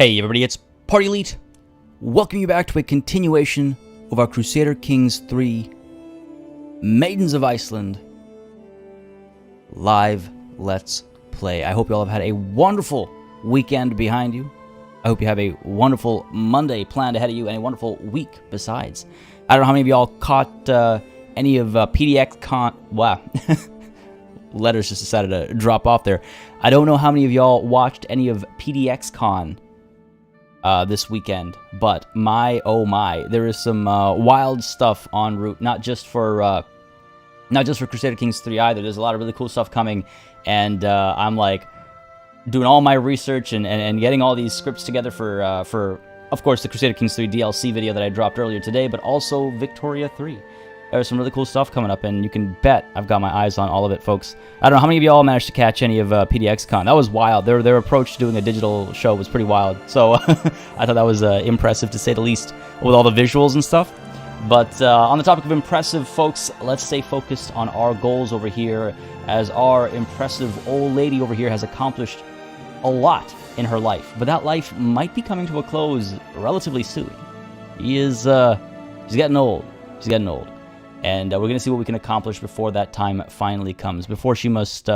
Hey everybody, it's Party Elite. Welcome you back to a continuation of our Crusader Kings 3 Maidens of Iceland live Let's Play. I hope you all have had a wonderful weekend behind you. I hope you have a wonderful Monday planned ahead of you and a wonderful week besides. I don't know how many of y'all caught any of PDX Con... Wow. Letters just decided to drop off there. I don't know how many of y'all watched any of PDX Con this weekend, but my oh my, there is some wild stuff en route. Not just for Crusader Kings 3 either. There's a lot of really cool stuff coming, and I'm like doing all my research and getting all these scripts together for of course the Crusader Kings 3 DLC video that I dropped earlier today, but also Victoria 3. There's some really cool stuff coming up, and you can bet I've got my eyes on all of it, folks. I don't know how many of y'all managed to catch any of PDXCon. That was wild. Their approach to doing a digital show was pretty wild. So I thought that was impressive, to say the least, with all the visuals and stuff. But on the topic of impressive, folks, let's stay focused on our goals over here, as our impressive old lady over here has accomplished a lot in her life. But that life might be coming to a close relatively soon. She's getting old. She's getting old. And we're going to see what we can accomplish before that time finally comes. Before she must,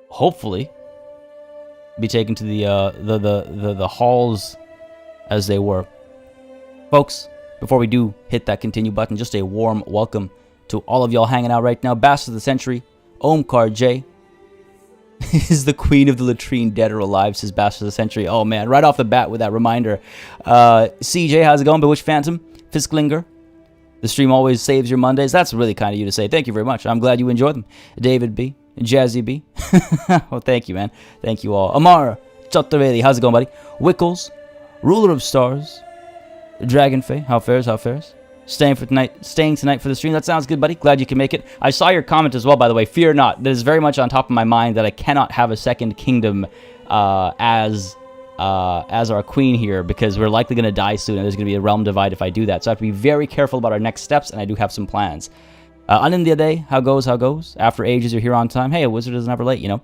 hopefully, be taken to the halls as they were. Folks, before we do hit that continue button, just a warm welcome to all of y'all hanging out right now. Bastard of the Century, Omkar J. Is the queen of the latrine dead or alive, says Bastard of the Century. Oh man, right off the bat with that reminder. CJ, how's it going? Bewitched Phantom, Fisklinger. The stream always saves your Mondays. That's really kind of you to say. Thank you very much. I'm glad you enjoyed them. David B. Jazzy B. Well, thank you, man. Thank you all. Amara. Chottaveli. How's it going, buddy? Wickles. Ruler of Stars. Dragonfey. How fares? How fares? Staying tonight for the stream. That sounds good, buddy. Glad you can make it. I saw your comment as well, by the way. Fear not. That is very much on top of my mind that I cannot have a second kingdom as our queen here, because we're likely going to die soon, and there's going to be a realm divide if I do that. So I have to be very careful about our next steps, and I do have some plans. Anindia Day, how goes? After ages, you're here on time. Hey, a wizard is never late, you know.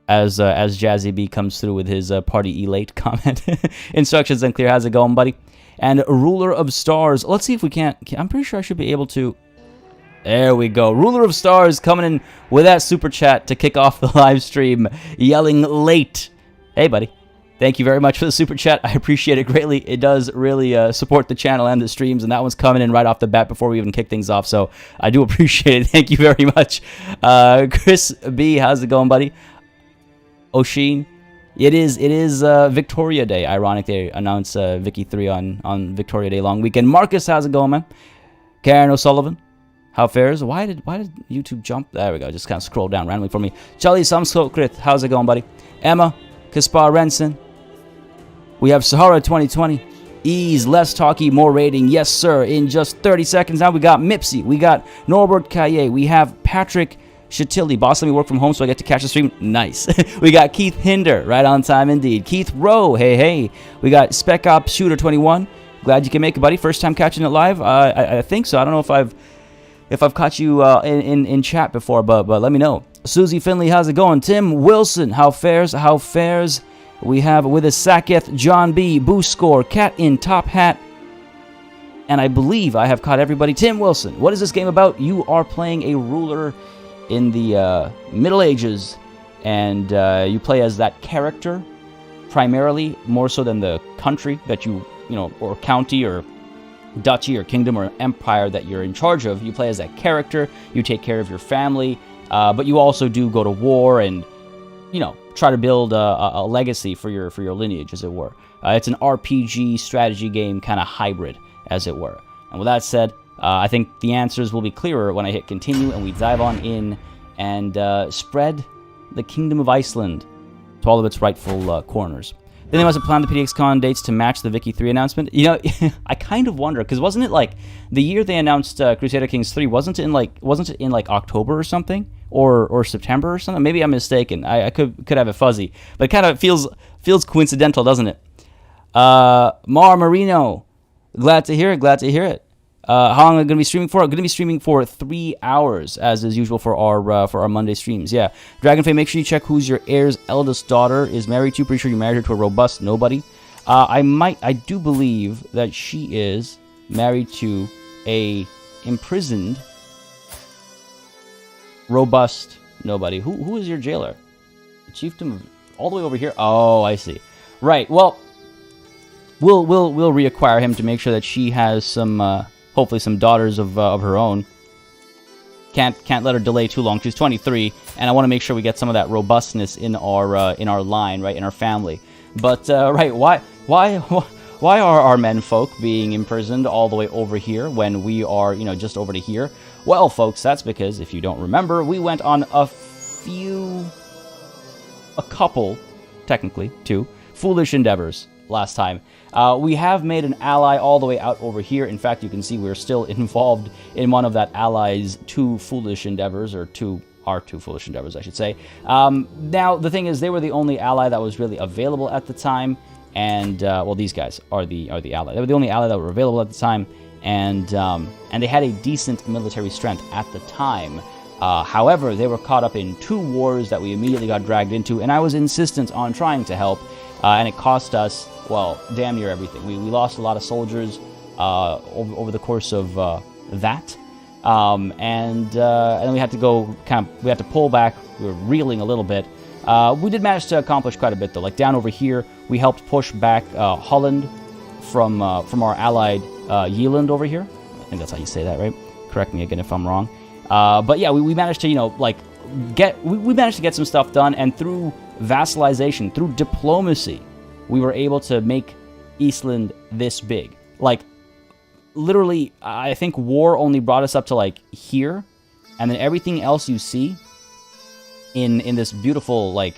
As Jazzy B comes through with his party elate comment. Instructions unclear. How's it going, buddy? And Ruler of Stars. Let's see if we can't. I'm pretty sure I should be able to. There we go. Ruler of Stars coming in with that super chat to kick off the live stream, yelling late. Hey, buddy. Thank you very much for the super chat. I appreciate it greatly. It does really support the channel and the streams, and that one's coming in right off the bat before we even kick things off, so I do appreciate it. Thank you very much. Chris B, how's it going, buddy? Oshin, it is Victoria Day. Ironic they announce Vicky 3 on Victoria Day long weekend. Marcus, how's it going, man? Karen O'Sullivan, how fares? Why did YouTube jump? There we go. Just kind of scroll down randomly for me. Charlie Samskokrit, how's it going, buddy? Emma, Kaspar Rensen. We have Sahara 2020. Ease, less talky, more rating. Yes, sir. In just 30 seconds now, we got Mipsy. We got Norbert Kaye. We have Patrick Chatilli. Boss, let me work from home so I get to catch the stream. Nice. We got Keith Hinder. Right on time indeed. Keith Rowe. Hey, hey. We got Spec Ops Shooter 21. Glad you can make it, buddy. First time catching it live? I think so. I don't know if I've caught you in chat before, but let me know. Susie Finley, how's it going? Tim Wilson, how fares? How fares? We have with us Saketh, John B, Boost Score, Cat in Top Hat, and I believe I have caught everybody. Tim Wilson, what is this game about? You are playing a ruler in the Middle Ages, and you play as that character primarily, more so than the country that you know, or county or duchy or kingdom or empire that you're in charge of. You play as that character. You take care of your family. But you also do go to war and, you know, try to build a legacy for your lineage, as it were. It's an RPG strategy game kind of hybrid, as it were. And with that said, I think the answers will be clearer when I hit continue and we dive on in and spread the Kingdom of Iceland to all of its rightful corners. Then they must have planned the PDXCon dates to match the Vicky 3 announcement. You know, I kind of wonder, because wasn't it like the year they announced Crusader Kings 3? Wasn't it in like October or something, or September or something? Maybe I'm mistaken. I could have it fuzzy, but it kind of feels coincidental, doesn't it? Mar Marino, glad to hear it. Glad to hear it. How long am I going to be streaming for? I'm going to be streaming for 3 hours, as is usual for our Monday streams. Yeah, Dragonfay, make sure you check who's your heir's eldest daughter is married to. Pretty sure you married her to a robust nobody. I do believe that she is married to a imprisoned robust nobody. Who is your jailer? The chieftain all the way over here. Oh, I see. Right. Well, we'll reacquire him to make sure that she has some. Hopefully some daughters of her own. Can't let her delay too long. She's 23, and I want to make sure we get some of that robustness in our line, right, in our family. But right, why are our menfolk being imprisoned all the way over here when we are, just over to here? Well, folks, that's because if you don't remember, we went on a couple, technically, 2 foolish endeavors last time. We have made an ally all the way out over here. In fact, you can see we're still involved in one of that ally's 2 foolish endeavors, or our 2 foolish endeavors, I should say. Now, the thing is, they were the only ally that was really available at the time, and, well, these guys are the ally. They were the only ally that were available at the time, and they had a decent military strength at the time. However, they were caught up in 2 wars that we immediately got dragged into, and I was insistent on trying to help, and it cost us, well, damn near everything. We lost a lot of soldiers over the course of that, and then we had to go we had to pull back. We were reeling a little bit. We did manage to accomplish quite a bit though. Like down over here, we helped push back Holland from our allied Yeeland over here. I think that's how you say that, right? Correct me again if I'm wrong. But yeah, we managed to we managed to get some stuff done, and through vassalization, through diplomacy, we were able to make Iceland this big. Like, literally, I think war only brought us up to, like, here. And then everything else you see in this beautiful, like,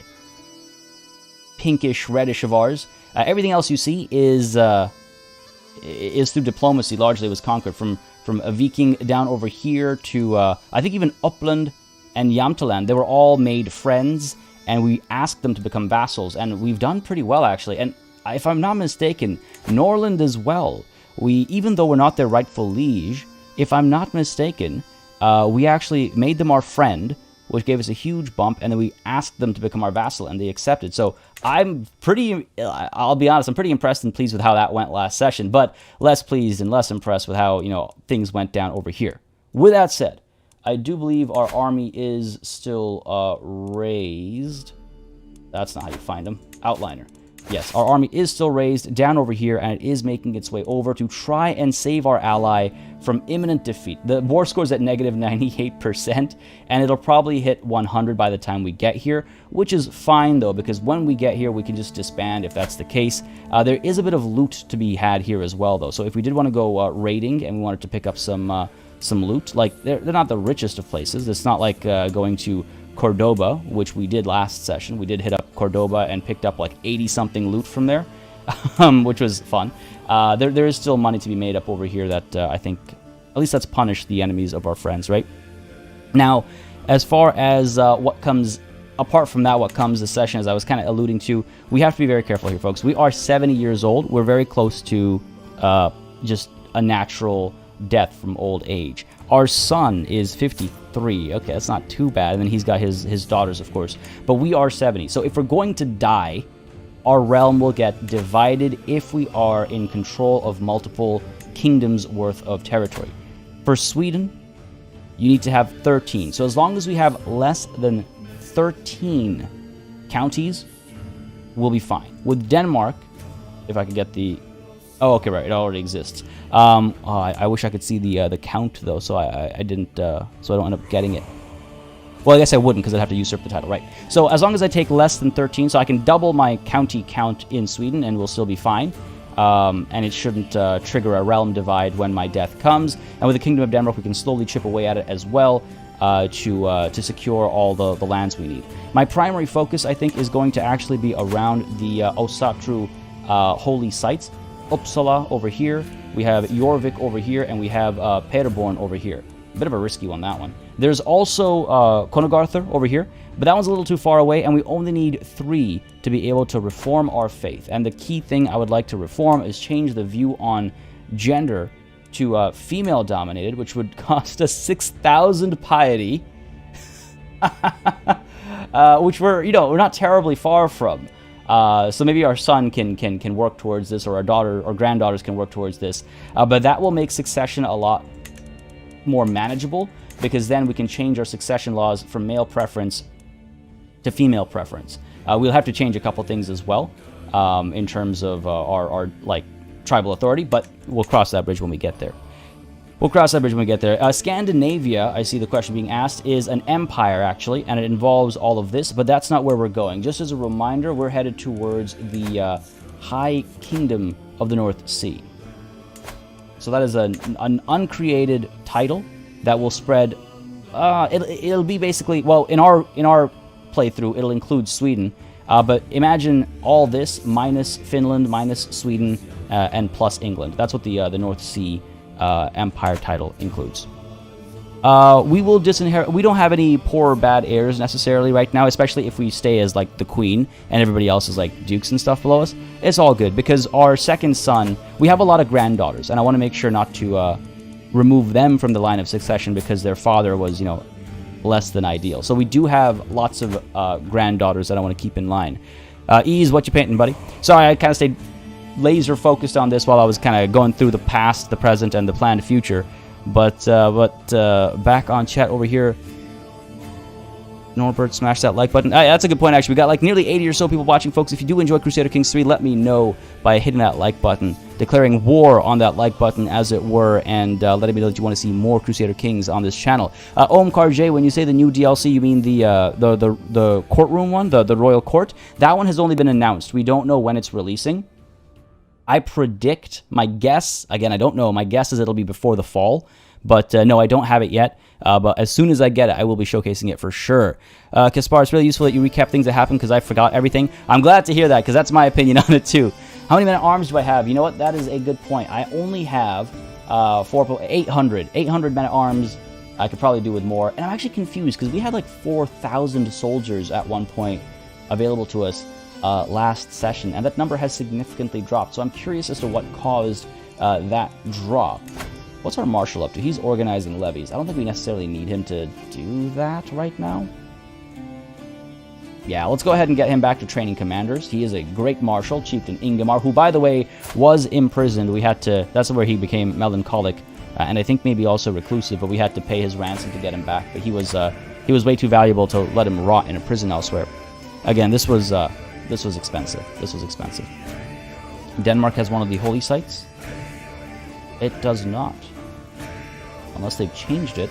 pinkish, reddish of ours, everything else you see is through diplomacy. Largely was conquered from a Viking down over here to, I think even Uppland and Jamtland. They were all made friends, and we asked them to become vassals, and we've done pretty well, actually. And if I'm not mistaken, Norland as well. Even though we're not their rightful liege, if I'm not mistaken, we actually made them our friend, which gave us a huge bump, and then we asked them to become our vassal, and they accepted. So I'll be honest, I'm pretty impressed and pleased with how that went last session, but less pleased and less impressed with how, things went down over here. With that said, I do believe our army is still raised. That's not how you find them. Outliner. Yes, our army is still raised down over here, and it is making its way over to try and save our ally from imminent defeat. The war score's at negative 98%, and it'll probably hit 100 by the time we get here, which is fine, though, because when we get here, we can just disband if that's the case. There is a bit of loot to be had here as well, though, so if we did want to go raiding and we wanted to pick up some loot, like, they're not the richest of places. It's not like going to Cordoba, which we did last session. We did hit up Cordoba and picked up like 80-something loot from there, which was fun. There is still money to be made up over here that I think, at least let's punish the enemies of our friends, right? Now, as far as what comes, apart from that, what comes this session, as I was kind of alluding to, we have to be very careful here, folks. We are 70 years old. We're very close to just a natural death from old age. Our son is 53. Okay, that's not too bad. And then he's got his daughters, of course. But we are 70. So if we're going to die, our realm will get divided if we are in control of multiple kingdoms worth of territory. For Sweden, you need to have 13. So as long as we have less than 13 counties, we'll be fine. With Denmark, if I can get the... Oh, okay, right. It already exists. I wish I could see the count though, so I didn't. So I don't end up getting it. Well, I guess I wouldn't because I'd have to usurp the title, right? So as long as I take less than 13, so I can double my county count in Sweden, and we'll still be fine. And it shouldn't trigger a realm divide when my death comes. And with the Kingdom of Denmark, we can slowly chip away at it as well to secure all the lands we need. My primary focus, I think, is going to actually be around the Asatru holy sites. Uppsala over here, we have Jorvik over here, and we have Paderborn over here. A bit of a risky one, that one. There's also Konogarthur over here, but that one's a little too far away, and we only need 3 to be able to reform our faith. And the key thing I would like to reform is change the view on gender to female dominated, which would cost us 6,000 piety, which we're not terribly far from. So maybe our son can work towards this, or our daughter or granddaughters can work towards this. But that will make succession a lot more manageable, because then we can change our succession laws from male preference to female preference. We'll have to change a couple things as well in terms of our like tribal authority, but we'll cross that bridge when we get there. Scandinavia, I see the question being asked, is an empire, actually, and it involves all of this, but that's not where we're going. Just as a reminder, we're headed towards the High Kingdom of the North Sea. So that is an uncreated title that will spread. It'll be basically, well, in our playthrough, it'll include Sweden, but imagine all this minus Finland, minus Sweden, and plus England. That's what the North Sea empire title includes. We will disinherit. We don't have any poor or bad heirs necessarily right now, especially if we stay as like the queen and everybody else is like dukes and stuff below us. It's all good, because our second son, we have a lot of granddaughters, and I want to make sure not to remove them from the line of succession because their father was, less than ideal. So we do have lots of granddaughters that I want to keep in line. Ease, what you painting, buddy? Sorry, I kind of stayed laser focused on this while I was kind of going through the past, the present, and the planned future. But back on chat over here. Norbert, smash that like button. That's a good point, actually. We got like nearly 80 or so people watching, folks. If you do enjoy Crusader Kings 3, let me know by hitting that like button, declaring war on that like button, as it were, and letting me know that you want to see more Crusader Kings on this channel. Omkar J, when you say the new DLC, you mean the courtroom one, the Royal Court? That one has only been announced. We don't know when it's releasing. I predict, my guess, again, I don't know, my guess is it'll be before the fall. But no, I don't have it yet. But as soon as I get it, I will be showcasing it for sure. Kaspar, it's really useful that you recap things that happened because I forgot everything. I'm glad to hear that because that's my opinion on it too. How many men-at-arms do I have? You know what? That is a good point. I only have 800 men-at-arms. I could probably do with more. And I'm actually confused because we had like 4,000 soldiers at one point available to us last session. And that number has significantly dropped. So I'm curious as to what caused that drop. What's our marshal up to? He's organizing levies. I don't think we necessarily need him to do that right now. Yeah, let's go ahead and get him back to training commanders. He is a great marshal, Chieftain Ingemar, who, by the way, was imprisoned. We had to... That's where he became melancholic, and I think maybe also reclusive, but we had to pay his ransom to get him back. But he was way too valuable to let him rot in a prison elsewhere. Again, this was expensive. This was expensive. Denmark has one of the holy sites. It does not. Unless they've changed it.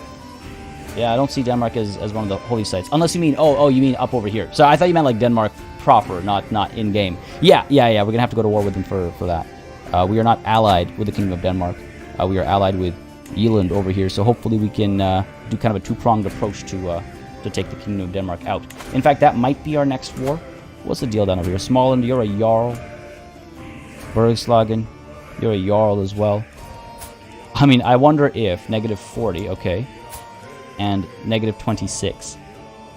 Yeah, I don't see Denmark as one of the holy sites. Unless you mean, you mean up over here. So I thought you meant like Denmark proper, not in-game. Yeah, we're going to have to go to war with them for that. We are not allied with the Kingdom of Denmark. We are allied with Yeland over here, so hopefully we can do kind of a two-pronged approach to take the Kingdom of Denmark out. In fact, that might be our next war. What's the deal down over here? Småland, you're a Jarl. Bergslagen, you're a Jarl as well. I mean, I wonder if -40, okay, and -26.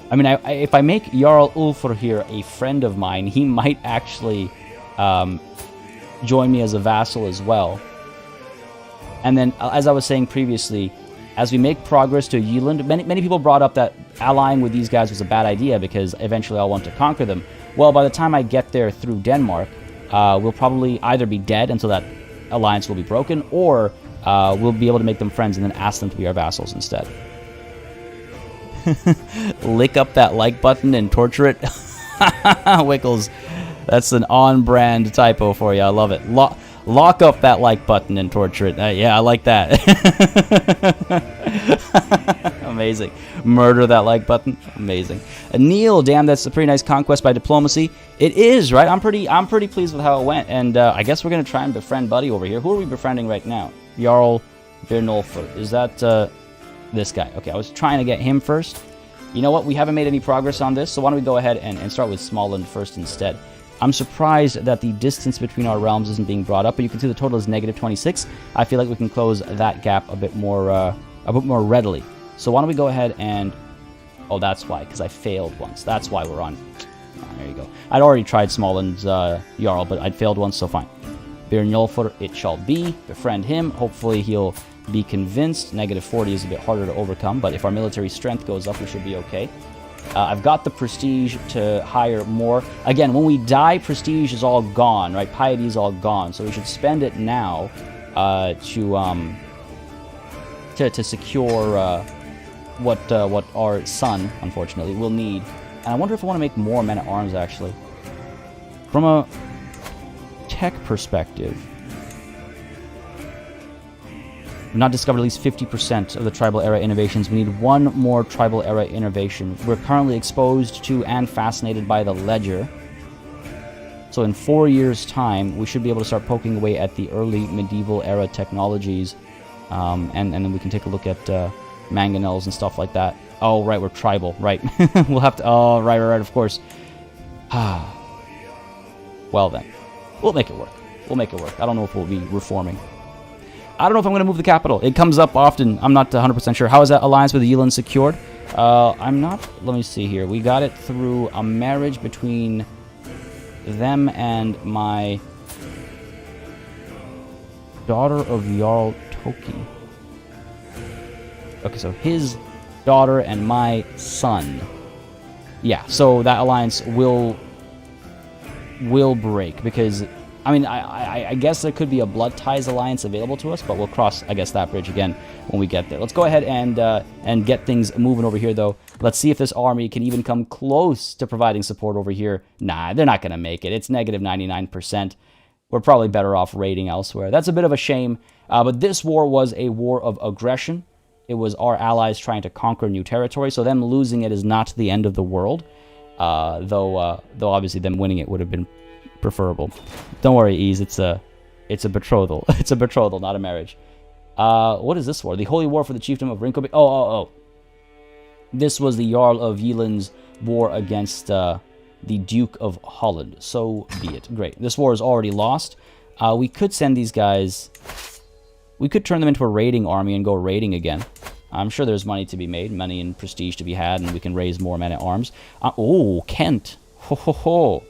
I mean, if I make Jarl Ulfr here a friend of mine, he might actually join me as a vassal as well. And then, as I was saying previously, as we make progress to Yeland, many people brought up that allying with these guys was a bad idea because eventually I'll want to conquer them. Well, by the time I get there through Denmark, we'll probably either be dead until that alliance will be broken, or we'll be able to make them friends and then ask them to be our vassals instead. Lick up that like button and torture it. Wickles, that's an on-brand typo for you. I love it. Lock up that like button and torture it. Yeah, I like that. Amazing. Murder that like button. Amazing. Neil, damn, that's a pretty nice conquest by diplomacy. It is, right? I'm pretty pleased with how it went, and I guess we're gonna try and befriend Buddy over here. Who are we befriending right now? Jarl Bernolfer. Is that this guy? Okay, I was trying to get him first. You know what? We haven't made any progress on this, so why don't we go ahead and start with Småland first instead. I'm surprised that the distance between our realms isn't being brought up, but you can see the total is -26. I feel like we can close that gap a bit more readily. So why don't we go ahead and... Oh, that's why, because I failed once. That's why we're on... Oh, there you go. I'd already tried Småland's Jarl, but I'd failed once, so fine. Birnjolfur it shall be. Befriend him. Hopefully he'll be convinced. Negative 40 is a bit harder to overcome, but if our military strength goes up, we should be okay. I've got the prestige to hire more. Again, when we die, prestige is all gone, right? Piety is all gone, so we should spend it now to secure what our son, unfortunately, will need. And I wonder if I want to make more men-at-arms, actually. From a tech perspective, we've not discovered at least 50% of the tribal era innovations. We need one more tribal era innovation. We're currently exposed to and fascinated by the ledger. So in 4 years' time, we should be able to start poking away at the early medieval era technologies. And then we can take a look at mangonels and stuff like that. Oh, right, we're tribal, right. We'll have to... Oh, right, of course. Well, then. We'll make it work. We'll make it work. I don't know if we'll be reforming. I don't know if I'm going to move the capital. It comes up often. I'm not 100% sure. How is that alliance with Yelan secured? I'm not... Let me see here. We got it through a marriage between them and my daughter of Jarl Toki. Okay, so his daughter and my son. Yeah, so that alliance will break because, I mean, I guess there could be a blood ties alliance available to us, but we'll cross, I guess, that bridge again when we get there. Let's go ahead and get things moving over here, though. Let's see if this army can even come close to providing support over here. Nah, they're not going to make it. It's negative 99%. We're probably better off raiding elsewhere. That's a bit of a shame, but this war was a war of aggression. It was our allies trying to conquer new territory, so them losing it is not the end of the world, though obviously them winning it would have been preferable. Don't worry, Ease, it's a betrothal. It's a betrothal, not a marriage. What is this war? The Holy War for the Chiefdom of Rinkobe. Oh. This was the Jarl of Yelan's war against the Duke of Holland. So be it. Great. This war is already lost. We could send these guys... We could turn them into a raiding army and go raiding again. I'm sure there's money to be made, money and prestige to be had, and we can raise more men-at-arms. Oh, Kent. Ho, ho, ho.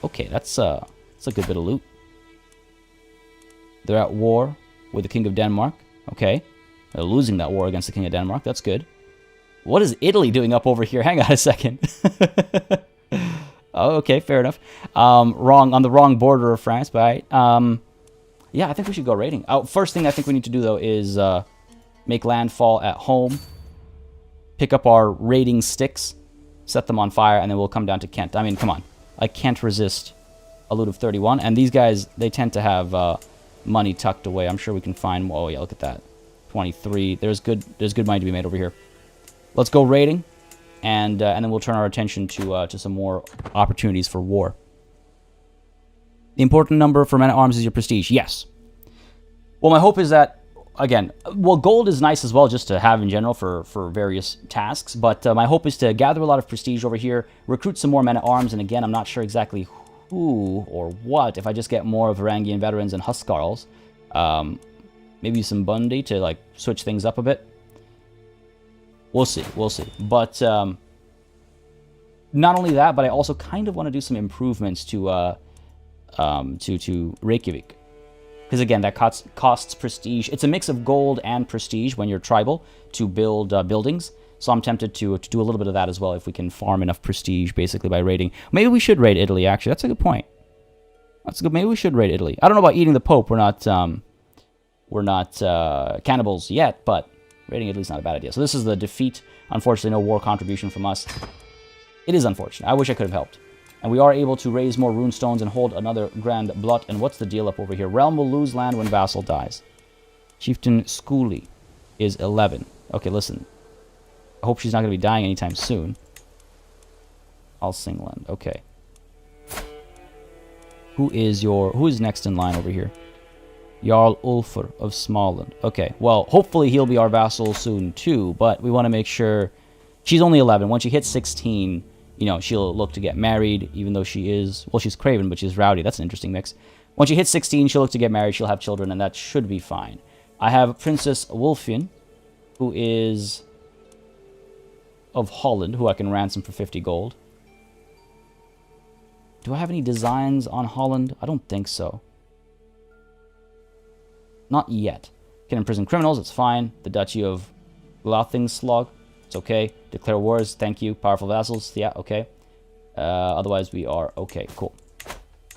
Okay, that's a good bit of loot. They're at war with the King of Denmark. Okay. They're losing that war against the King of Denmark. That's good. What is Italy doing up over here? Hang on a second. Oh, okay, fair enough. On the wrong border of France, but yeah, I think we should go raiding. First thing I think we need to do, though, is make landfall at home, pick up our raiding sticks, set them on fire, and then we'll come down to Kent. I mean, come on. I can't resist a loot of 31. And these guys, they tend to have money tucked away. I'm sure we can find... Oh, yeah, look at that. 23. There's good money to be made over here. Let's go raiding, and then we'll turn our attention to some more opportunities for war. The important number for men-at-arms is your prestige. Yes. Well, my hope is that, again, well, gold is nice as well just to have in general for various tasks, but my hope is to gather a lot of prestige over here, recruit some more men-at-arms, and again, I'm not sure exactly who or what. If I just get more of Varangian veterans and Huskarls, maybe some Bundy to, like, switch things up a bit. We'll see. But not only that, but I also kind of want to do some improvements to Reykjavik, because again, that costs prestige. It's a mix of gold and prestige when you're tribal to build buildings. So I'm tempted to do a little bit of that as well if we can farm enough prestige, basically by raiding. Maybe we should raid Italy. Actually, that's a good point. That's good. Maybe we should raid Italy. I don't know about eating the Pope. We're not cannibals yet, but raiding Italy's not a bad idea. So this is the defeat. Unfortunately, no war contribution from us. It is unfortunate. I wish I could have helped. And we are able to raise more runestones and hold another Grand Blot. And what's the deal up over here? Realm will lose land when vassal dies. Chieftain Schooley is 11. Okay, listen. I hope she's not going to be dying anytime soon. I'll sing land. Okay. Who is next in line over here? Jarl Ulfr of Småland. Okay, well, hopefully he'll be our vassal soon too, but we want to make sure... She's only 11. Once she hits 16... You know, she'll look to get married, even though she is... Well, she's Craven, but she's Rowdy. That's an interesting mix. When she hits 16, she'll look to get married. She'll have children, and that should be fine. I have Princess Wulfin, who is of Holland, who I can ransom for 50 gold. Do I have any designs on Holland? I don't think so. Not yet. Can imprison criminals, it's fine. The Duchy of Lothingsslag, it's okay. Declare wars, thank you. Powerful vassals, yeah, okay. Otherwise, we are okay, cool.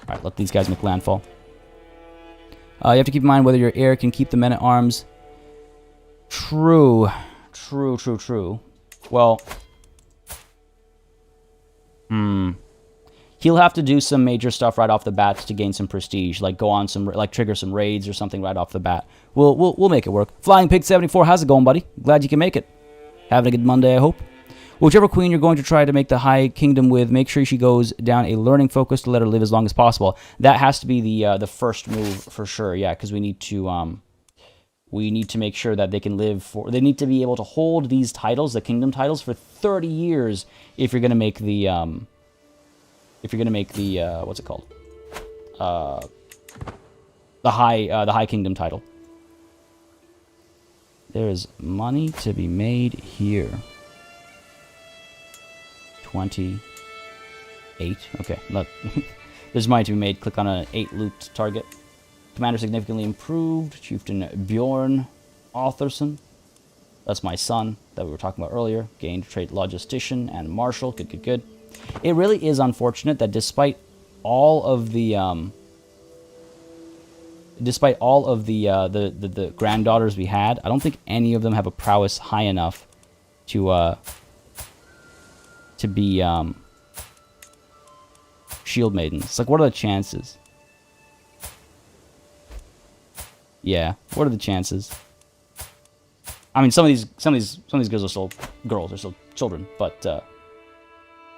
Alright, let these guys make landfall. You have to keep in mind whether your heir can keep the men-at-arms. True. True. Well... He'll have to do some major stuff right off the bat to gain some prestige, like go on some, like trigger some raids or something right off the bat. We'll make it work. Flying Pig 74, how's it going, buddy? Glad you can make it. Having a good Monday, I hope. Whichever queen you're going to try to make the High Kingdom with, make sure she goes down a learning focus to let her live as long as possible. That has to be the first move for sure, yeah, because we need to make sure that they can live for. They need to be able to hold these titles, the kingdom titles, for 30 years if you're going to make the what's it called? The High Kingdom title. There is money to be made here. 28. Okay, there's money to be made. Click on an 8 loot target. Commander significantly improved. Chieftain Bjorn Arthurson. That's my son that we were talking about earlier. Gained trait logistician and marshal. Good. It really is unfortunate that despite all of the the granddaughters we had, I don't think any of them have a prowess high enough to be shield maidens. It's like, what are the chances? Yeah, what are the chances? I mean, some of these girls are still girls, they're still children, but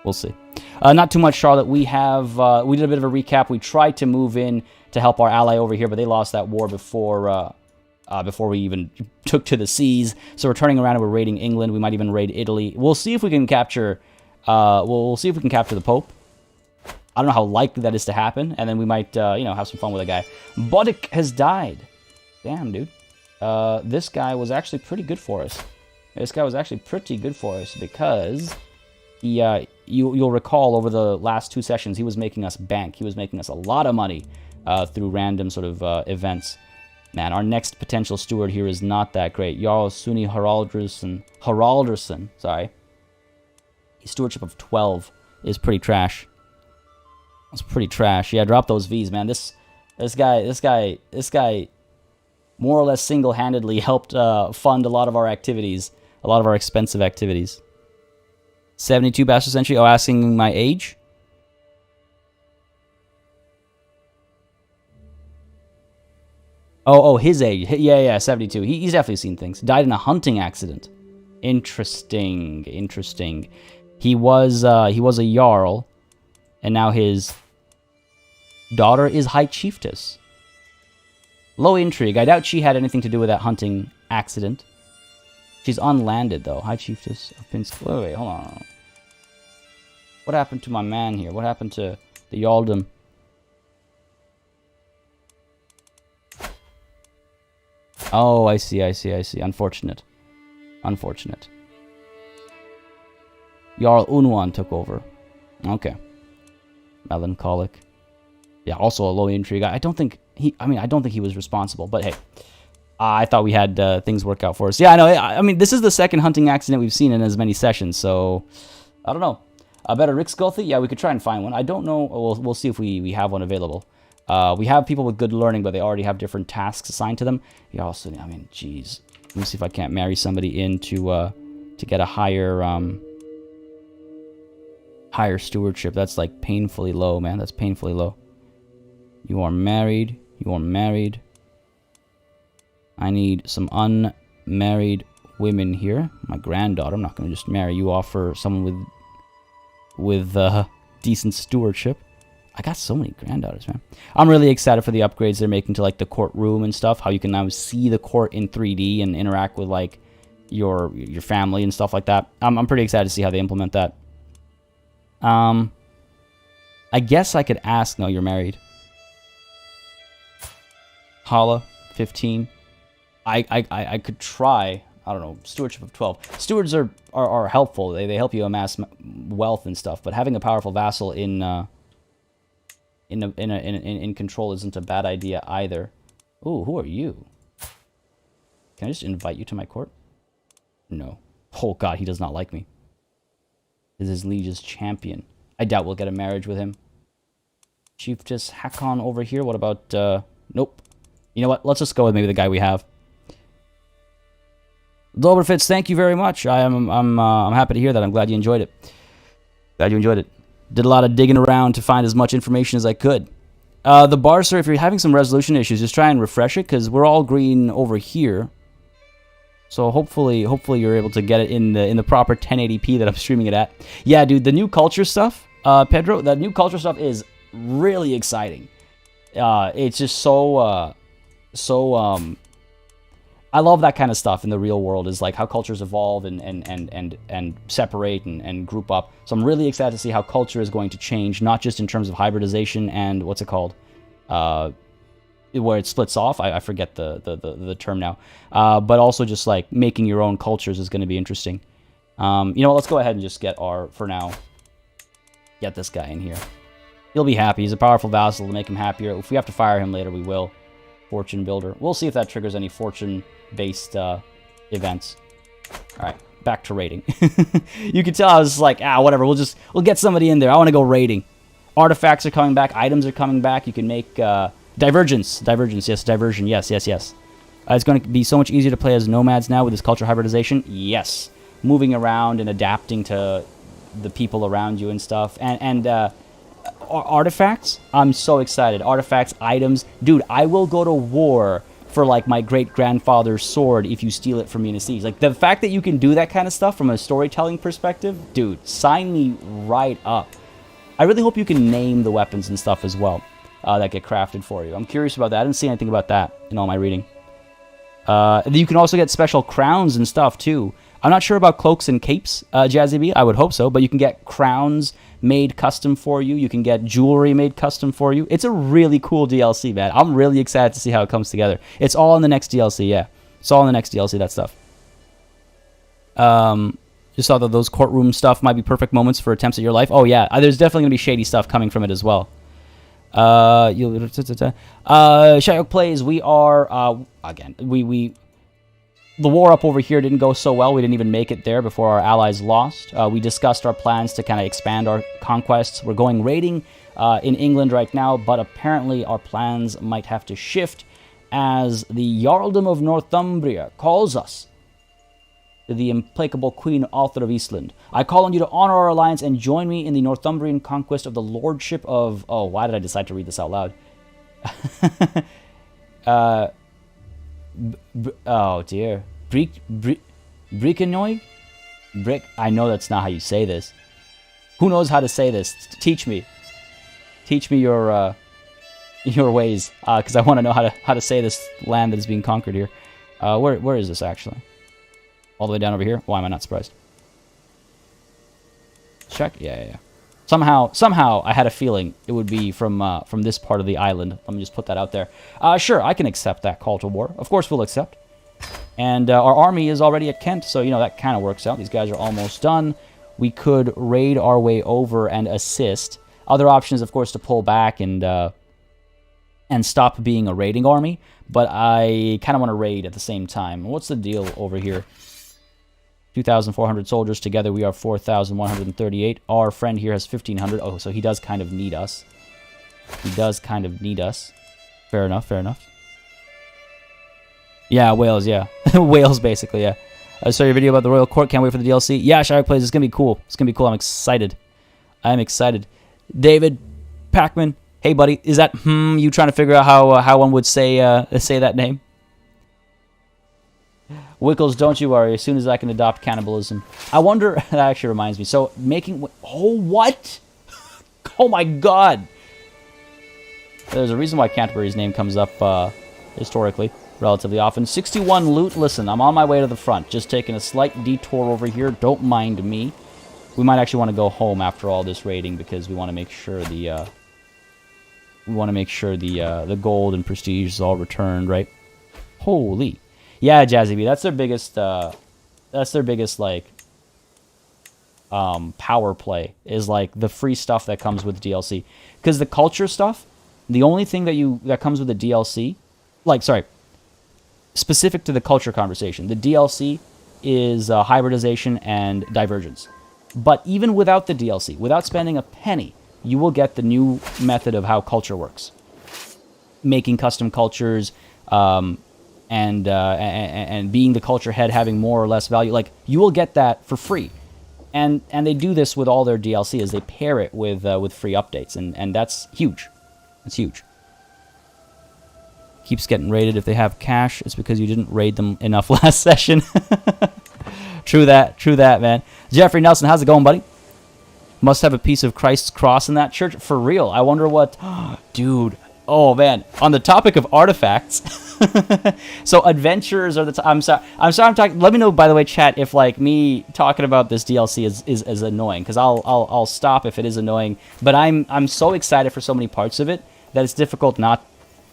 we'll see. Not too much, Charlotte. We have we did a bit of a recap. We tried to move in to help our ally over here, but they lost that war before we even took to the seas. So we're turning around and we're raiding England. We might even raid Italy. We'll see if we can capture. We'll see if we can capture the Pope. I don't know how likely that is to happen, and then we might have some fun with a guy. Bodic has died. Damn, dude. This guy was actually pretty good for us. Because you'll recall over the last 2 sessions he was making us bank. He was making us a lot of money through random sort of events. Man, our next potential steward here is not that great. Jarl Suni Haraldarson, sorry. His stewardship of 12 is pretty trash. That's pretty trash. Yeah, drop those V's, man. This guy more or less single-handedly helped fund a lot of our activities, a lot of our expensive activities. 72 Bastard Century. Oh, asking my age? Oh, his age. Yeah, 72. He's definitely seen things. Died in a hunting accident. Interesting. He was a Jarl, and now his daughter is High Chiefess. Low intrigue. I doubt she had anything to do with that hunting accident. She's unlanded, though. High Chiefess of Pinsk. Wait, hold on. What happened to my man here? What happened to the Jarldom? Oh, I see. Unfortunate. Jarl Unwan took over. Okay. Melancholic. Yeah, also a low intrigue. I don't think he was responsible, but hey. I thought we had things work out for us. Yeah, I know. I mean, this is the second hunting accident we've seen in as many sessions, so I don't know. A better Riksgothy? Yeah, we could try and find one. I don't know. We'll see if we have one available. We have people with good learning, but they already have different tasks assigned to them. Yeah, also, I mean, geez. Let me see if I can't marry somebody in to get a higher stewardship. That's like painfully low, man. That's painfully low. You are married. I need some unmarried women here. My granddaughter. I'm not going to just marry you off for someone with decent stewardship. I got so many granddaughters, man. I'm really excited for the upgrades they're making to like the courtroom and stuff. How you can now see the court in 3D and interact with like your family and stuff like that. I'm pretty excited to see how they implement that. I guess I could ask. No, you're married. Hala, 15. I could try. I don't know. Stewardship of 12. Stewards are helpful. They help you amass wealth and stuff. But having a powerful vassal in in control isn't a bad idea either. Ooh, who are you? Can I just invite you to my court? No. Oh god, he does not like me. Is his liege's champion. I doubt we'll get a marriage with him. Chief just Hakon over here. What about nope. You know what? Let's just go with maybe the guy we have. Doberfitz, thank you very much. I'm happy to hear that. I'm glad you enjoyed it. Glad you enjoyed it. Did a lot of digging around to find as much information as I could. The bar, sir, if you're having some resolution issues, just try and refresh it, because we're all green over here. So hopefully you're able to get it in the proper 1080p that I'm streaming it at. Yeah, dude, the new culture stuff, Pedro, that new culture stuff is really exciting. It's just so I love that kind of stuff in the real world, is like how cultures evolve and separate and group up. So I'm really excited to see how culture is going to change, not just in terms of hybridization and what's it called, where it splits off. I forget the term now, but also just like making your own cultures is going to be interesting. You know what, let's go ahead and just get for now, get this guy in here. He'll be happy. He's a powerful vassal to make him happier. If we have to fire him later, we will. Fortune builder. We'll see if that triggers any fortune-based events. All right, back to raiding. You can tell I was like, whatever. We'll get somebody in there. I want to go raiding. Artifacts are coming back. Items are coming back. You can make divergence. Yes, diversion. Yes. It's going to be so much easier to play as nomads now with this culture hybridization. Yes, moving around and adapting to the people around you and stuff. And artifacts, I'm so excited. Artifacts, items, dude, I will go to war for like my great-grandfather's sword if you steal it from me in a siege. Like the fact that you can do that kind of stuff from a storytelling perspective, dude, sign me right up. I really hope you can name the weapons and stuff as well that get crafted for you. I'm curious about that. I didn't see anything about that in all my reading. You can also get special crowns and stuff too. I'm not sure about cloaks and capes, Jazzy B. I would hope so, but you can get crowns made custom for you. You can get jewelry made custom for you. It's a really cool DLC, man. I'm really excited to see how it comes together. It's all in the next DLC, yeah. It's all in the next DLC, that stuff. Just saw that those courtroom stuff might be perfect moments for attempts at your life. Oh, yeah. There's definitely going to be shady stuff coming from it as well. Shayok Plays, we are, again, the war up over here didn't go so well. We didn't even make it there before our allies lost. We discussed our plans to kind of expand our conquests. We're going raiding in England right now, but apparently our plans might have to shift as the Jarldom of Northumbria calls us to the implacable Queen Audr of Iceland. I call on you to honor our alliance and join me in the Northumbrian conquest of the lordship of... Oh, why did I decide to read this out loud? Oh dear. Brickenoig? I know that's not how you say this. Who knows how to say this? Teach me. Teach me your ways, because I want to know how to say this land that is being conquered here. Where is this actually? All the way down over here? Why am I not surprised? Check. Yeah. Somehow I had a feeling it would be from this part of the island. Let me just put that out there. Sure, I can accept that call to war. Of course we'll accept. And our army is already at Kent, so, you know, that kind of works out. These guys are almost done. We could raid our way over and assist. Other options, of course, to pull back and stop being a raiding army. But I kind of want to raid at the same time. What's the deal over here? 2,400 soldiers. Together we are 4,138. Our friend here has 1,500. Oh, so he does kind of need us. He does kind of need us. Fair enough, fair enough. Yeah, Wales, yeah. Wales, basically, yeah. I saw your video about the Royal Court. Can't wait for the DLC. Yeah, Shire Plays. It's going to be cool. It's going to be cool. I'm excited. I'm excited. David Packman. Hey, buddy. Is that you trying to figure out how one would say that name? Wickles, don't you worry. As soon as I can adopt cannibalism. I wonder... That actually reminds me. So, making... Oh, what? Oh, my God. There's a reason why Canterbury's name comes up historically relatively often. 61 loot. Listen, I'm on my way to the front. Just taking a slight detour over here. Don't mind me. We might actually want to go home after all this raiding because we want to make sure the... the gold and prestige is all returned, right? Holy... Yeah, Jazzy B, that's their biggest, like, power play is like the free stuff that comes with DLC. Because the culture stuff, the only thing that comes with the DLC, specific to the culture conversation, the DLC is hybridization and divergence. But even without the DLC, without spending a penny, you will get the new method of how culture works. Making custom cultures, and being the culture head, having more or less value. Like, you will get that for free. And they do this with all their DLC, as they pair it with free updates, and that's huge. It's huge. Keeps getting raided. If they have cash, it's because you didn't raid them enough last session. True that, man. Jeffrey Nelson, how's it going, buddy? Must have a piece of Christ's cross in that church. For real. I wonder what... Dude. Oh, man. On the topic of artifacts... So adventurers are the... I'm sorry I'm talking... Let me know, by the way, chat, if, like, me talking about this DLC is annoying. Because I'll stop if it is annoying. But I'm so excited for so many parts of it that it's difficult not...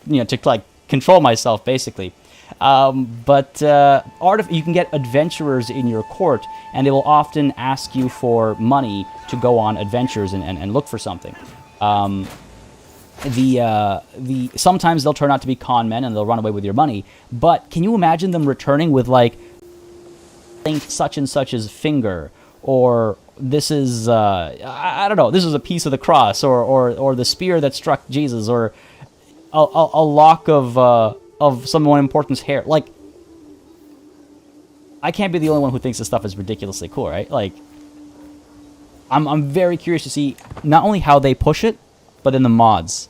to, like, control myself, basically. But you can get adventurers in your court, and they will often ask you for money to go on adventures and look for something. Sometimes they'll turn out to be con men and they'll run away with your money. But can you imagine them returning with, like, such and such's finger, or this is I don't know, this is a piece of the cross, or the spear that struck Jesus, or a lock of someone important's hair. Like, I can't be the only one who thinks this stuff is ridiculously cool, right? Like, I'm very curious to see not only how they push it, but then the mods.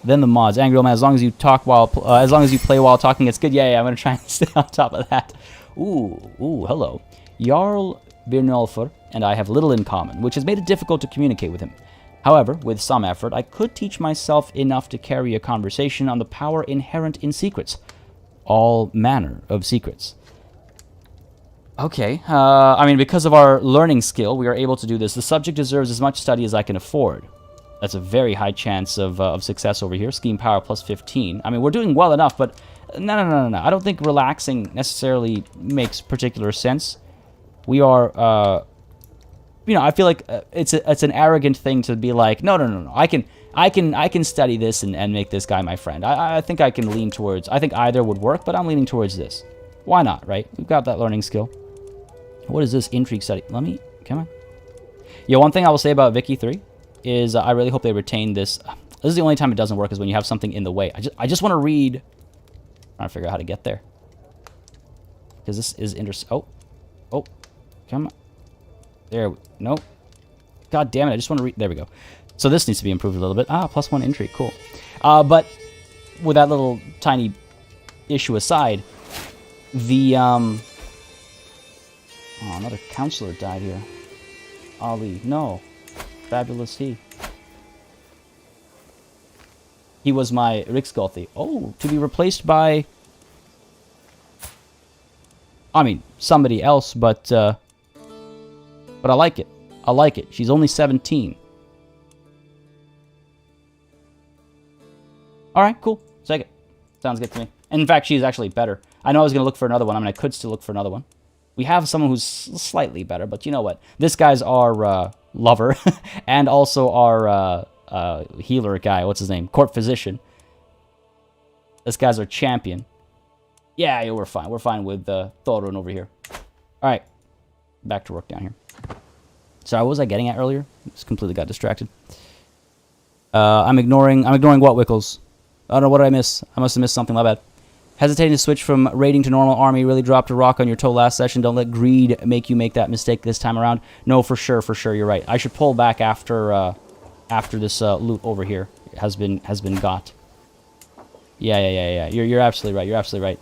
Angry Old Man, as long as you talk as long as you play while talking, it's good. Yeah, I'm gonna try and stay on top of that. Ooh, hello. Jarl Birnolfur and I have little in common, which has made it difficult to communicate with him. However, with some effort, I could teach myself enough to carry a conversation on the power inherent in secrets. All manner of secrets. Okay, I mean, because of our learning skill, we are able to do this. The subject deserves as much study as I can afford. That's a very high chance of success over here. Scheme power plus 15. I mean, we're doing well enough, but no. I don't think relaxing necessarily makes particular sense. We are... I feel like it's an arrogant thing to be like, no. I can study this and make this guy my friend. I think I can lean towards... I think either would work, but I'm leaning towards this. Why not, right? We've got that learning skill. What is this intrigue study? Come on. Yeah, one thing I will say about Vicky 3 is I really hope they retain this. This is the only time it doesn't work, is when you have something in the way. I just want to read... I'm trying to figure out how to get there. Because this is interesting. Oh, come on. There, nope. God damn it, I just want to read... There we go. So this needs to be improved a little bit. +1 intrigue, cool. But with that little tiny issue aside, the... Oh, another counselor died here. Ali, no. Fabulous he. He was my Riksgolthi. Oh, to be replaced by... I mean, somebody else, but I like it. She's only 17. Alright, cool. Take it. Sounds good to me. And in fact, she's actually better. I know I was going to look for another one. I mean, I could still look for another one. We have someone who's slightly better, but you know what? This guy's our lover, and also our healer guy. What's his name? Court physician. This guy's our champion. Yeah, we're fine. We're fine with Thorun over here. Alright. Back to work down here. Sorry, what was I getting at earlier? Just completely got distracted. I'm ignoring what, Wickles? I don't know, what did I miss? I must have missed something, my bad. Hesitating to switch from raiding to normal army, really dropped a rock on your toe last session. Don't let greed make you make that mistake this time around. No, for sure, you're right. I should pull back after this loot over here has been got. Yeah. You're absolutely right.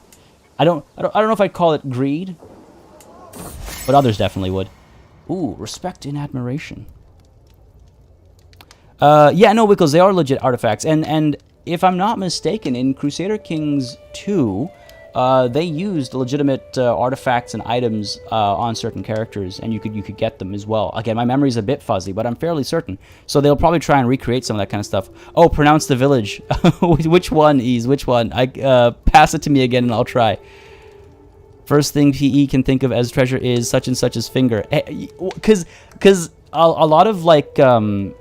I don't know if I'd call it greed, but others definitely would. Ooh, respect and admiration. Yeah, no, Wickles, they are legit artifacts, and if I'm not mistaken, in Crusader Kings 2, they used legitimate artifacts and items on certain characters, and you could get them as well. Again, my memory's a bit fuzzy, but I'm fairly certain. So they'll probably try and recreate some of that kind of stuff. Oh, pronounce the village. Which one, Ease? Which one? Pass it to me again, and I'll try. First thing PE can think of as treasure is such and such's finger. Because a lot of like not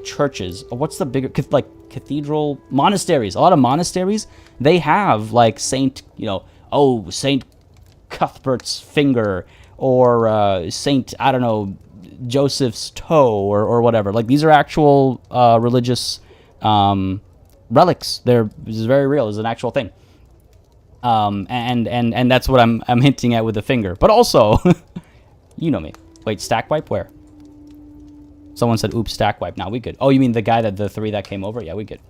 churches. What's the bigger like cathedral monasteries? A lot of monasteries, they have like Saint, Saint Cuthbert's finger, or Saint, I don't know, Joseph's toe, or whatever. Like, these are actual religious relics. This is very real. This is an actual thing. And that's what I'm hinting at with the finger. But also, you know me. Wait, stack wipe where? Someone said, oops, stack wipe. Now we good. Oh, you mean the guy the three that came over? Yeah, we good.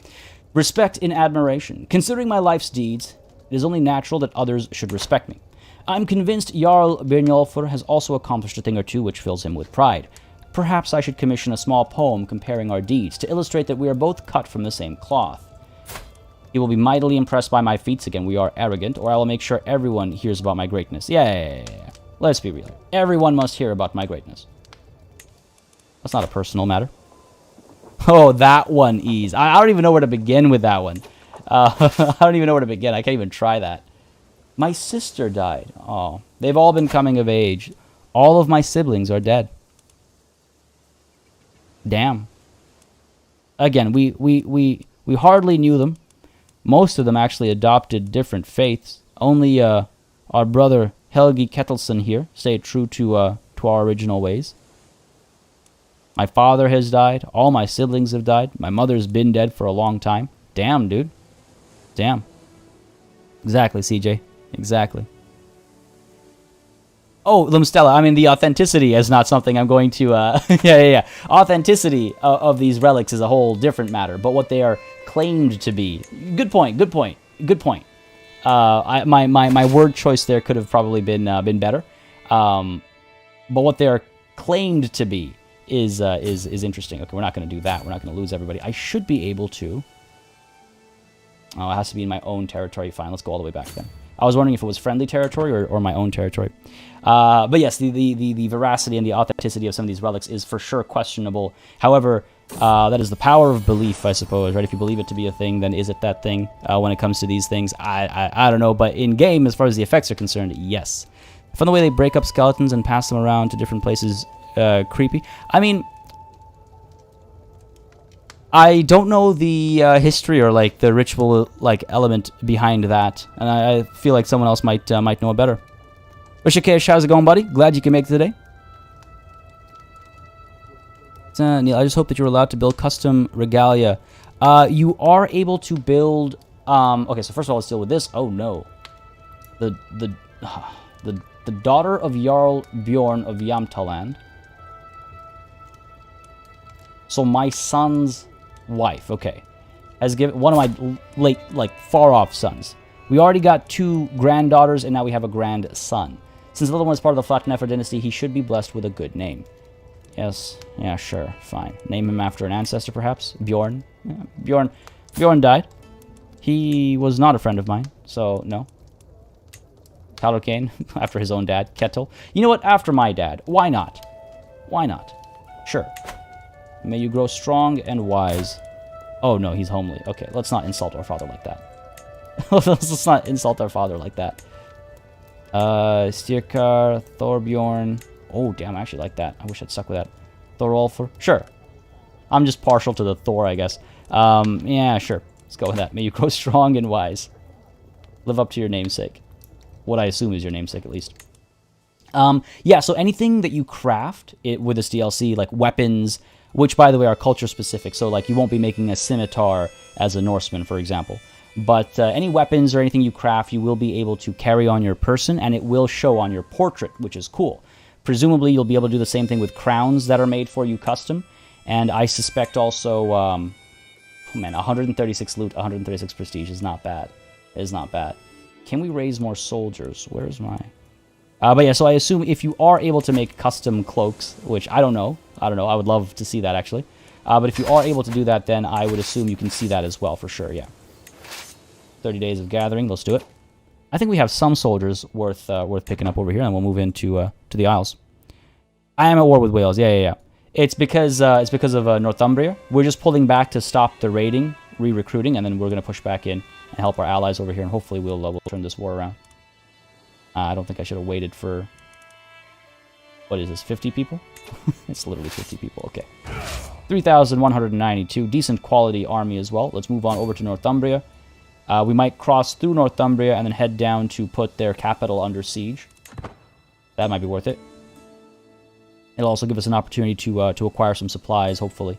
Respect and admiration. Considering my life's deeds, it is only natural that others should respect me. I'm convinced Jarl Brynjolfur has also accomplished a thing or two which fills him with pride. Perhaps I should commission a small poem comparing our deeds to illustrate that we are both cut from the same cloth. He will be mightily impressed by my feats again. We are arrogant, or I will make sure everyone hears about my greatness. Yeah. Let's be real. Everyone must hear about my greatness. That's not a personal matter. Oh, that one ease. I don't even know where to begin with that one. I don't even know where to begin. I can't even try that. My sister died. Oh, they've all been coming of age. All of my siblings are dead. Damn. Again, we hardly knew them. Most of them actually adopted different faiths. Only our brother Helgi Ketilsson here stayed true to our original ways. My father has died. All my siblings have died. My mother's been dead for a long time. Damn, dude. Damn. Exactly, CJ. Exactly. Oh, Limstella, I mean, the authenticity is not something I'm going to... yeah. Authenticity of these relics is a whole different matter. But what they are claimed to be... Good point. My word choice there could have probably been better. But what they are claimed to be is interesting. Okay, we're not going to do that. We're not going to lose everybody. I should be able to... Oh, it has to be in my own territory. Fine, let's go all the way back then. I was wondering if it was friendly territory or my own territory. But yes, the veracity and the authenticity of some of these relics is for sure questionable. However, that is the power of belief, I suppose, right? If you believe it to be a thing, then is it that thing when it comes to these things? I don't know, but in-game, as far as the effects are concerned, yes. From the way they break up skeletons and pass them around to different places, creepy. I mean... I don't know the history or like the ritual like element behind that, and I feel like someone else might know it better. Rishikesh, how's it going, buddy? Glad you can make it today. Neil, I just hope that you're allowed to build custom regalia. You are able to build. Okay, so first of all, let's deal with this. Oh no, the daughter of Jarl Bjorn of Yamtaland. So my son's wife, okay, has given one of my late, like, far-off sons. We already got 2 granddaughters, and now we have a grandson. Since the little one is part of the Flatnefer dynasty, he should be blessed with a good name. Yes, yeah, sure, fine. Name him after an ancestor, perhaps? Bjorn? Yeah, Bjorn died. He was not a friend of mine, so no. Talokane, after his own dad. Ketil. You know what? After my dad. Why not? Why not? Sure. May you grow strong and wise. Oh, no, he's homely. Okay, let's not insult our father like that. Let's not insult our father like that. Styrkar, Thorbjorn. Oh, damn, I actually like that. I wish I'd stuck with that. Thorolfur. Sure. I'm just partial to the Thor, I guess. Yeah, sure. Let's go with that. May you grow strong and wise. Live up to your namesake. What I assume is your namesake, at least. Yeah, so anything that you craft with this DLC, like weapons... which, by the way, are culture-specific, so, like, you won't be making a scimitar as a Norseman, for example. But any weapons or anything you craft, you will be able to carry on your person, and it will show on your portrait, which is cool. Presumably, you'll be able to do the same thing with crowns that are made for you custom, and I suspect also, oh man, 136 loot, 136 prestige is not bad. It is not bad. Can we raise more soldiers? Where's my... but yeah, so I assume if you are able to make custom cloaks, which I don't know, I would love to see that, actually. But if you are able to do that, then I would assume you can see that as well, for sure, yeah. 30 days of gathering, let's do it. I think we have some soldiers worth picking up over here, and we'll move into to the Isles. I am at war with Wales, yeah. It's because of Northumbria. We're just pulling back to stop the raiding, re-recruiting, and then we're going to push back in and help our allies over here, and hopefully we'll turn this war around. I don't think I should have waited for... What is this, 50 people? It's literally 50 people, okay. 3,192, decent quality army as well. Let's move on over to Northumbria. We might cross through Northumbria and then head down to put their capital under siege. That might be worth it. It'll also give us an opportunity to acquire some supplies, hopefully.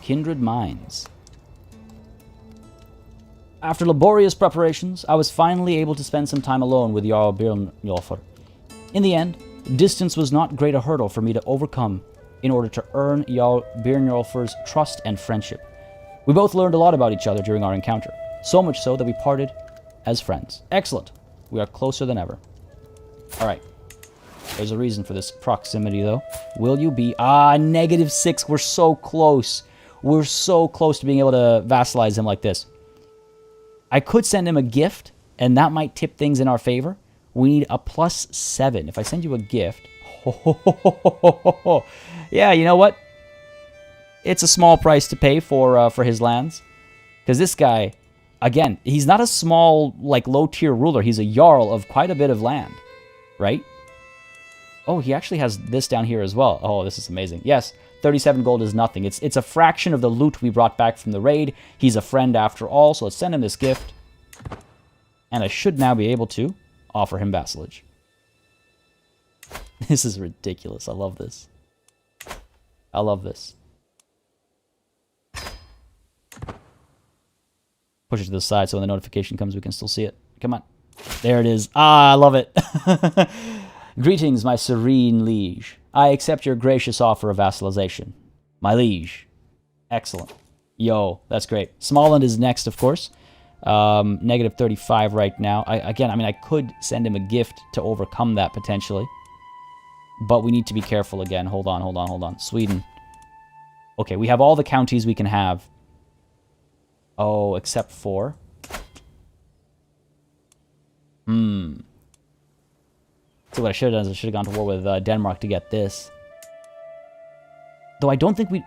Kindred Mines. After laborious preparations, I was finally able to spend some time alone with Jarl Björnjolfr. In the end, distance was not great a hurdle for me to overcome in order to earn Jarl Björnjolfr's trust and friendship. We both learned a lot about each other during our encounter, so much so that we parted as friends. Excellent. We are closer than ever. Alright. There's a reason for this proximity, though. Will you be... -6. We're so close. We're so close to being able to vassalize him like this. I could send him a gift, and that might tip things in our favor. We need a +7. If I send you a gift... Yeah, you know what? It's a small price to pay for his lands. Because this guy, again, he's not a small, like, low-tier ruler. He's a Jarl of quite a bit of land. Right? Oh, he actually has this down here as well. Oh, this is amazing. Yes, 37 gold is nothing. It's a fraction of the loot we brought back from the raid. He's a friend after all, so let's send him this gift. And I should now be able to offer him vassalage. This is ridiculous. I love this. I love this. Push it to the side so when the notification comes, we can still see it. Come on. There it is. I love it. Greetings, my serene liege. I accept your gracious offer of vassalization. My liege. Excellent. Yo, that's great. Smallland is next, of course. -35 right now. I could send him a gift to overcome that, potentially. But we need to be careful again. Hold on. Sweden. Okay, we have all the counties we can have. Oh, except for... See, what I should have done is I should have gone to war with Denmark to get this. Though I don't think we...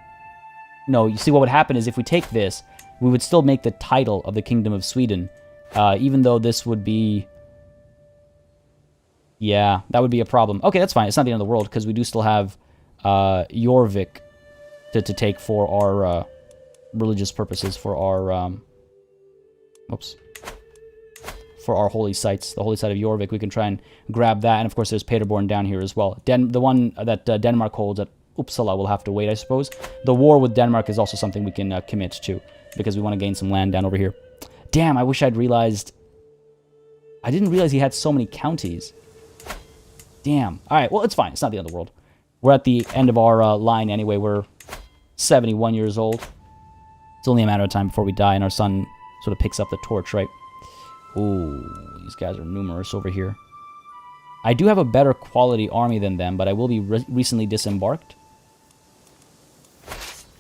No, you see what would happen is if we take this, we would still make the title of the Kingdom of Sweden. Even though this would be... Yeah, that would be a problem. Okay, that's fine. It's not the end of the world, because we do still have Jorvik to take for our religious purposes, for our... For our holy sites, the holy site of Jorvik. We can try and grab that. And of course, there's Paderborn down here as well. The one that Denmark holds at Uppsala will have to wait, I suppose. The war with Denmark is also something we can commit to, because we want to gain some land down over here. Damn, I wish I'd realized... I didn't realize he had so many counties. Damn. Alright, well, it's fine. It's not the end of the world. We're at the end of our line anyway. We're 71 years old. It's only a matter of time before we die, and our son sort of picks up the torch, right? Ooh, these guys are numerous over here. I do have a better quality army than them, but I will be recently disembarked.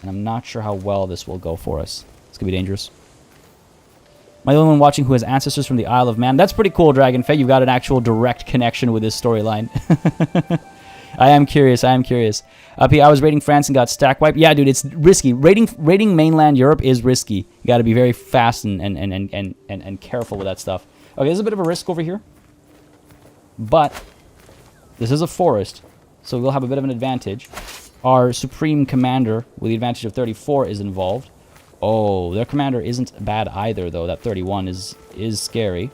And I'm not sure how well this will go for us. It's going to be dangerous. Am I the only one watching who has ancestors from the Isle of Man? That's pretty cool, Dragonfey. You've got an actual direct connection with this storyline. I am curious. I was raiding France and got stack wiped. Yeah, dude, it's risky. Raiding mainland Europe is risky. You got to be very fast and careful with that stuff. Okay, there's a bit of a risk over here. But this is a forest, so we'll have a bit of an advantage. Our supreme commander with the advantage of 34 is involved. Oh, their commander isn't bad either, though. That 31 is scary.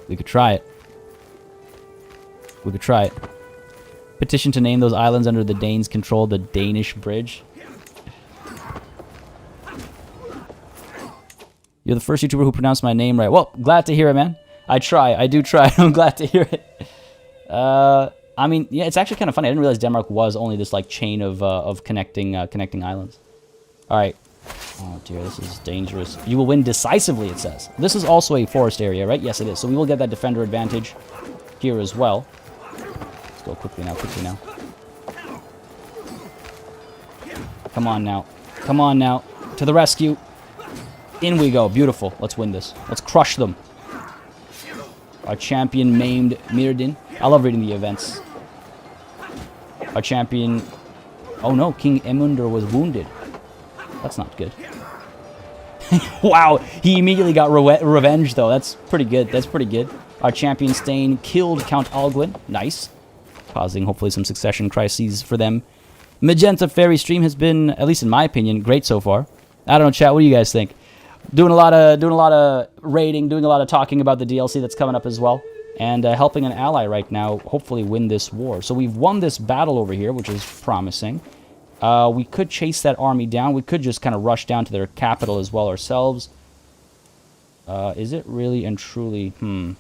We could try it. Petition to name those islands under the Danes' control the Danish Bridge. You're the first YouTuber who pronounced my name right. Well, glad to hear it, man. I do try. I'm glad to hear it. I mean, yeah, it's actually kind of funny. I didn't realize Denmark was only this, like, chain of connecting islands. All right. Oh, dear, this is dangerous. You will win decisively, it says. This is also a forest area, right? Yes, it is. So we will get that defender advantage here as well. Let's go quickly now. Come on now. To the rescue. In we go. Beautiful. Let's win this. Let's crush them. Our champion maimed Myrdin. I love reading the events. Our champion... Oh no, King Emunder was wounded. That's not good. Wow, he immediately got revenge, though. That's pretty good. That's pretty good. Our champion Stain killed Count Alguin. Nice. Causing, hopefully, some succession crises for them. Magenta Fairy stream has been, at least in my opinion, great so far. I don't know, chat, what do you guys think? Doing a lot of raiding, doing a lot of talking about the DLC that's coming up as well. And helping an ally right now hopefully win this war. So we've won this battle over here, which is promising. We could chase that army down. We could just kind of rush down to their capital as well ourselves. Is it really and truly? I'm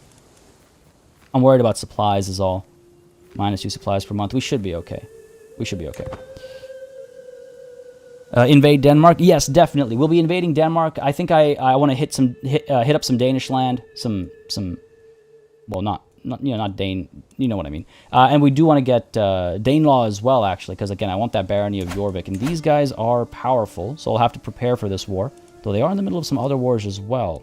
worried about supplies is all. -2 supplies per month. We should be okay. We should be okay. Invade Denmark? Yes, definitely. We'll be invading Denmark. I think I want to hit up some Danish land. Some well, not Dane. You know what I mean. And we do want to get Danelaw as well, actually, because again, I want that barony of Jorvik, and these guys are powerful, so I'll have to prepare for this war. Though they are in the middle of some other wars as well.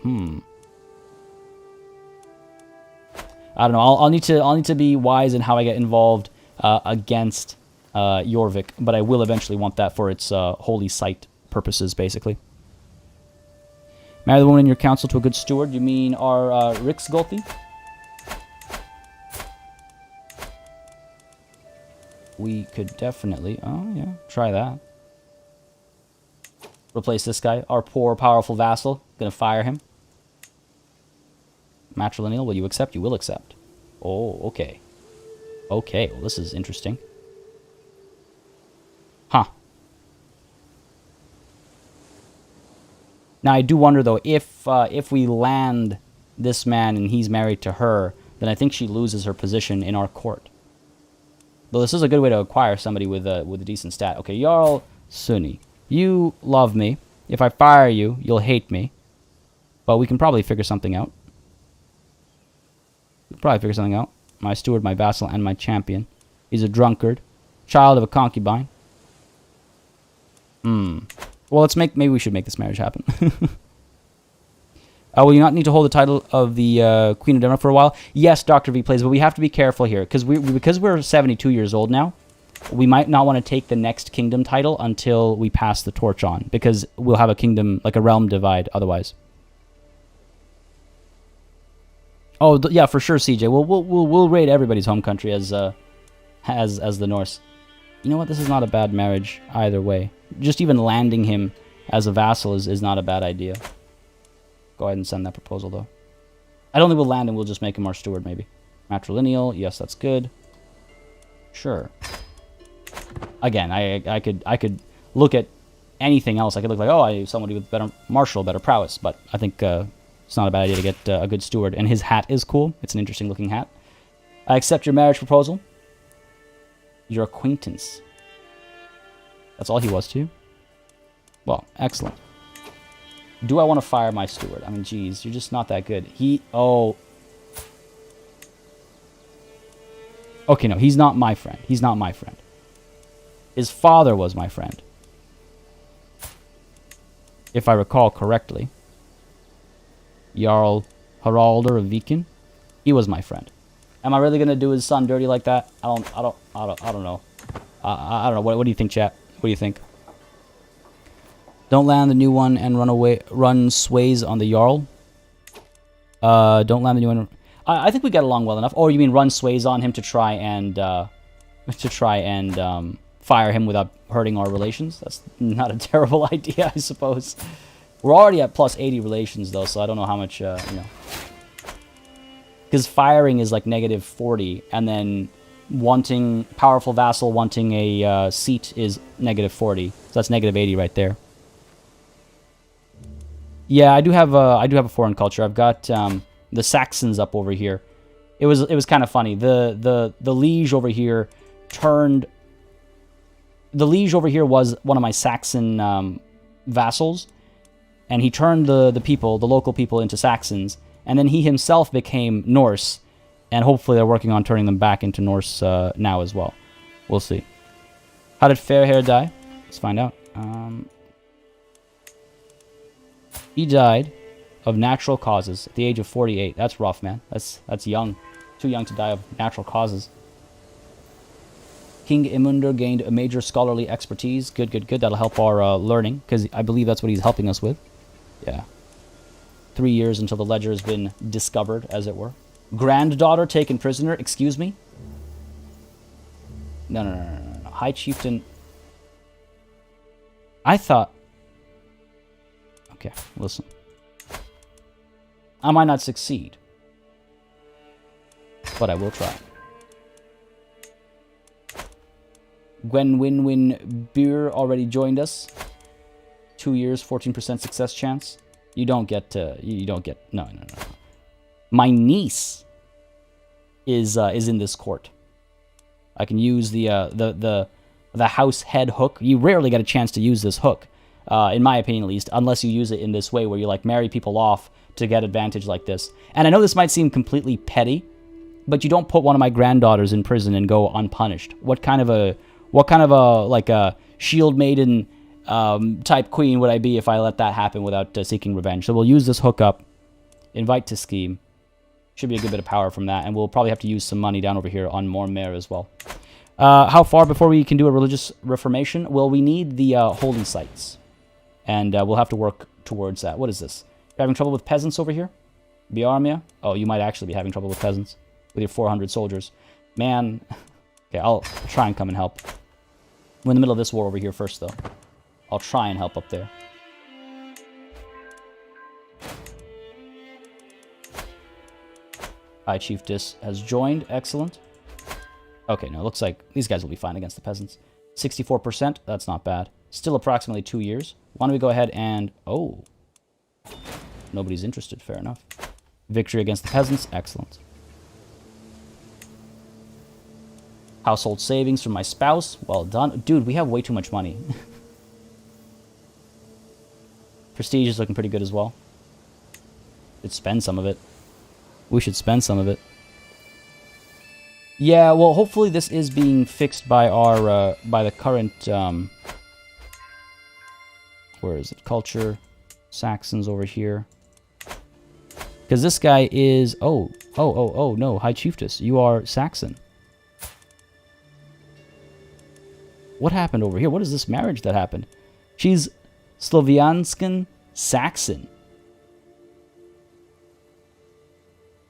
I don't know. I'll need to be wise in how I get involved against Jorvik, but I will eventually want that for its holy site purposes, basically. Marry the woman in your council to a good steward. You mean our Riksgolfi? We could definitely, oh yeah, try that. Replace this guy, our poor, powerful vassal. Gonna fire him. Matrilineal, will you accept? You will accept. Oh, okay. Okay, well this is interesting. Huh. Now I do wonder though, if we land this man and he's married to her, then I think she loses her position in our court. Though this is a good way to acquire somebody with a decent stat. Okay, Jarl Sunni, you love me. If I fire you, you'll hate me. But we can probably figure something out. My steward, my vassal, and my champion. He's a drunkard, child of a concubine. Well, maybe we should make this marriage happen. Will you not need to hold the title of the Queen of Denmark for a while? Yes, Dr. V plays, but we have to be careful here. Because we're 72 years old now, we might not want to take the next kingdom title until we pass the torch on. Because we'll have a kingdom, like a realm divide otherwise. Oh, yeah, for sure, CJ. We'll raid everybody's home country as the Norse. You know what? This is not a bad marriage either way. Just even landing him as a vassal is not a bad idea. Go ahead and send that proposal, though. I don't think we'll land him. We'll just make him our steward, maybe. Matrilineal. Yes, that's good. Sure. Again, I could look at anything else. I could look like, oh, somebody with better martial, better prowess. But I think it's not a bad idea to get a good steward. And his hat is cool. It's an interesting looking hat. I accept your marriage proposal. Your acquaintance. That's all he was to you? Well, excellent. Do I want to fire my steward? I mean, geez, you're just not that good. Oh. Okay, no, he's not my friend. He's not my friend. His father was my friend. If I recall correctly. Jarl Haraldur of Viken. He was my friend. Am I really gonna do his son dirty like that? I don't know. I don't know. What do you think, chat? What do you think? Don't land the new one and run sways on the Jarl. Don't land the new one. I think we get along well enough. Or you mean run sways on him to try and fire him without hurting our relations? That's not a terrible idea, I suppose. We're already at plus 80 relations though, so I don't know how much you know. Because firing is like negative 40, and then powerful vassal wanting a seat is negative 40. So that's negative 80 right there. Yeah, I do have a foreign culture. I've got the Saxons up over here. It was kind of funny. The liege over here turned. The liege over here was one of my Saxon vassals, and he turned the local people into Saxons, and then he himself became Norse, and hopefully they're working on turning them back into Norse now as well. We'll see. How did Fairhair die? Let's find out. He died of natural causes at the age of 48. That's rough, man. That's young. Too young to die of natural causes. King Imunder gained a major scholarly expertise. Good. That'll help our learning, because I believe that's what he's helping us with. Yeah. 3 years until the ledger has been discovered, as it were. Granddaughter taken prisoner. Excuse me? No. High Chieftain. I thought... Okay, listen. I might not succeed. But I will try. Gwen Win Beer already joined us. 2 years, 14% success chance. You don't get no. My niece is in this court. I can use the house head hook. You rarely get a chance to use this hook, in my opinion at least, unless you use it in this way where you like marry people off to get advantage like this. And I know this might seem completely petty, but you don't put one of my granddaughters in prison and go unpunished. What kind of a like a shield maiden type queen would I be if I let that happen without seeking revenge? So we'll use this hookup, invite to scheme. Should be a good bit of power from that, and we'll probably have to use some money down over here on Mormer as well. How far before we can do a religious reformation? Well, we need the holy sites, and we'll have to work towards that. What is this? You're having trouble with peasants over here? Biarmia? Oh, you might actually be having trouble with peasants with your 400 soldiers. Man, okay, I'll try and come and help. We're in the middle of this war over here first, though. I'll try and help up there. High Chiefess has joined. Excellent. Okay, no, it looks like these guys will be fine against the peasants. 64%. That's not bad. Still approximately 2 years. Why don't we go ahead and... Oh. Nobody's interested. Fair enough. Victory against the peasants. Excellent. Household savings from my spouse. Well done. Dude, we have way too much money. Prestige is looking pretty good as well. Should spend some of it. We should spend some of it. Yeah, well, hopefully this is being fixed by our, by the current, where is it? Culture. Saxons over here. Because this guy is, oh, no, High Chiefess, you are Saxon. What happened over here? What is this marriage that happened? She's Slovianskan Saxon.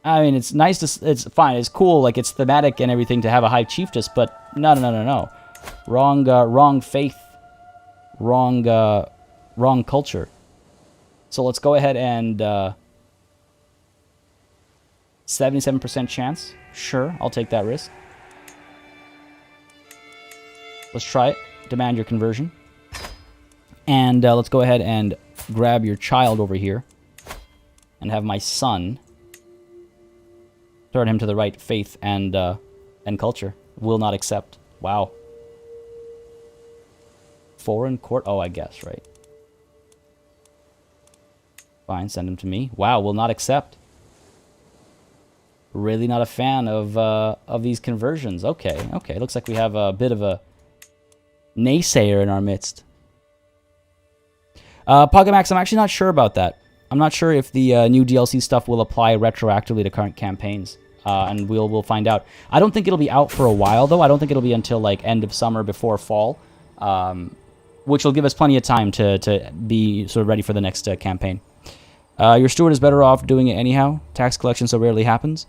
I mean, it's nice to... It's fine. It's cool. Like, it's thematic and everything to have a High Chiefess, but no. Wrong faith. Wrong culture. So let's go ahead and... 77% chance. Sure, I'll take that risk. Let's try it. Demand your conversion. And let's go ahead and grab your child over here. And have my son... turn him to the right faith and culture. Will not accept. Wow. Foreign court? Oh, I guess, right. Fine, send him to me. Wow, will not accept. Really not a fan of these conversions. Okay. Looks like we have a bit of a naysayer in our midst. Pogamax, I'm actually not sure about that. I'm not sure if the new DLC stuff will apply retroactively to current campaigns. And we'll find out. I don't think it'll be out for a while, though. I don't think it'll be until, like, end of summer before fall. Which will give us plenty of time to be sort of ready for the next campaign. Your steward is better off doing it anyhow. Tax collection so rarely happens.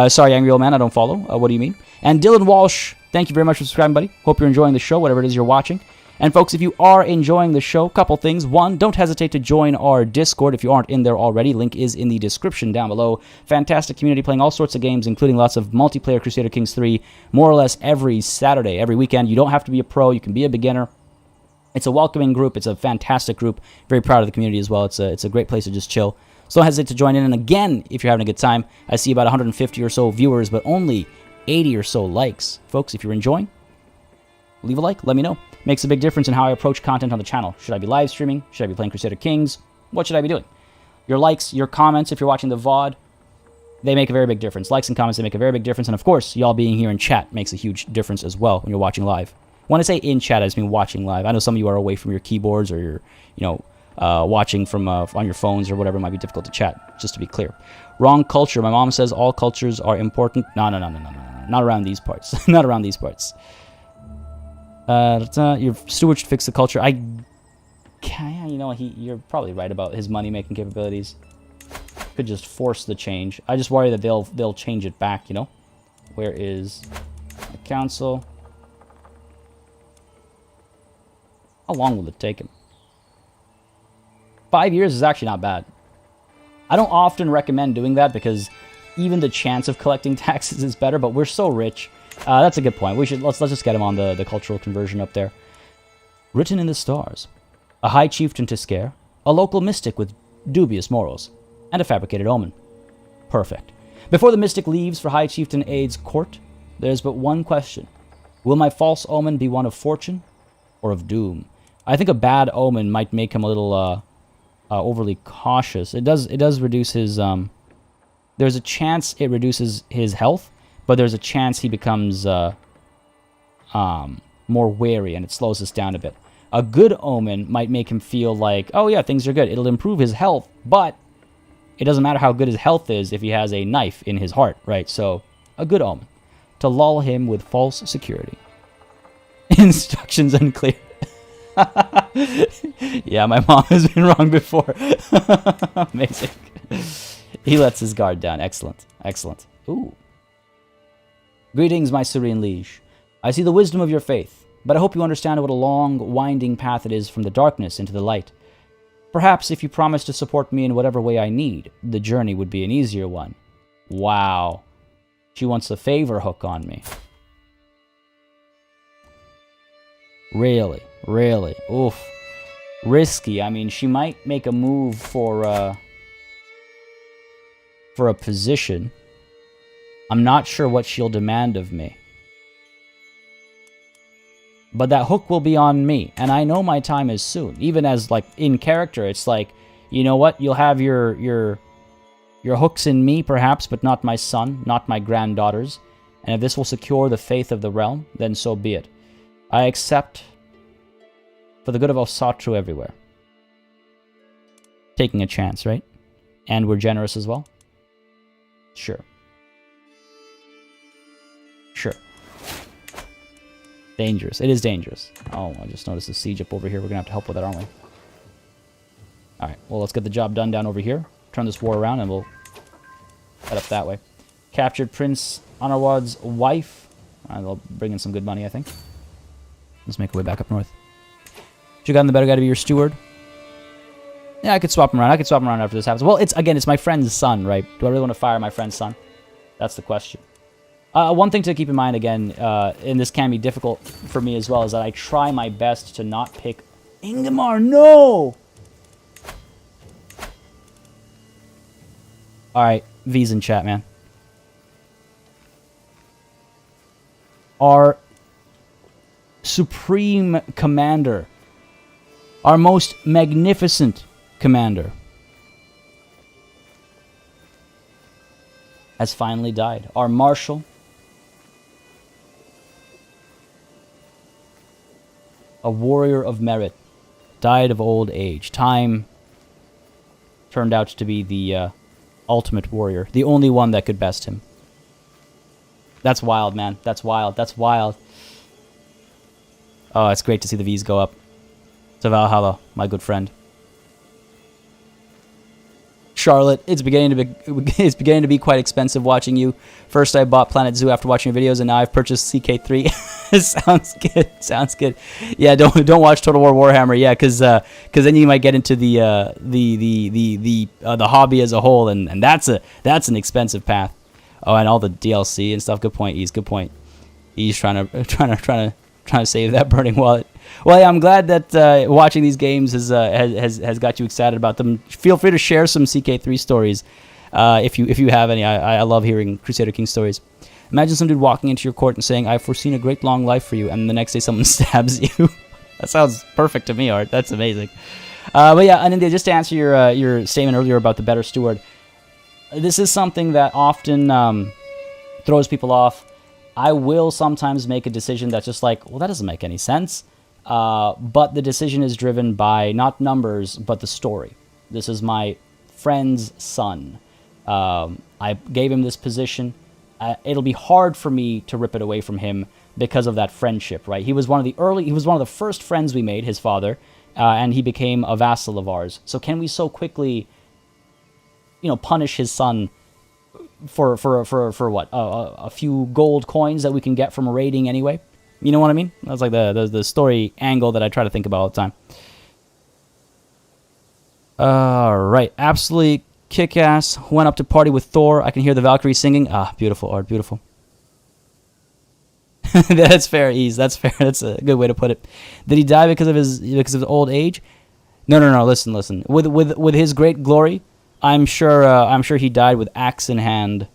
Sorry, Angry Old Man, I don't follow. What do you mean? And Dylan Walsh, thank you very much for subscribing, buddy. Hope you're enjoying the show, whatever it is you're watching. And folks, if you are enjoying the show, couple things. One, don't hesitate to join our Discord if you aren't in there already. Link is in the description down below. Fantastic community playing all sorts of games, including lots of multiplayer Crusader Kings 3, more or less every Saturday, every weekend. You don't have to be a pro. You can be a beginner. It's a welcoming group. It's a fantastic group. Very proud of the community as well. It's a great place to just chill. So don't hesitate to join in. And again, if you're having a good time, I see about 150 or so viewers, but only 80 or so likes. Folks, if you're enjoying, leave a like. Let me know. Makes a big difference in how I approach content on the channel. Should I be live streaming? Should I be playing Crusader Kings? What should I be doing? Your likes, your comments, if you're watching the VOD, they make a very big difference. Likes and comments, they make a very big difference. And of course, y'all being here in chat makes a huge difference as well when you're watching live. When I say in chat, I just mean watching live. I know some of you are away from your keyboards or you're, watching from on your phones or whatever. It might be difficult to chat, just to be clear. Wrong culture. My mom says all cultures are important. No. Not around these parts. Not around these parts. Your steward should fix the culture. Yeah, you know, you're probably right about his money-making capabilities. Could just force the change. I just worry that they'll change it back, you know? Where is the council? How long will it take him? 5 years is actually not bad. I don't often recommend doing that because even the chance of collecting taxes is better, but we're so rich. That's a good point. Let's just get him on the cultural conversion up there. Written in the stars. A high chieftain to scare, a local mystic with dubious morals, and a fabricated omen. Perfect. Before the mystic leaves for High Chieftain Aid's court, there's but one question. Will my false omen be one of fortune or of doom? I think a bad omen might make him a little overly cautious. It does reduce his... there's a chance it reduces his health, but there's a chance he becomes more wary and it slows us down a bit. A good omen might make him feel like, oh yeah, things are good. It'll improve his health, but it doesn't matter how good his health is if he has a knife in his heart, right? So, a good omen. To lull him with false security. Instructions unclear. Yeah, my mom has been wrong before. Amazing. He lets his guard down. Excellent. Excellent. Ooh. Greetings, my serene liege. I see the wisdom of your faith, but I hope you understand what a long, winding path it is from the darkness into the light. Perhaps if you promise to support me in whatever way I need, the journey would be an easier one. Wow. She wants a favor hook on me. Really? Really? Oof. Risky. I mean, she might make a move for a position. I'm not sure what she'll demand of me. But that hook will be on me, and I know my time is soon. Even as, like, in character, it's like, you know what? You'll have your hooks in me, perhaps, but not my son, not my granddaughters. And if this will secure the faith of the realm, then so be it. I accept for the good of Asatru everywhere. Taking a chance, right? And we're generous as well? Sure. Sure. Dangerous. It is dangerous. Oh, I just noticed a siege up over here. We're going to have to help with that, aren't we? Alright, well, let's get the job done down over here. Turn this war around, and we'll head up that way. Captured Prince Anarwad's wife. They'll bring in some good money, I think. Let's make our way back up north. Should have gotten the better guy to be your steward. Yeah, I could swap him around. I could swap him around after this happens. Well, it's my friend's son, right? Do I really want to fire my friend's son? That's the question. One thing to keep in mind, again, and this can be difficult for me as well, is that I try my best to not pick... Ingmar, no! Alright, V's in chat, man. Our supreme commander. Our most magnificent commander. Has finally died. Our marshal. A warrior of merit. Died of old age. Time turned out to be the ultimate warrior. The only one that could best him. That's wild, man. That's wild. That's wild. Oh, it's great to see the V's go up. To Valhalla, my good friend. Charlotte, it's beginning to be quite expensive watching you. First I bought Planet Zoo after watching your videos, and now I've purchased CK3. Sounds good. Sounds good. Yeah, don't watch Total War Warhammer. Yeah, because then you might get into the hobby as a whole, and that's an expensive path. Oh, and all the DLC and stuff. Good point, Ease. Good point. He's trying to save that burning wallet. Well, yeah, I'm glad that watching these games has got you excited about them. Feel free to share some CK3 stories if you have any. I love hearing Crusader Kings stories. Imagine some dude walking into your court and saying, "I've foreseen a great long life for you," and the next day someone stabs you. That sounds perfect to me, Art. That's amazing. But yeah, and then just to answer your statement earlier about the better steward, this is something that often throws people off. I will sometimes make a decision that's just like, well, that doesn't make any sense. But the decision is driven by not numbers, but the story. This is my friend's son. I gave him this position. It'll be hard for me to rip it away from him because of that friendship, right? He was one of the first friends we made, his father. and he became a vassal of ours. So can we so quickly, you know, punish his son for what? A few gold coins that we can get from raiding anyway? You know what I mean? That's like the story angle that I try to think about all the time. Alright, absolutely kick-ass. Went up to party with Thor. I can hear the Valkyrie singing. Ah, beautiful art, beautiful. That's fair, Ease. That's fair. That's a good way to put it. Did he die because of his old age? No. Listen. With his great glory, I'm sure he died with axe in hand,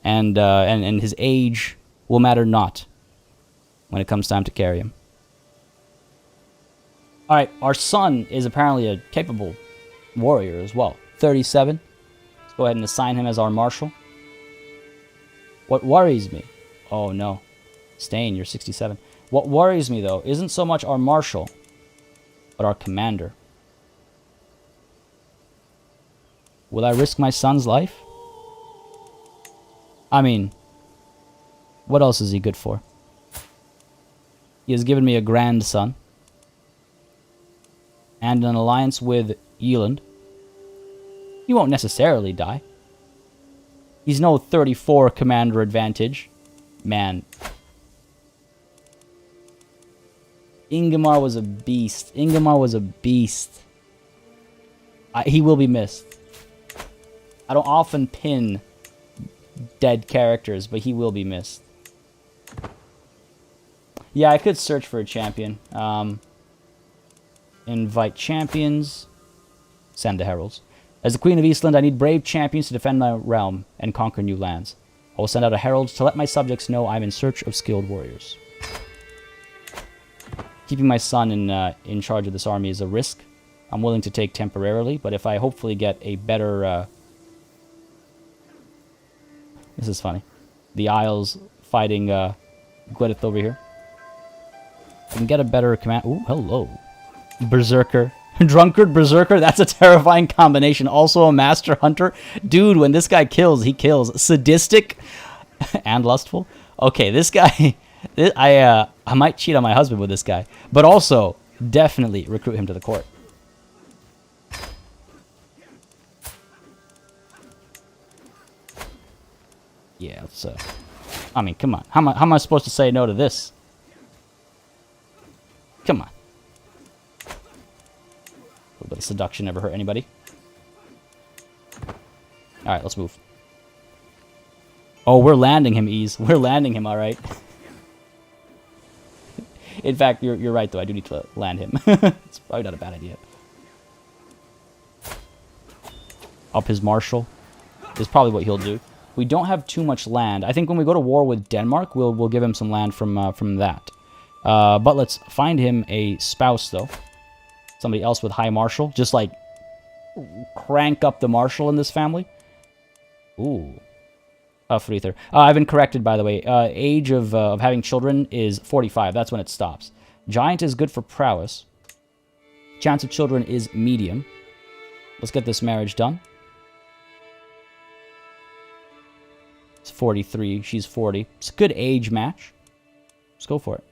and his age will matter not when it comes time to carry him. All right, our son is apparently a capable warrior as well. 37. Let's go ahead and assign him as our marshal. What worries me? Oh no, Stain, you're 67. What worries me though isn't so much our marshal, but our commander. Will I risk my son's life? I mean, what else is he good for? He has given me a grandson and an alliance with Eland. He won't necessarily die. He's no 34 commander advantage. Man. Ingimar was a beast. He will be missed. I don't often pin dead characters, but he will be missed. Yeah, I could search for a champion. Invite champions. Send the heralds. As the Queen of Iceland, I need brave champions to defend my realm and conquer new lands. I will send out a herald to let my subjects know I'm in search of skilled warriors. Keeping my son in charge of this army is a risk I'm willing to take temporarily, but if I hopefully get a better... This is funny. The Isles fighting Gwyneth over here. I can get a better command... Ooh, hello. Berserker. Drunkard Berserker, that's a terrifying combination. Also a master hunter. Dude, when this guy kills, he kills. Sadistic and lustful. Okay, this guy... I might cheat on my husband with this guy. But also, definitely recruit him to the court. Yeah, let's... I mean, come on. How am I supposed to say no to this? Come on. A little bit of seduction never hurt anybody. Alright, let's move. Oh, we're landing him, Ease. We're landing him, alright. In fact, you're right, though. I do need to land him. It's probably not a bad idea. Up his marshal is probably what he'll do. We don't have too much land. I think when we go to war with Denmark, we'll give him some land from that. But let's find him a spouse, though. Somebody else with high martial. Just, like, crank up the martial in this family. Ooh. Frither. I've been corrected, by the way. Age of having children is 45. That's when it stops. Giant is good for prowess. Chance of children is medium. Let's get this marriage done. It's 43. She's 40. It's a good age match. Let's go for it.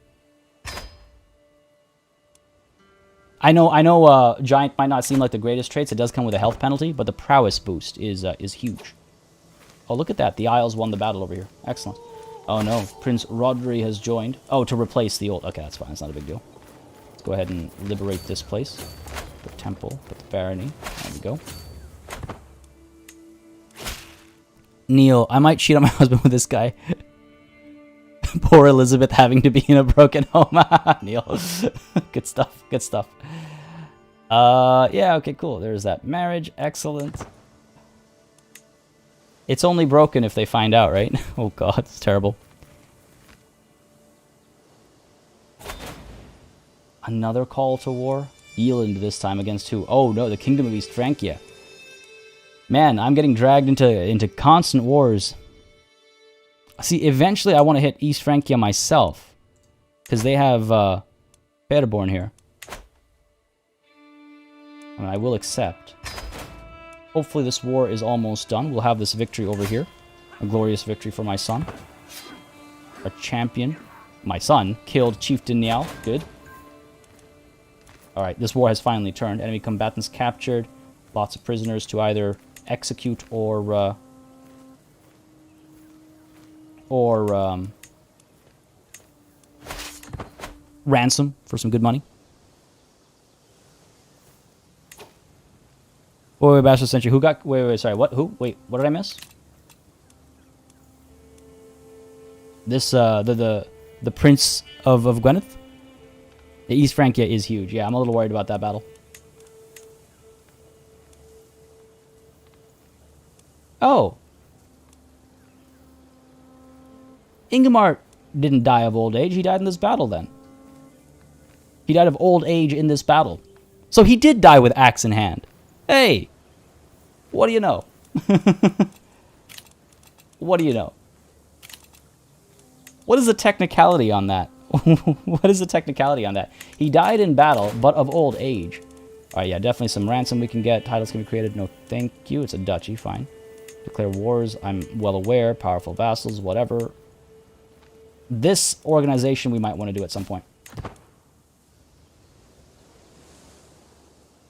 I know. Giant might not seem like the greatest traits. It does come with a health penalty, but the prowess boost is huge. Oh, look at that. The Isles won the battle over here. Excellent. Oh, no. Prince Rodri has joined. Oh, to replace the old... Okay, that's fine. It's not a big deal. Let's go ahead and liberate this place. The temple. Put the barony. There we go. Neil, I might cheat on my husband with this guy. Poor Elizabeth having to be in a broken home. Neil. Good stuff. Good stuff. Yeah, okay, cool. There's that marriage. Excellent. It's only broken if they find out, right? Oh god, it's terrible. Another call to war? Eland this time against who? Oh no, the Kingdom of East Francia. Man, I'm getting dragged into constant wars. See, eventually I want to hit East Francia myself. Because they have Paderborn here. I mean, I will accept. Hopefully this war is almost done. We'll have this victory over here. A glorious victory for my son. A champion. My son killed Chieftain Niall. Good. Alright, this war has finally turned. Enemy combatants captured. Lots of prisoners to either execute or ransom for some good money. Wait, Bachelor Century. Who got... Wait, sorry. What? Who? Wait, what did I miss? This, the Prince of Gwyneth? The East Francia is huge. Yeah, I'm a little worried about that battle. Oh. Ingmar didn't die of old age. He died in this battle, then. He died of old age in this battle. So he did die with axe in hand. Hey! What do you know? What do you know? What is the technicality on that? What is the technicality on that? He died in battle, but of old age. Alright, yeah, definitely some ransom we can get. Titles can be created. No, thank you. It's a duchy. Fine. Declare wars. I'm well aware. Powerful vassals. Whatever. This organization we might want to do at some point.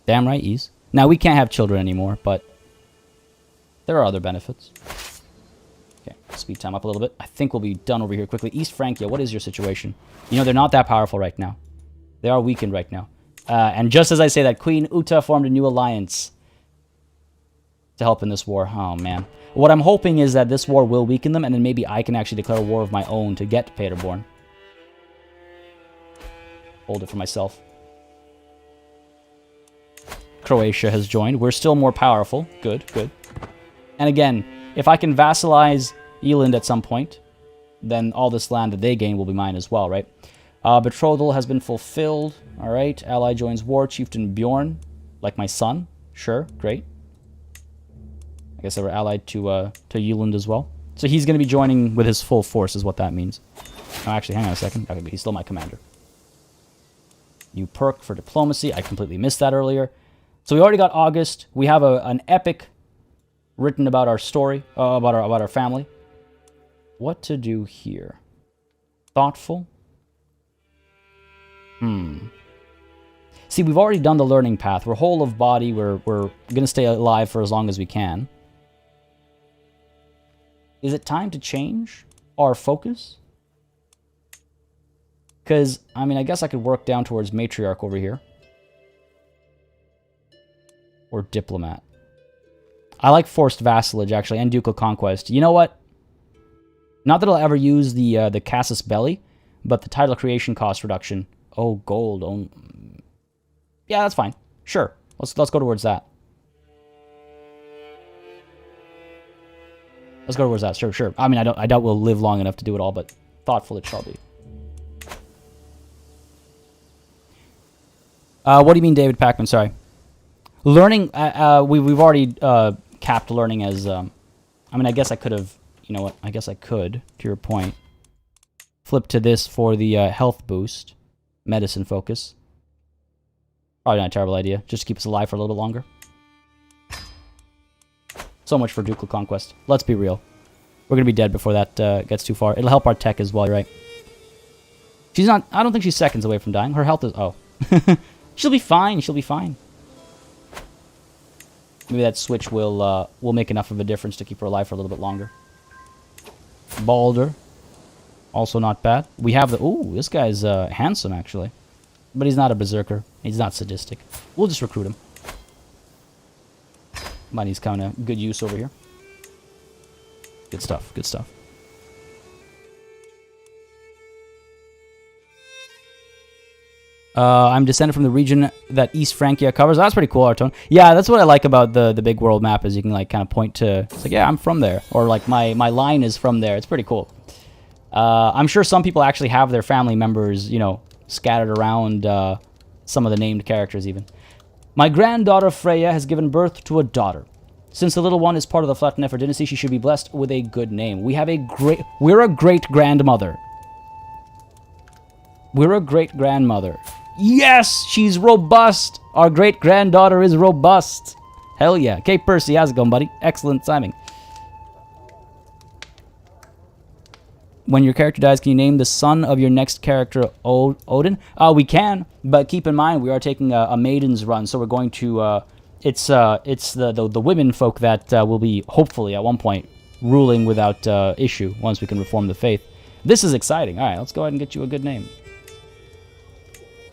Damn right, Ease. Now, we can't have children anymore, but there are other benefits. Okay, speed time up a little bit. I think we'll be done over here quickly. East Francia, what is your situation? You know, they're not that powerful right now. They are weakened right now. And just as I say that, Queen Uta formed a new alliance to help in this war. Oh, man. What I'm hoping is that this war will weaken them, and then maybe I can actually declare a war of my own to get Paderborn. Hold it for myself. Croatia has joined. We're still more powerful. Good, good. And again, if I can vassalize Eland at some point, then all this land that they gain will be mine as well, right? Betrothal has been fulfilled. All right. Ally joins war. Chieftain Bjorn, like my son. Sure, great. I guess they were allied to Eland as well. So he's going to be joining with his full force is what that means. Oh, actually, hang on a second. Okay, but he's still my commander. New perk for diplomacy. I completely missed that earlier. So we already got August. We have an epic written about our story, about our family. What to do here? Thoughtful? See, we've already done the learning path. We're whole of body. We're going to stay alive for as long as we can. Is it time to change our focus? Because, I mean, I guess I could work down towards matriarch over here. Or diplomat. I like forced vassalage, actually, and ducal conquest. You know what? Not that I'll ever use the casus belli, but the title creation cost reduction. Oh, gold. Oh, yeah, that's fine. Sure. Let's go towards that. Let's go towards that. Sure, sure. I mean, I doubt we'll live long enough to do it all, but thoughtful it shall be. What do you mean, David Packman? Sorry. Learning, we've already capped learning as, I mean, I guess I could have, you know what, I guess I could, to your point, flip to this for the health boost, medicine focus. Probably not a terrible idea, just to keep us alive for a little bit longer. So much for ducal conquest. Let's be real. We're going to be dead before that gets too far. It'll help our tech as well, you're right. She's not, I don't think she's seconds away from dying. Her health is, oh. She'll be fine, she'll be fine. Maybe that switch will make enough of a difference to keep her alive for a little bit longer. Balder. Also not bad. We have the... Ooh, this guy's handsome, actually. But he's not a berserker. He's not sadistic. We'll just recruit him. Money's kind of good use over here. Good stuff, good stuff. I'm descended from the region that East Francia covers. That's pretty cool, Artone. Yeah, that's what I like about the big world map is you can like kind of point to... It's like, yeah, I'm from there. Or like my line is from there. It's pretty cool. I'm sure some people actually have their family members, you know, scattered around some of the named characters even. My granddaughter Freya has given birth to a daughter. Since the little one is part of the Flatnefer dynasty, she should be blessed with a good name. We're a great-grandmother. We're a great-grandmother. Yes, she's robust. Our great-granddaughter is robust. Hell yeah. Okay, Percy, how's it going, buddy? Excellent timing. When your character dies, can you name the son of your next character Odin? We can, but keep in mind we are taking a Maidens run, so we're going to. It's the women folk that will be hopefully at one point ruling without issue once we can reform the faith. This is exciting. All right, let's go ahead and get you a good name.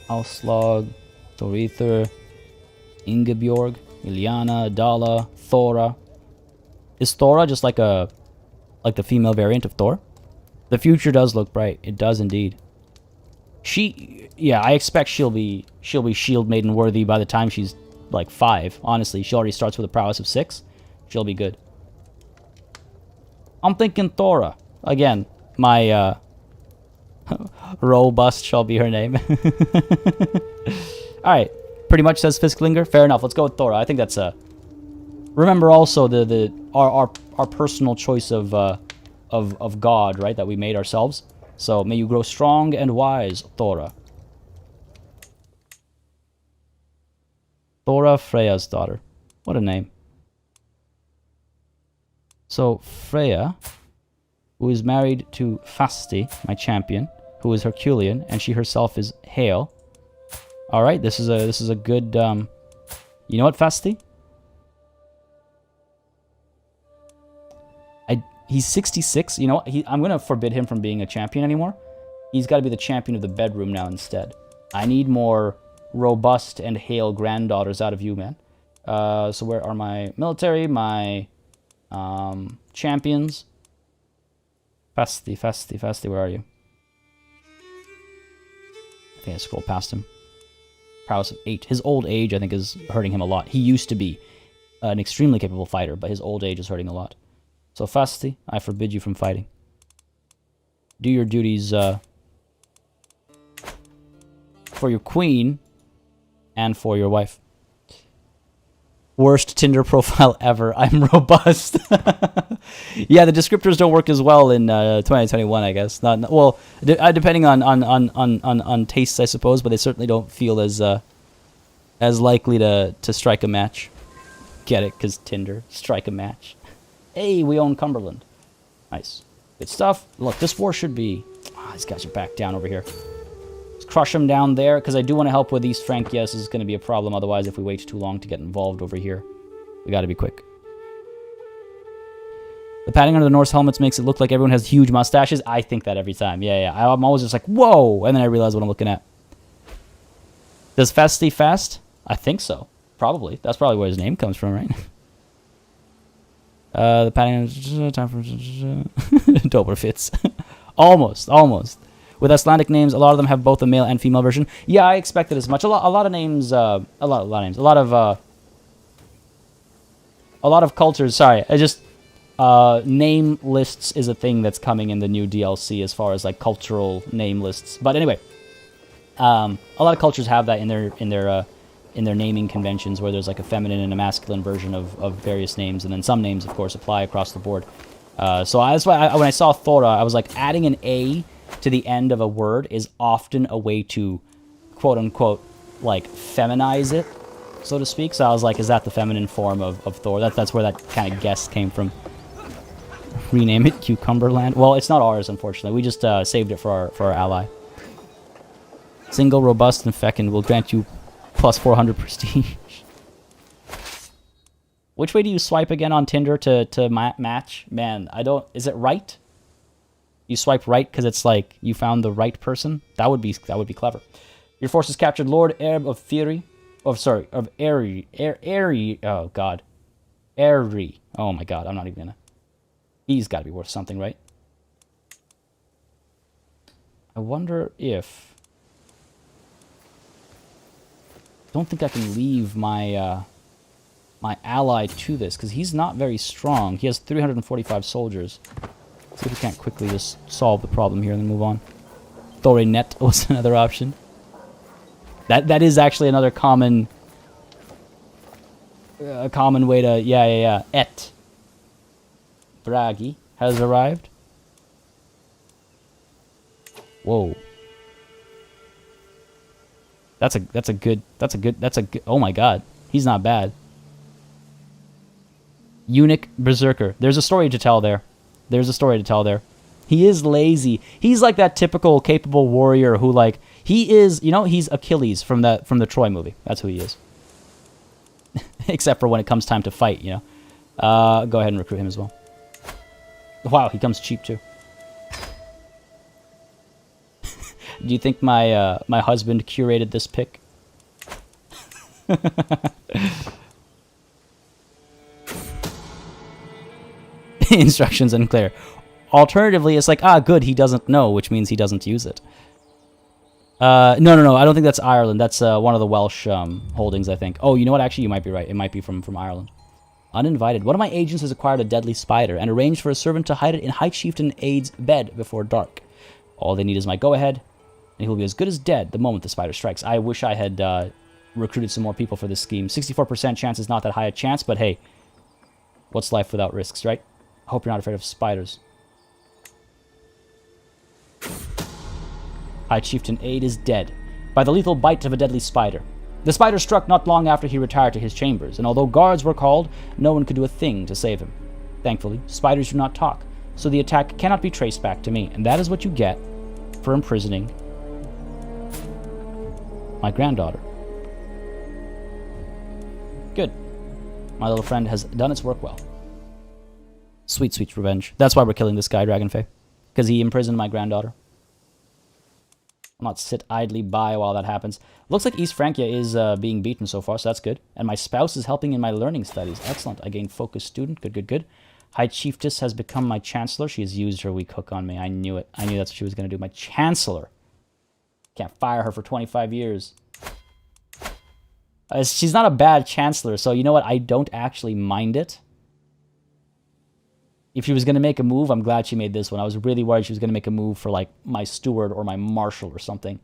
Auslog, Thorithur, Ingebjorg, Iliana, Dala, Thora. Is Thora just like the female variant of Thor? The future does look bright. It does indeed. Yeah, I expect she'll be Shield Maiden worthy by the time she's like 5. Honestly, she already starts with a prowess of 6. She'll be good. I'm thinking Thora. Again, my robust shall be her name. All right, pretty much says Fisklinger. Fair enough. Let's go with Thora. I think that's a. Remember also our personal choice of God, right? That we made ourselves. So may you grow strong and wise, Thora. Thora, Freya's daughter. What a name. So Freya, who is married to Fasti, my champion, who is Herculean, and she herself is Hale. All right, this is a good. You know what, Fasti? He's 66. You know what? I'm going to forbid him from being a champion anymore. He's got to be the champion of the bedroom now instead. I need more robust and hale granddaughters out of you, man. So where are my military, my champions? Fasti, where are you? I think I scrolled past him. Prowess of 8. His old age, I think, is hurting him a lot. He used to be an extremely capable fighter, but his old age is hurting a lot. So, Fasti, I forbid you from fighting. Do your duties for your queen and for your wife. Worst Tinder profile ever. I'm robust. Yeah, the descriptors don't work as well in 2021, I guess. Well, depending on tastes, I suppose, but they certainly don't feel as likely to strike a match. Get it? Because Tinder. Strike a match. Hey, we own Cumberland. Nice. Good stuff. Look, this war should be... Oh, these guys are back down over here. Let's crush them down there, because I do want to help with East Frank. Yes, this is going to be a problem otherwise if we wait too long to get involved over here. We got to be quick. The padding under the Norse helmets makes it look like everyone has huge mustaches. I think that every time. Yeah. I'm always just like, whoa! And then I realize what I'm looking at. Does Fasti fast? I think so. Probably. That's probably where his name comes from, right? The padding... Time for... Dober fits. Almost. With Icelandic names, a lot of them have both a male and female version. Yeah, I expected as much. A lot of names... A lot of cultures... Sorry, I just... name lists is a thing that's coming in the new DLC as far as, like, cultural name lists. But anyway... a lot of cultures have that in their naming conventions, where there's like a feminine and a masculine version of various names, and then some names, of course, apply across the board. So that's why when I saw Thora, I was like, adding an A to the end of a word is often a way to, quote unquote, like feminize it, so to speak. So I was like, is that the feminine form of Thor? That's where that kind of guess came from. Rename it Cucumberland. Well, it's not ours, unfortunately. We just saved it for our ally. Single, robust, and fecund will grant you plus 400 prestige. Which way do you swipe again on Tinder to match? Man, I don't... Is it right? You swipe right because it's like you found the right person? That would be clever. Your forces captured Lord Erb of Theory. Oh, sorry, of Eri. Oh, God. Eri. Oh, my God, I'm not even gonna... He's got to be worth something, right? I wonder if... don't think I can leave my my ally to this, because he's not very strong. He has 345 soldiers. Let's see if we can't quickly just solve the problem here and then move on. Thorinet was another option. That is actually another common way to... Yeah. Et. Bragi has arrived. Whoa. That's a good, oh my God. He's not bad. Eunuch Berserker. There's a story to tell there. He is lazy. He's like that typical capable warrior who, like, he is, you know, he's Achilles from the Troy movie. That's who he is. Except for when it comes time to fight, you know. Go ahead and recruit him as well. Wow, he comes cheap too. Do you think my my husband curated this pick? Instructions unclear. Alternatively, it's like, good, he doesn't know, which means he doesn't use it. No. I don't think that's Ireland. That's one of the Welsh holdings, I think. Oh, you know what? Actually, you might be right. It might be from Ireland. Uninvited. One of my agents has acquired a deadly spider and arranged for a servant to hide it in High Chieftain Aid's bed before dark. All they need is my go-ahead, and he'll be as good as dead the moment the spider strikes. I wish I had recruited some more people for this scheme. 64% chance is not that high a chance, but hey, what's life without risks, right? I hope you're not afraid of spiders. High Chieftain Aid is dead by the lethal bite of a deadly spider. The spider struck not long after he retired to his chambers, and although guards were called, no one could do a thing to save him. Thankfully, spiders do not talk, so the attack cannot be traced back to me, and that is what you get for imprisoning my granddaughter. Good. My little friend has done its work well. Sweet, sweet revenge. That's why we're killing this guy, Dragonfey. Because he imprisoned my granddaughter. I'll not sit idly by while that happens. Looks like East Francia is being beaten so far, so that's good. And my spouse is helping in my learning studies. Excellent. I gained focus student. Good, good, good. High Chiefess has become my chancellor. She has used her weak hook on me. I knew it. I knew that's what she was going to do. My chancellor. Can't fire her for 25 years. She's not a bad chancellor, so you know what? I don't actually mind it. If she was going to make a move, I'm glad she made this one. I was really worried she was going to make a move for, like, my steward or my marshal or something.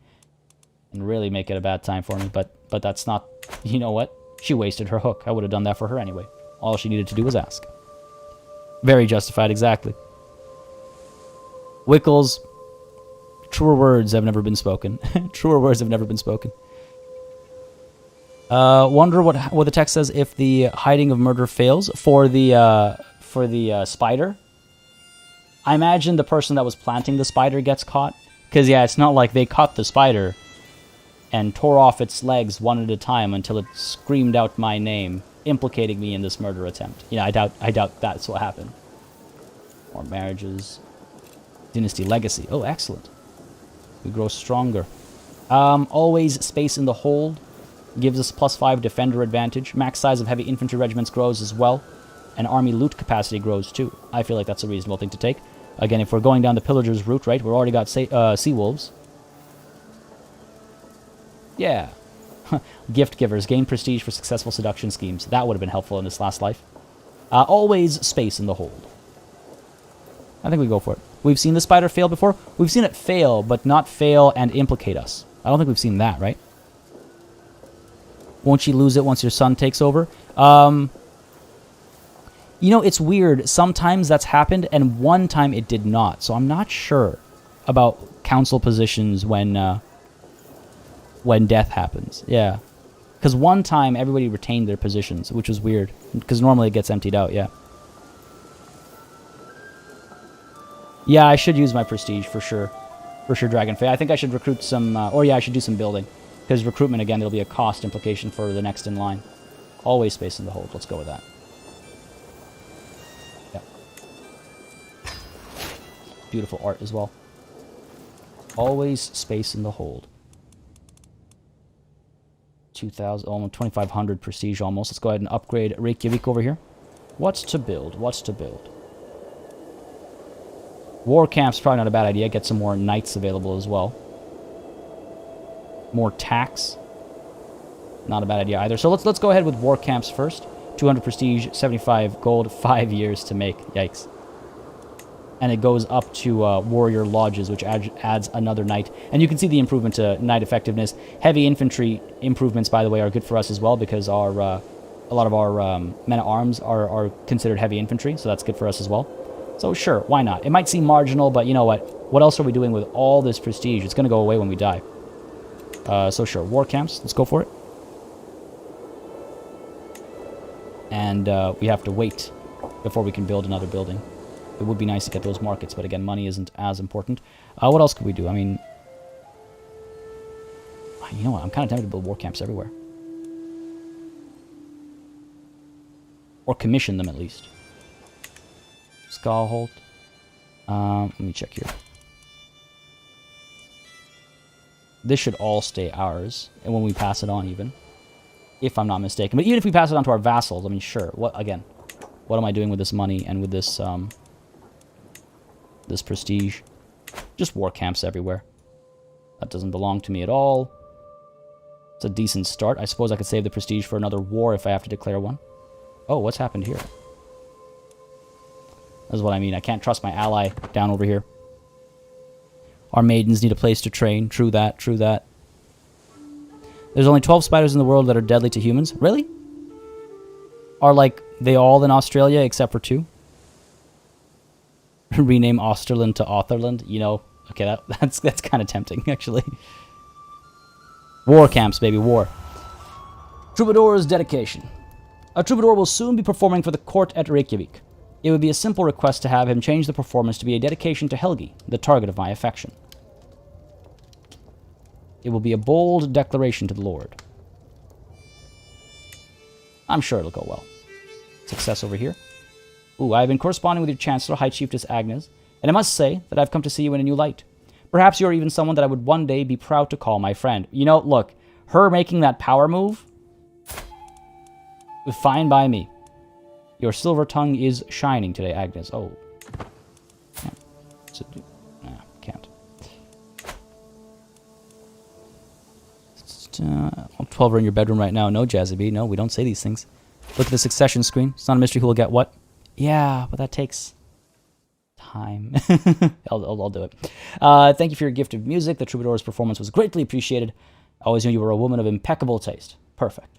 And really make it a bad time for me. But that's not... You know what? She wasted her hook. I would have done that for her anyway. All she needed to do was ask. Very justified, exactly. Wickles. Truer words have never been spoken. Truer words have never been spoken. Wonder what the text says if the hiding of murder fails for the spider. I imagine the person that was planting the spider gets caught. Because, yeah, it's not like they caught the spider and tore off its legs one at a time until it screamed out my name, implicating me in this murder attempt. You know, I doubt that's what happened. More marriages. Dynasty legacy. Oh, excellent. We grow stronger. Always space in the hold. Gives us +5 defender advantage. Max size of heavy infantry regiments grows as well. And army loot capacity grows too. I feel like that's a reasonable thing to take. Again, if we're going down the pillagers route, right, we've already got sea wolves. Yeah. Gift givers. Gain prestige for successful seduction schemes. That would have been helpful in this last life. Always space in the hold. I think we go for it. We've seen the spider fail before. We've seen it fail, but not fail and implicate us. I don't think we've seen that, right? Won't she lose it once your son takes over? You know, it's weird. Sometimes that's happened, and one time it did not. So I'm not sure about council positions when death happens. Yeah. Because one time everybody retained their positions, which was weird. Because normally it gets emptied out, yeah. Yeah, I should use my prestige for sure. For sure, Dragonfey. I think I should recruit some... or yeah, I should do some building. Because recruitment, again, there'll be a cost implication for the next in line. Always space in the hold. Let's go with that. Yeah. Beautiful art as well. Always space in the hold. 2,000, almost 2,500 prestige almost. Let's go ahead and upgrade Reykjavik over here. What's to build? What's to build? War camp's probably not a bad idea. Get some more knights available as well. More tax. Not a bad idea either. So let's go ahead with war camps first. 200 prestige, 75 gold, 5 years to make. Yikes. And it goes up to warrior lodges, which adds another knight. And you can see the improvement to knight effectiveness. Heavy infantry improvements, by the way, are good for us as well because our a lot of our men-at-arms are considered heavy infantry, so that's good for us as well. So sure, why not? It might seem marginal, but you know what? What else are we doing with all this prestige? It's going to go away when we die. So sure, war camps. Let's go for it. And we have to wait before we can build another building. It would be nice to get those markets, but again, money isn't as important. What else could we do? I mean, you know what? I'm kind of tempted to build war camps everywhere. Or commission them, at least. Skalholt. Let me check here. This should all stay ours, and when we pass it on, even. If I'm not mistaken. But even if we pass it on to our vassals, I mean, sure. What am I doing with this money and with this, this prestige? Just war camps everywhere. That doesn't belong to me at all. It's a decent start. I suppose I could save the prestige for another war if I have to declare one. Oh, what's happened here? That's what I mean. I can't trust my ally down over here. Our maidens need a place to train. True that, true that. There's only 12 spiders in the world that are deadly to humans. Really? Are, like, they all in Australia except for 2? Rename Osterland to Otherland? You know, okay, that's kind of tempting, actually. War camps, baby, war. Troubadour's dedication. A troubadour will soon be performing for the court at Reykjavik. It would be a simple request to have him change the performance to be a dedication to Helgi, the target of my affection. It will be a bold declaration to the Lord. I'm sure it'll go well. Success over here. Ooh, I have been corresponding with your Chancellor, High Chiefess Agnes, and I must say that I've come to see you in a new light. Perhaps you're even someone that I would one day be proud to call my friend. You know, look, her making that power move, fine by me. Your silver tongue is shining today, Agnes. Oh. Nah, can't. 12 are in your bedroom right now. No, Jazzy B. No, we don't say these things. Look at the succession screen. It's not a mystery who will get what. Yeah, but that takes time. I'll do it. Thank you for your gift of music. The Troubadour's performance was greatly appreciated. I always knew you were a woman of impeccable taste. Perfect.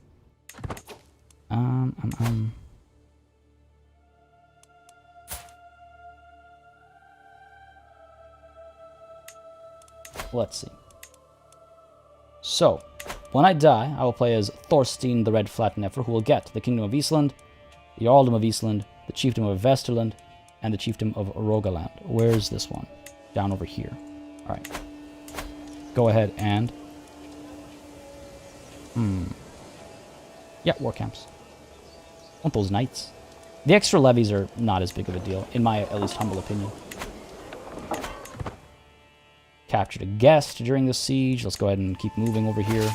Let's see. So, when I die, I will play as Thorstein the Red Flatneffer, who will get the Kingdom of Iceland, the Earldom of Iceland, the Chiefdom of Vesterland, and the Chiefdom of Rogaland. Where's this one? Down over here. Alright. Go ahead and... Yeah, war camps. Want those knights? The extra levies are not as big of a deal, in my at least humble opinion. Captured a guest during the siege. Let's go ahead and keep moving over here.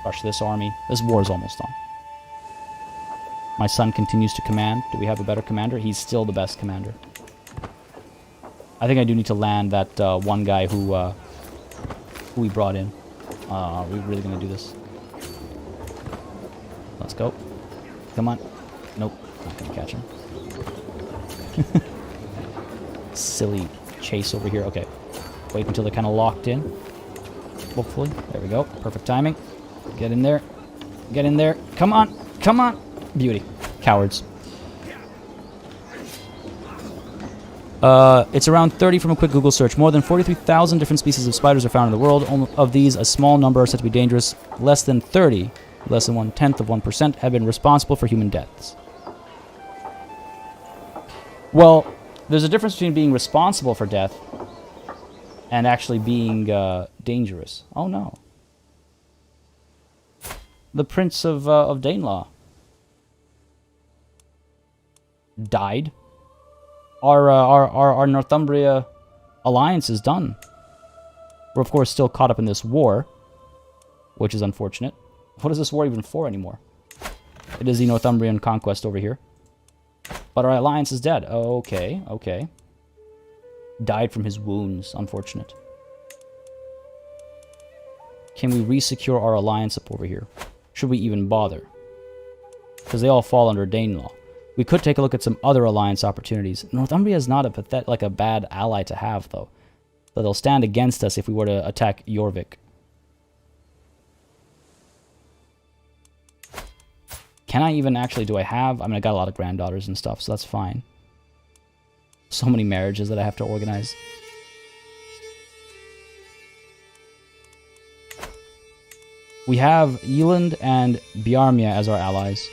Crush this army. This war is almost on. My son continues to command. Do we have a better commander? He's still the best commander. I think I do need to land that one guy who we brought in. Are we really going to do this? Let's go. Come on. Nope. Not going to catch him. Silly chase over here. Okay. Wait until they're kind of locked in. Hopefully. There we go. Perfect timing. Get in there. Get in there. Come on. Come on. Beauty. Cowards. It's around 30 from a quick Google search. More than 43,000 different species of spiders are found in the world. Of these, a small number are said to be dangerous. Less than 30, less than 1/10 of 1%, have been responsible for human deaths. Well, there's a difference between being responsible for death and actually being dangerous. Oh no. The Prince of Danelaw died. Our Northumbria alliance is done. We're of course still caught up in this war, which is unfortunate. What is this war even for anymore? It is the Northumbrian conquest over here. But our alliance is dead. Oh, okay, okay. Died from his wounds. Unfortunate. Can we re-secure our alliance up over here? Should we even bother? Because they all fall under Danelaw. We could take a look at some other alliance opportunities. Northumbria is not a bad ally to have, though. But they'll stand against us if we were to attack Jorvik. Can I even actually... Do I have... I mean, I got a lot of granddaughters and stuff, so that's fine. So many marriages that I have to organize. We have Eland and Bjarmia as our allies.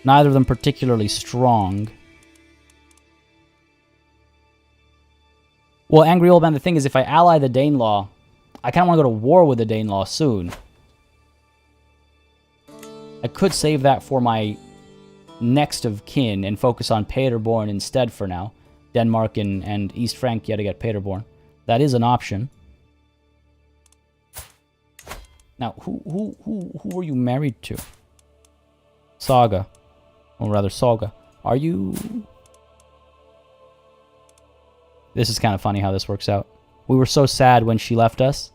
Neither of them particularly strong. Well, Angry Old Man, the thing is, if I ally the Danelaw, I kind of want to go to war with the Danelaw soon. I could save that for my next of kin and focus on Paderborn instead for now. Denmark and East Francia to get Paderborn. That is an option. Now, who are you married to? Saga. Or rather, Saga. Are you... This is kind of funny how this works out. We were so sad when she left us.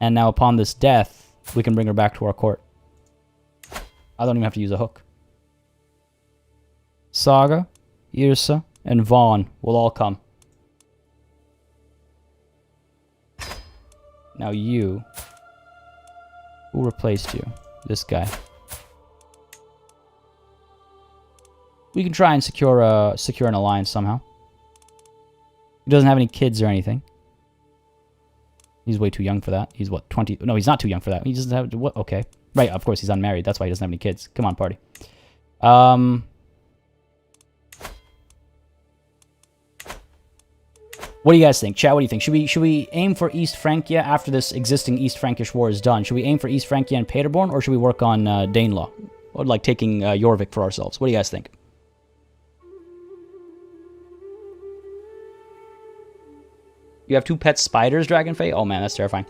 And now upon this death, we can bring her back to our court. I don't even have to use a hook. Saga, Irsa, and Vaughn will all come. Now you... Who replaced you? This guy. We can try and secure an alliance somehow. He doesn't have any kids or anything. He's way too young for that. He's what, 20? No, he's not too young for that. He doesn't have... What? Okay. Right, of course he's unmarried. That's why he doesn't have any kids. Come on, party. What do you guys think? Chat, what do you think? Should we aim for East Francia after this existing East Frankish war is done? Should we aim for East Francia and Paderborn, or should we work on Danelaw? Or like taking Jorvik for ourselves? What do you guys think? You have 2 pet spiders, Dragonfey? Oh man, that's terrifying.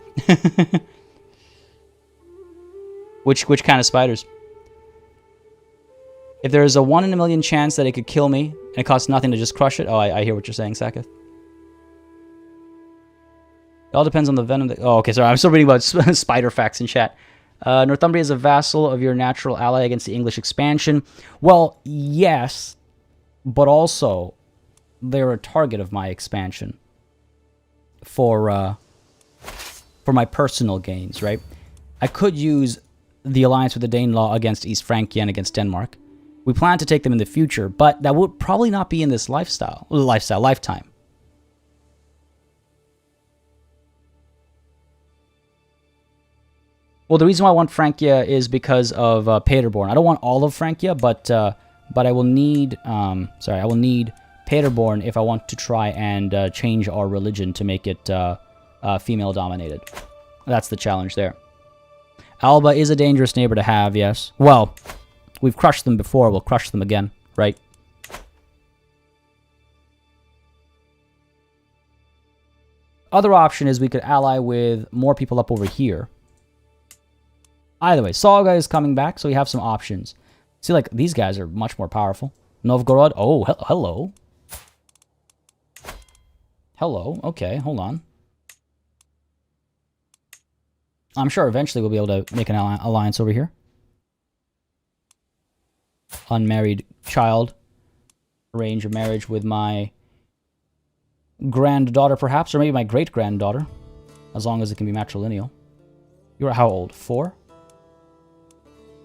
Which kind of spiders? If there is a 1 in a million chance that it could kill me, and it costs nothing to just crush it... Oh, I hear what you're saying, Saketh. It all depends on the venom that... Oh, okay, sorry. I'm still reading about spider facts in chat. Northumbria is a vassal of your natural ally against the English expansion. Well, yes, but also they're a target of my expansion for my personal gains, right? I could use the alliance with the Danelaw against East Francia and against Denmark. We plan to take them in the future, but that would probably not be in this lifetime. Well, the reason why I want Francia is because of Paderborn. I don't want all of Francia, but I will need I will need Paderborn if I want to try and change our religion to make it female dominated. That's the challenge there. Alba is a dangerous neighbor to have, yes. Well, we've crushed them before, we'll crush them again, right? Other option is we could ally with more people up over here. Either way, Saga is coming back, so we have some options. See, like, these guys are much more powerful. Novgorod, oh, hello. Hello, okay, hold on. I'm sure eventually we'll be able to make an alliance over here. Unmarried child. Arrange a marriage with my granddaughter, perhaps, or maybe my great-granddaughter. As long as it can be matrilineal. You're how old? 4?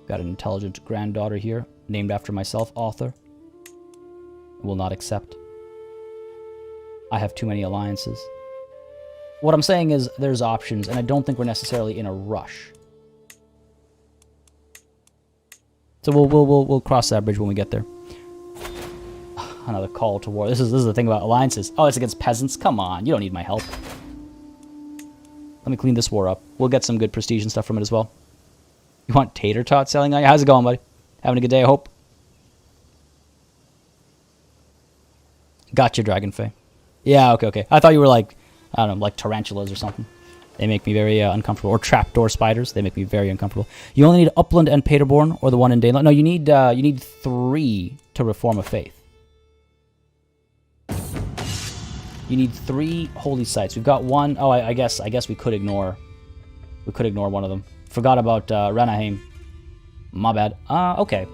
Got an intelligent granddaughter here, named after myself, Author. Will not accept. I have too many alliances. What I'm saying is there's options, and I don't think we're necessarily in a rush. So we'll cross that bridge when we get there. Another call to war. This is the thing about alliances. Oh, it's against peasants? Come on, you don't need my help. Let me clean this war up. We'll get some good prestige and stuff from it as well. You want tater tot selling? How's it going, buddy? Having a good day, I hope. Gotcha, Dragonfey. Yeah, okay. I thought you were like, I don't know, like tarantulas or something. They make me very uncomfortable. Or trapdoor spiders. They make me very uncomfortable. You only need Upland and Paderborn, or the one in Danelaw. No, you need 3 to reform a faith. You need 3 holy sites. We've got 1. Oh, I guess we could ignore. We could ignore one of them. Forgot about Ranaheim. My bad. Okay.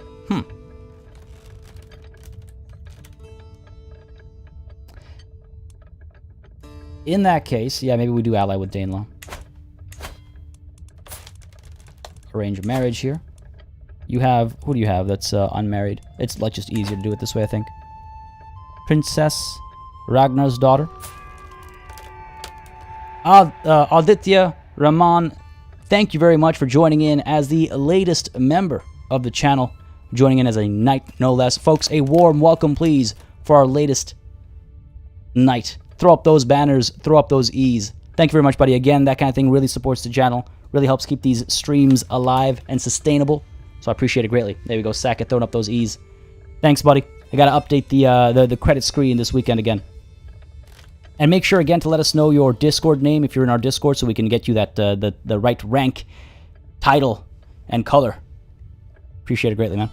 In that case, yeah, maybe we do ally with Danelaw. Arrange a marriage here. You have... Who do you have that's unmarried? It's like just easier to do it this way, I think. Princess Ragnar's daughter. Aditya Raman, thank you very much for joining in as the latest member of the channel. Joining in as a knight, no less. Folks, a warm welcome, please, for our latest knight throw up those banners, throw up those E's. Thank you very much, buddy. Again, that kind of thing really supports the channel, really helps keep these streams alive and sustainable. So I appreciate it greatly. There we go, Sackett throwing up those E's. Thanks, buddy. I got to update the credit screen this weekend again. And make sure, again, to let us know your Discord name if you're in our Discord so we can get you that the right rank, title, and color. Appreciate it greatly, man.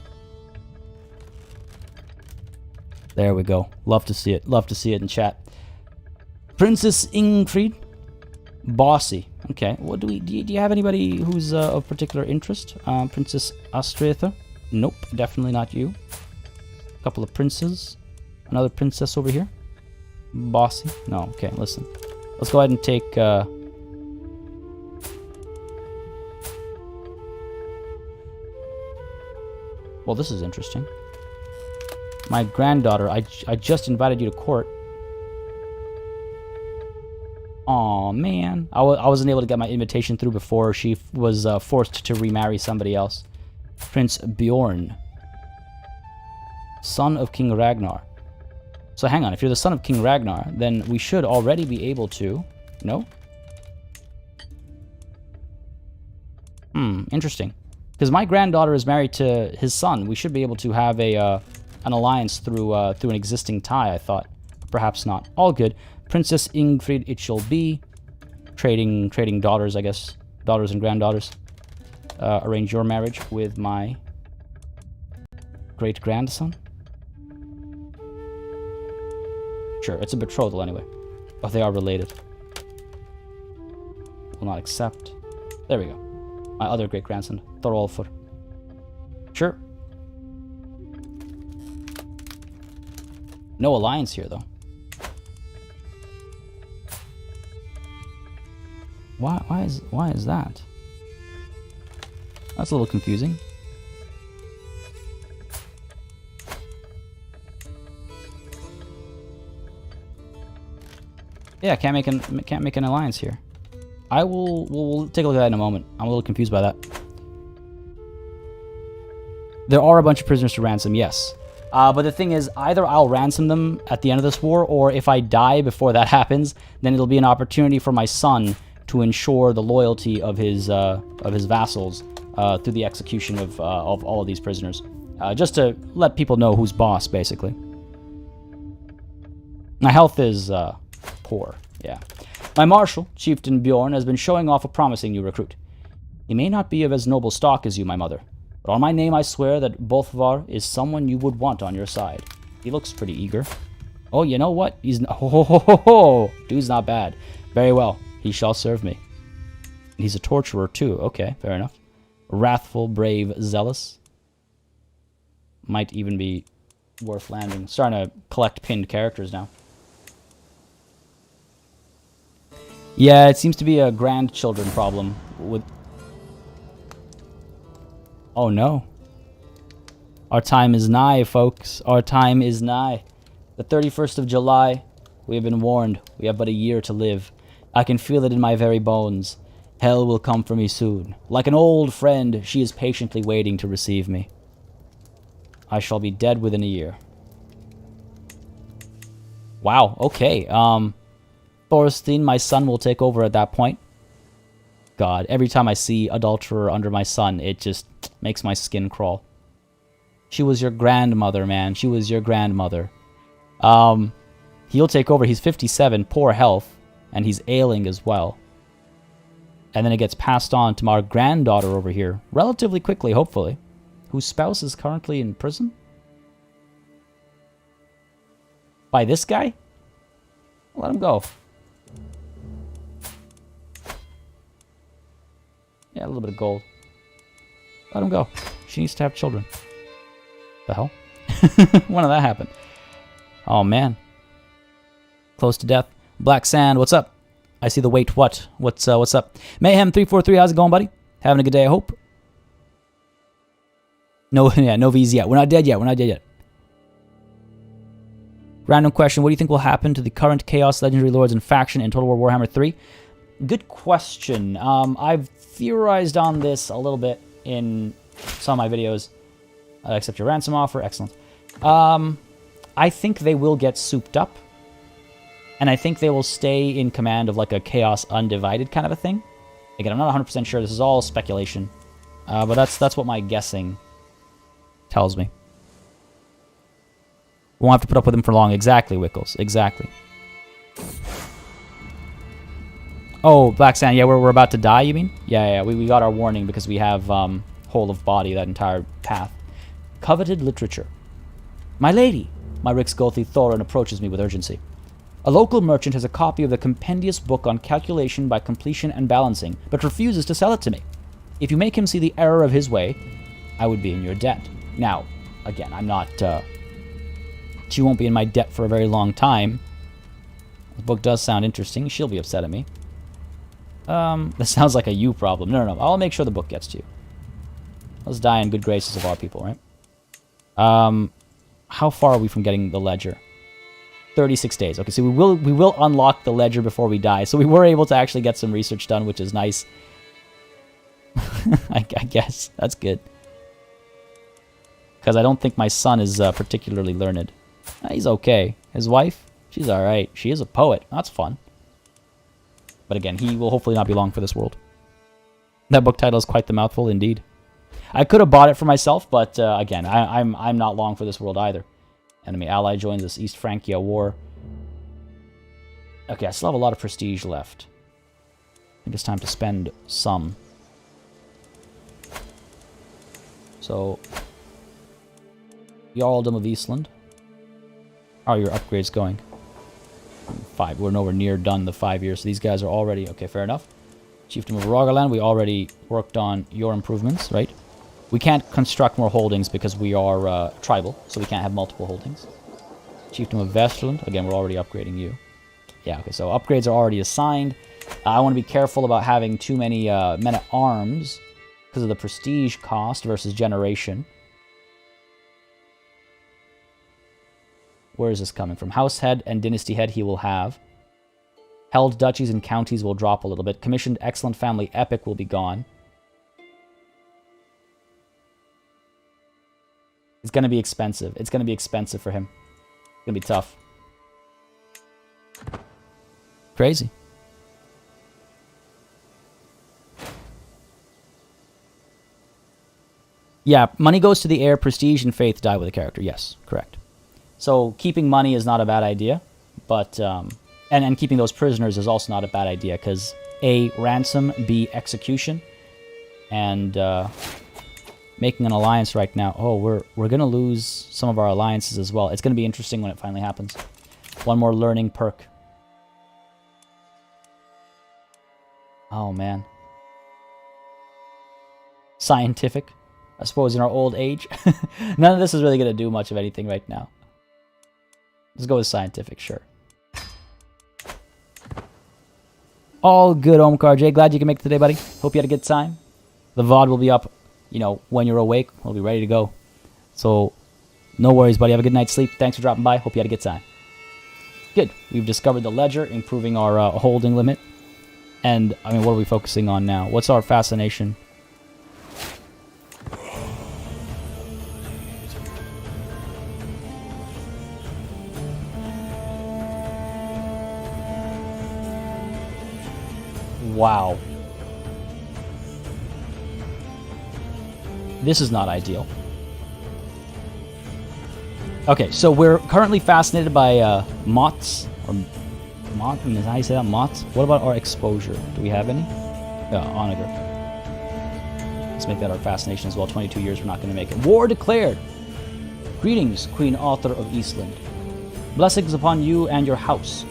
There we go. Love to see it. Love to see it in chat. Princess Ingrid. Bossy. Okay. What do you have anybody who's of particular interest? Princess Astretha? Nope. Definitely not you. A couple of princes. Another princess over here. Bossy. No. Okay. Listen. Let's go ahead and take... Well, this is interesting. My granddaughter, I just invited you to court. Aw, man. I wasn't able to get my invitation through before she was forced to remarry somebody else. Prince Bjorn. Son of King Ragnar. So hang on, if you're the son of King Ragnar, then we should already be able to... No? Interesting. Because my granddaughter is married to his son. We should be able to have an alliance through an existing tie, I thought. But perhaps not. All good. Princess Ingrid it shall be. Trading daughters, I guess. Daughters and granddaughters. Arrange your marriage with my great-grandson. Sure, it's a betrothal anyway. Oh, they are related. Will not accept. There we go. My other great-grandson, Thorolfur. Sure. No alliance here, though. Why is that? That's a little confusing. Yeah, can't make an alliance here. We'll take a look at that in a moment. I'm a little confused by that. There are a bunch of prisoners to ransom, yes. But the thing is, either I'll ransom them at the end of this war, or if I die before that happens, then it'll be an opportunity for my son to ensure the loyalty of his vassals through the execution of all of these prisoners. Just to let people know who's boss, basically. My health is poor, yeah. My marshal, Chieftain Bjorn, has been showing off a promising new recruit. He may not be of as noble stock as you, my mother, but on my name I swear that Bolthvar is someone you would want on your side. He looks pretty eager. Oh, you know what? Dude's not bad. Very well. He shall serve me. He's a torturer, too. Okay, fair enough. Wrathful, brave, zealous. Might even be worth landing. Starting to collect pinned characters now. Yeah, it seems to be a grandchildren problem with... Oh, no. Our time is nigh, folks. Our time is nigh. The 31st of July. We have been warned. We have but a year to live. I can feel it in my very bones. Hell will come for me soon. Like an old friend, she is patiently waiting to receive me. I shall be dead within a year. Wow, okay. Thorstein, my son, will take over at that point. God, every time I see adulterer under my son, it just makes my skin crawl. She was your grandmother, man. She was your grandmother. He'll take over. He's 57, poor health, and he's ailing as well. And then it gets passed on to our granddaughter over here, relatively quickly, hopefully, whose spouse is currently in prison? By this guy? Let him go. Yeah, a little bit of gold. Let him go. She needs to have children. The hell? When did that happen? Oh, man. Close to death. Black Sand, what's up? I see the wait. What? What's up? Mayhem343, how's it going, buddy? Having a good day, I hope. No, yeah, no V's yet. We're not dead yet. We're not dead yet. Random question. What do you think will happen to the current Chaos Legendary Lords and faction in Total War Warhammer 3? Good question. I've theorized on this a little bit in some of my videos. Accept your ransom offer. Excellent. I think they will get souped up. And I think they will stay in command of like a Chaos Undivided kind of a thing. Again, I'm not 100% sure. This is all speculation. But that's what my guessing tells me. We won't have to put up with him for long. Exactly, Wickles. Exactly. Oh, Black Sand. Yeah, we're about to die, you mean? Yeah. We got our warning because we have Whole of Body, that entire path. Coveted literature. My lady, my Rixgolthi Thorin approaches me with urgency. A local merchant has a copy of the compendious book on calculation by completion and balancing, but refuses to sell it to me. If you make him see the error of his way, I would be in your debt. Now, again, I'm not... she won't be in my debt for a very long time. The book does sound interesting. She'll be upset at me. This sounds like a you problem. No. I'll make sure the book gets to you. Let's die in good graces of our people, right? How far are we from getting the ledger? 36 days. Okay, so we will unlock the ledger before we die. So we were able to actually get some research done, which is nice. I guess. That's good. Because I don't think my son is particularly learned. He's okay. His wife? She's alright. She is a poet. That's fun. But again, he will hopefully not be long for this world. That book title is quite the mouthful indeed. I could have bought it for myself, but again, I'm not long for this world either. Enemy ally joins this East Francia war. Okay, I still have a lot of prestige left. I think it's time to spend some. So, Jarldom of Iceland. How are your upgrades going? 5. We're nowhere near done the 5 years. So these guys are already... Okay, fair enough. Chiefdom of Rogaland, we already worked on your improvements, right? We can't construct more holdings because we are tribal, so we can't have multiple holdings. Chiefdom of Vesterland, again, we're already upgrading you. Yeah, okay, so upgrades are already assigned. I want to be careful about having too many men-at-arms because of the prestige cost versus generation. Where is this coming from? House Head and Dynasty Head he will have. Held duchies and counties will drop a little bit. Commissioned Excellent Family Epic will be gone. It's going to be expensive. It's going to be expensive for him. It's going to be tough. Crazy. Yeah, money goes to the heir, prestige and faith die with the character. Yes, correct. So keeping money is not a bad idea, but and keeping those prisoners is also not a bad idea because A, ransom, B, execution, and making an alliance right now. Oh, we're gonna lose some of our alliances as well. It's gonna be interesting when it finally happens. One more learning perk. Oh man. Scientific. I suppose in our old age. None of this is really gonna do much of anything right now. Let's go with scientific, sure. All good, Omkar J. Glad you can make it today, buddy. Hope you had a good time. The VOD will be up, you know, when you're awake. We'll be ready to go. So, no worries, buddy. Have a good night's sleep. Thanks for dropping by. Hope you had a good time. Good. We've discovered the ledger, improving our holding limit. And, I mean, what are we focusing on now? What's our fascination? Wow. This is not ideal. Okay, so we're currently fascinated by moths. Or moth, is how you say that? Moths? What about our exposure? Do we have any? Onager. Let's make that our fascination as well. 22 years, we're not going to make it. War declared! Greetings, Queen Audr of Iceland. Blessings upon you and your house.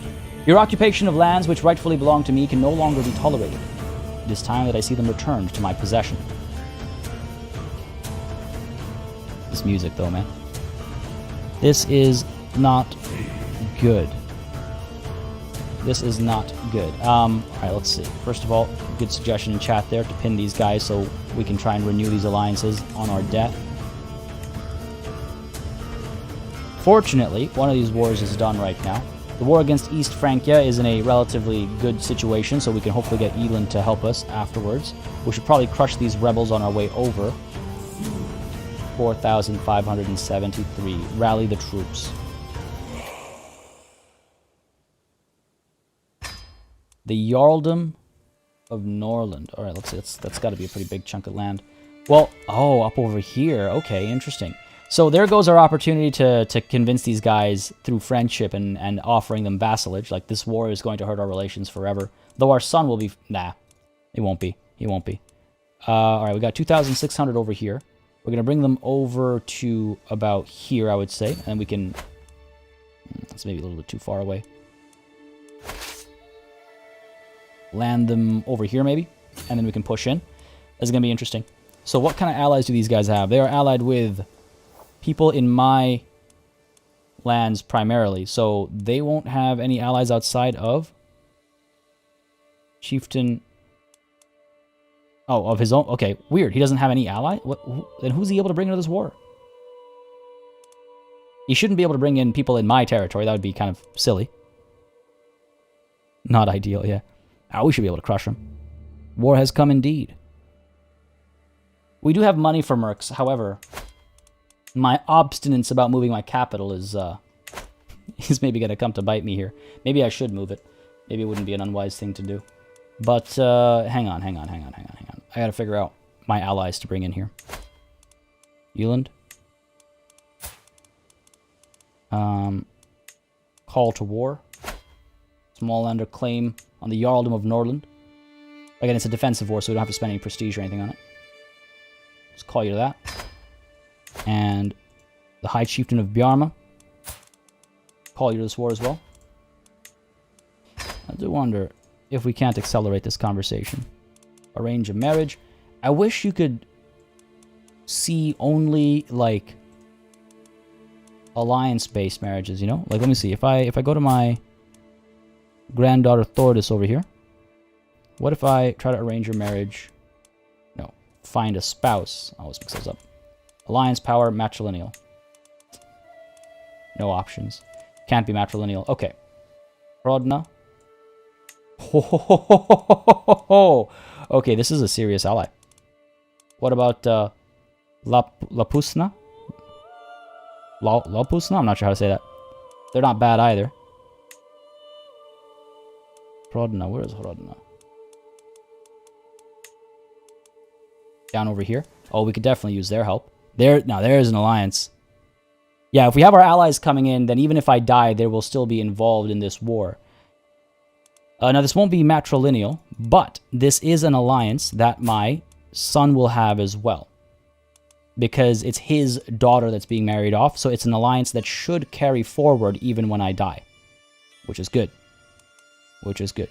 Your occupation of lands which rightfully belong to me can no longer be tolerated. It is time that I see them returned to my possession. This music, though, man. This is not good. This is not good. Alright, let's see. First of all, good suggestion in chat there to pin these guys so we can try and renew these alliances on our death. Fortunately, one of these wars is done right now. The war against East Francia is in a relatively good situation, so we can hopefully get Eland to help us afterwards. We should probably crush these rebels on our way over. 4,573. Rally the troops. The Jarldom of Norland. All right, let's see. That's got to be a pretty big chunk of land. Well, oh, up over here. Okay, interesting. So there goes our opportunity to convince these guys through friendship and offering them vassalage. Like, this war is going to hurt our relations forever. Though our son will be... Nah, it won't be. He won't be. All right, we got 2,600 over here. We're going to bring them over to about here, I would say. And we can... That's maybe a little bit too far away. Land them over here, maybe. And then we can push in. This is going to be interesting. So what kind of allies do these guys have? They are allied with people in my lands primarily. So they won't have any allies outside of... Chieftain... Oh, of his own... Okay, weird. He doesn't have any ally? Then who's he able to bring into this war? He shouldn't be able to bring in people in my territory. That would be kind of silly. Not ideal, yeah. Oh, we should be able to crush him. War has come indeed. We do have money for mercs. However, my obstinance about moving my capital is maybe going to come to bite me here. Maybe I should move it. Maybe it wouldn't be an unwise thing to do. But hang on. I got to figure out my allies to bring in here. Euland. Call to war. Small lander claim on the Jarldom of Norland. Again, it's a defensive war, so we don't have to spend any prestige or anything on it. Just call you to that. And the High Chieftain of Bjarma. Call you to this war as well. I do wonder if we can't accelerate this conversation. Arrange a marriage. I wish you could see only, like, alliance-based marriages, you know? Like, let me see. If I go to my granddaughter Thordis over here, what if I try to arrange your marriage? No. Find a spouse. I always mix those up. Alliance power, matrilineal. No options. Can't be matrilineal. Okay. Rodna. Okay, this is a serious ally. What about Lapusna? Lapusna? I'm not sure how to say that. They're not bad either. Rodna, where is Rodna? Down over here. Oh, we could definitely use their help. Now there's an alliance. Yeah, if we have our allies coming in, then even if I die, they will still be involved in this war. Now, this won't be matrilineal, but this is an alliance that my son will have as well. Because it's his daughter that's being married off, so it's an alliance that should carry forward even when I die. Which is good. Which is good.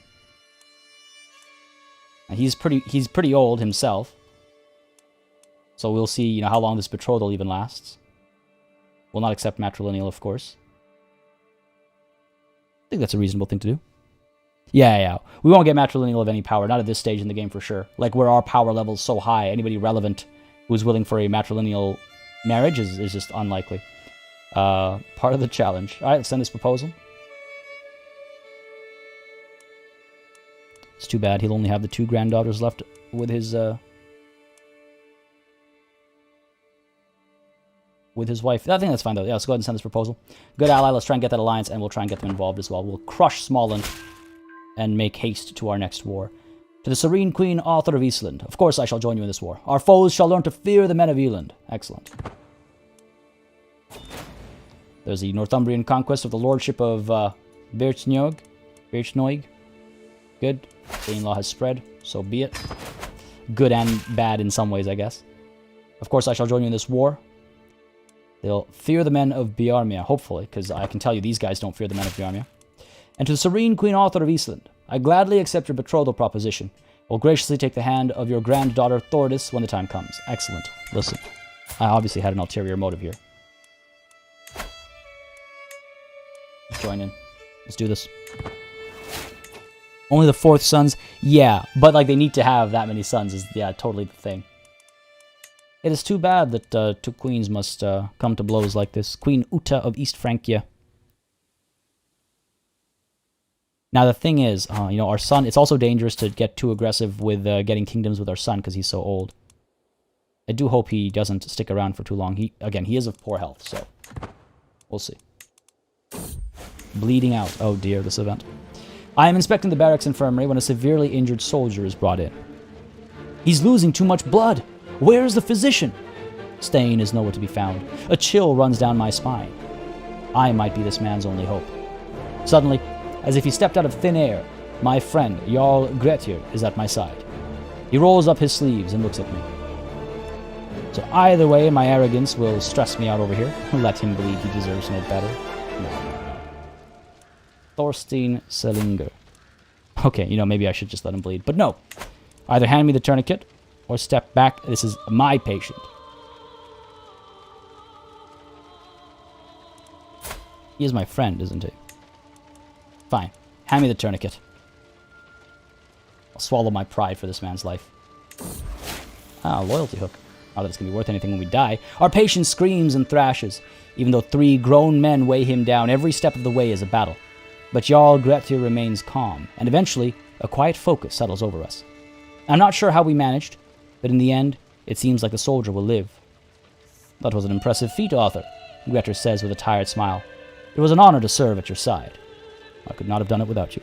And he's pretty old himself. So we'll see, you know, how long this betrothal even lasts. Will not accept matrilineal, of course. I think that's a reasonable thing to do. Yeah. We won't get matrilineal of any power, not at this stage in the game for sure. Like, where our power level's so high, anybody relevant who's willing for a matrilineal marriage is just unlikely. Part of the challenge. Alright, let's send this proposal. It's too bad he'll only have the 2 granddaughters left with his wife. I think that's fine, though. Yeah, let's go ahead and send this proposal. Good ally, let's try and get that alliance, and we'll try and get them involved as well. We'll crush Småland and make haste to our next war. To the serene Queen Audr of Iceland. Of course I shall join you in this war. Our foes shall learn to fear the men of Eland. Excellent. There's the Northumbrian conquest of the lordship of Birchnoig. Good. Danelaw has spread. So be it. Good and bad in some ways, I guess. Of course I shall join you in this war. They'll fear the men of Bjarmia, hopefully, because I can tell you these guys don't fear the men of Bjarmia. And to the serene Queen Audr of Iceland, I gladly accept your betrothal proposition. Will graciously take the hand of your granddaughter Thordis when the time comes. Excellent. Listen, I obviously had an ulterior motive here. Let's join in. Let's do this. Only the 4th sons? Yeah, but like they need to have that many sons is, yeah, totally the thing. It is too bad that 2 queens must come to blows like this. Queen Uta of East Francia. Now, the thing is, you know, our son, it's also dangerous to get too aggressive with getting kingdoms with our son because he's so old. I do hope he doesn't stick around for too long. He is of poor health, so we'll see. Bleeding out. Oh dear, this event. I am inspecting the barracks infirmary when a severely injured soldier is brought in. He's losing too much blood. Where is the physician? Stain is nowhere to be found. A chill runs down my spine. I might be this man's only hope. Suddenly, as if he stepped out of thin air, my friend, Jarl Grettir, is at my side. He rolls up his sleeves and looks at me. So either way, my arrogance will stress me out over here. Let him believe he deserves no better. No. Thorstein Selinger. Okay, maybe I should just let him bleed. But no. Either hand me the tourniquet or step back. This is my patient. He is my friend, isn't he? Fine. Hand me the tourniquet. I'll swallow my pride for this man's life. Ah, loyalty hook. Not that it's going to be worth anything when we die. Our patient screams and thrashes, even though 3 grown men weigh him down. Every step of the way is a battle. But Jarl Grettir remains calm, and eventually, a quiet focus settles over us. I'm not sure how we managed, but in the end, it seems like the soldier will live. That was an impressive feat, Audr, Grettir says with a tired smile. It was an honor to serve at your side. I could not have done it without you.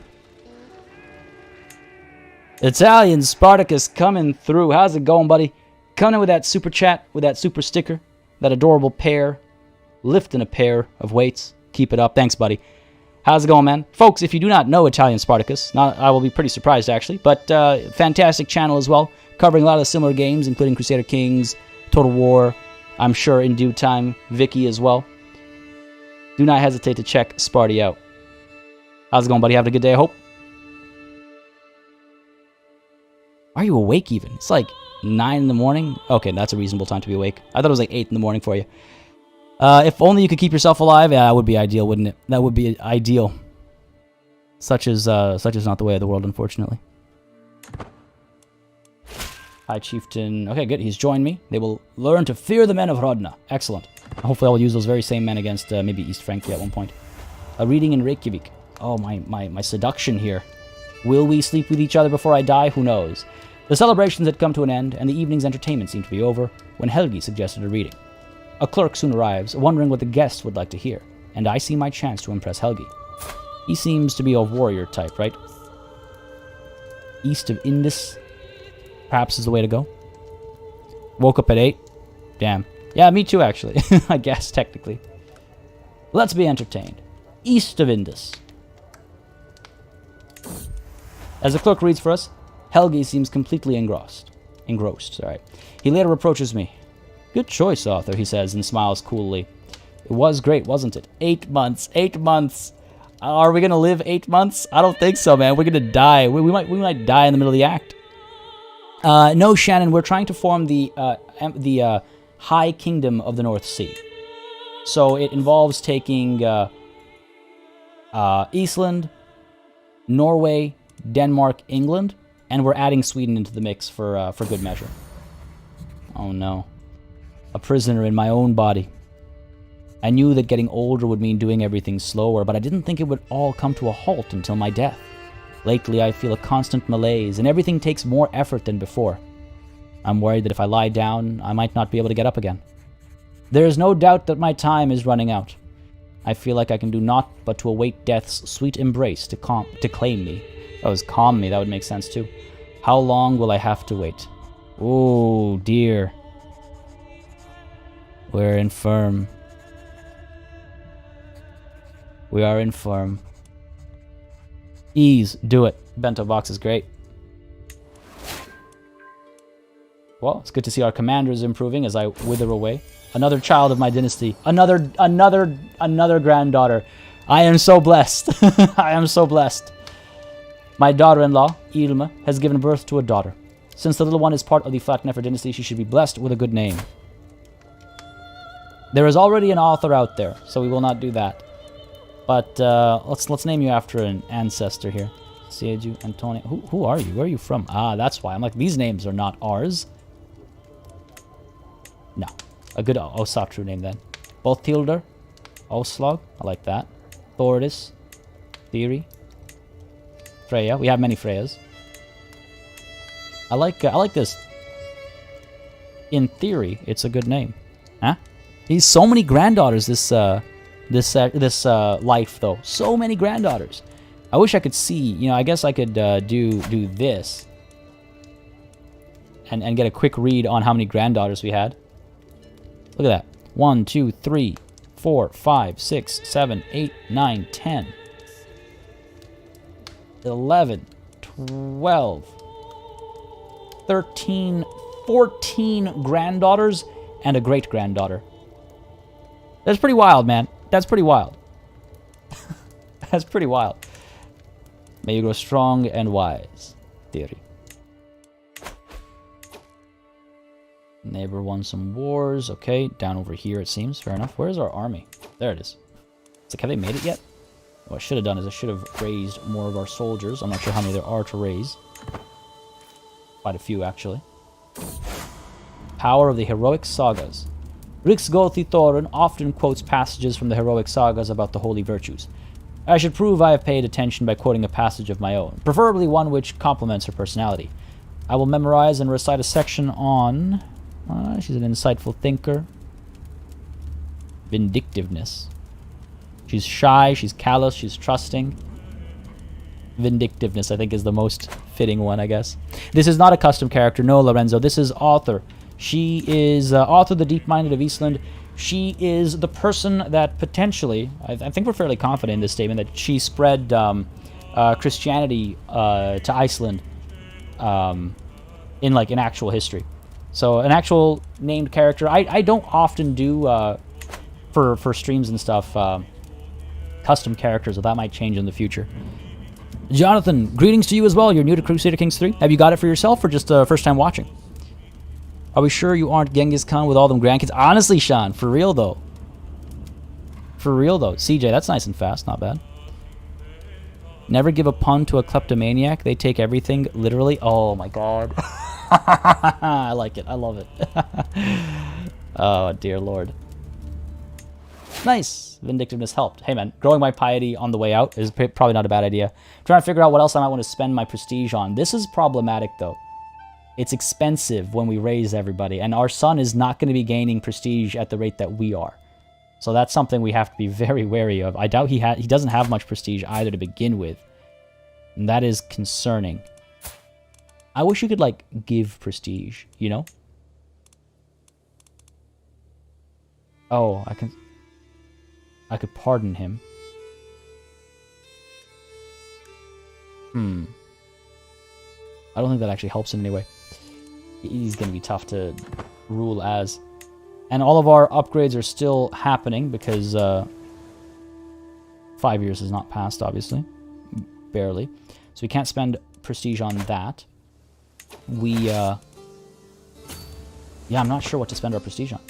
Italian Spartacus coming through. How's it going, buddy? Coming in with that super chat, with that super sticker, that adorable pair, lifting a pair of weights. Keep it up. Thanks, buddy. How's it going, man? Folks, if you do not know Italian Spartacus, I will be pretty surprised, actually, but fantastic channel as well, covering a lot of similar games, including Crusader Kings, Total War, I'm sure in due time, Vicky as well. Do not hesitate to check Sparty out. How's it going, buddy? Having a good day, I hope? Are you awake even? It's like 9 in the morning? Okay, that's a reasonable time to be awake. I thought it was like 8 in the morning for you. If only you could keep yourself alive, yeah, that would be ideal, wouldn't it? That would be ideal. Such is not the way of the world, unfortunately. High Chieftain. Okay, good. He's joined me. They will learn to fear the men of Hrodna. Excellent. Hopefully I will use those very same men against maybe East Frankfurt at one point. A reading in Reykjavik. Oh, my seduction here. Will we sleep with each other before I die? Who knows? The celebrations had come to an end, and the evening's entertainment seemed to be over, when Helgi suggested a reading. A clerk soon arrives, wondering what the guests would like to hear, and I see my chance to impress Helgi. He seems to be a warrior type, right? East of Indus, perhaps, is the way to go. Woke up at 8. Damn. Yeah, me too, actually. I guess, technically. Let's be entertained. East of Indus. As the clerk reads for us, Helgi seems completely engrossed. He later reproaches me. Good choice, Audr, he says, and smiles coolly. It was great, wasn't it? 8 months. 8 months. Are we going to live 8 months? I don't think so, man. We're going to die. We might die in the middle of the act. No, Shannon, we're trying to form the High Kingdom of the North Sea. So it involves taking Iceland, Norway, Denmark, England, and we're adding Sweden into the mix for good measure. Oh no. A prisoner in my own body. I knew that getting older would mean doing everything slower, but I didn't think it would all come to a halt until my death. Lately, I feel a constant malaise, and everything takes more effort than before. I'm worried that if I lie down, I might not be able to get up again. There is no doubt that my time is running out. I feel like I can do naught but to await death's sweet embrace to claim me. That was calm me, that would make sense too. How long will I have to wait? Oh, dear. We're infirm. We are infirm. Ease, do it. Bento box is great. Well, it's good to see our commanders improving as I wither away. Another child of my dynasty. Another granddaughter. I am so blessed. I am so blessed. My daughter-in-law, Ilma, has given birth to a daughter. Since the little one is part of the Flatnefer dynasty, she should be blessed with a good name. There is already an author out there, so we will not do that. But let's name you after an ancestor here. Seju, Antonio. Who are you? Where are you from? Ah, that's why. I'm like, these names are not ours. No. A good Asatru name then. Bothilder. Oslag. I like that. Thordis. Theory. Freya. We have many Freyas. I like this. In theory, it's a good name. Huh? He's so many granddaughters this life though. So many granddaughters. I wish I could see, you know, I guess I could do this. And get a quick read on how many granddaughters we had. Look at that. 1, 2, 3, 4, 5, 6, 7, 8, 9, 10, 11, 12, 13, 14 granddaughters and a great-granddaughter. That's pretty wild, man. That's pretty wild. That's pretty wild. May you grow strong and wise, theory. Neighbor won some wars. Okay, down over here it seems. Fair enough. Where's our army? There it is. It's like, have they made it yet? What I should have done is I should have raised more of our soldiers. I'm not sure how many there are to raise. Quite a few, actually. Power of the heroic sagas. Riksgolthi Thorin often quotes passages from the heroic sagas about the holy virtues. I should prove I have paid attention by quoting a passage of my own, preferably one which complements her personality. I will memorize and recite a section on... she's an insightful thinker. Vindictiveness. She's shy, she's callous, she's trusting. Vindictiveness, I think, is the most fitting one, I guess. This is not a custom character, no, Lorenzo. This is Audr. She is Audr the Deep-Minded of Iceland. She is the person that potentially, I think we're fairly confident in this statement, that she spread Christianity to Iceland in actual history. So an actual named character. I don't often do for streams and stuff custom characters, so that might change in the future. Jonathan, greetings to you as well. You're new to Crusader Kings 3. Have you got it for yourself or just first time watching? Are we sure you aren't Genghis Khan with all them grandkids? Honestly, Sean, for real though. For real though. CJ, that's nice and fast, not bad. Never give a pun to a kleptomaniac. They take everything literally. Oh my god. I like it. I love it. Oh, dear lord. Nice. Vindictiveness helped. Hey, man, growing my piety on the way out is probably not a bad idea. Trying to figure out what else I might want to spend my prestige on. This is problematic, though. It's expensive when we raise everybody, and our son is not going to be gaining prestige at the rate that we are. So that's something we have to be very wary of. I doubt he doesn't have much prestige either to begin with. And that is concerning. I wish you could, like, give prestige, you know? Oh, I could pardon him. I don't think that actually helps in any way. He's going to be tough to rule as. And all of our upgrades are still happening because 5 years has not passed, obviously. Barely. So we can't spend prestige on that. Yeah, I'm not sure what to spend our prestige on.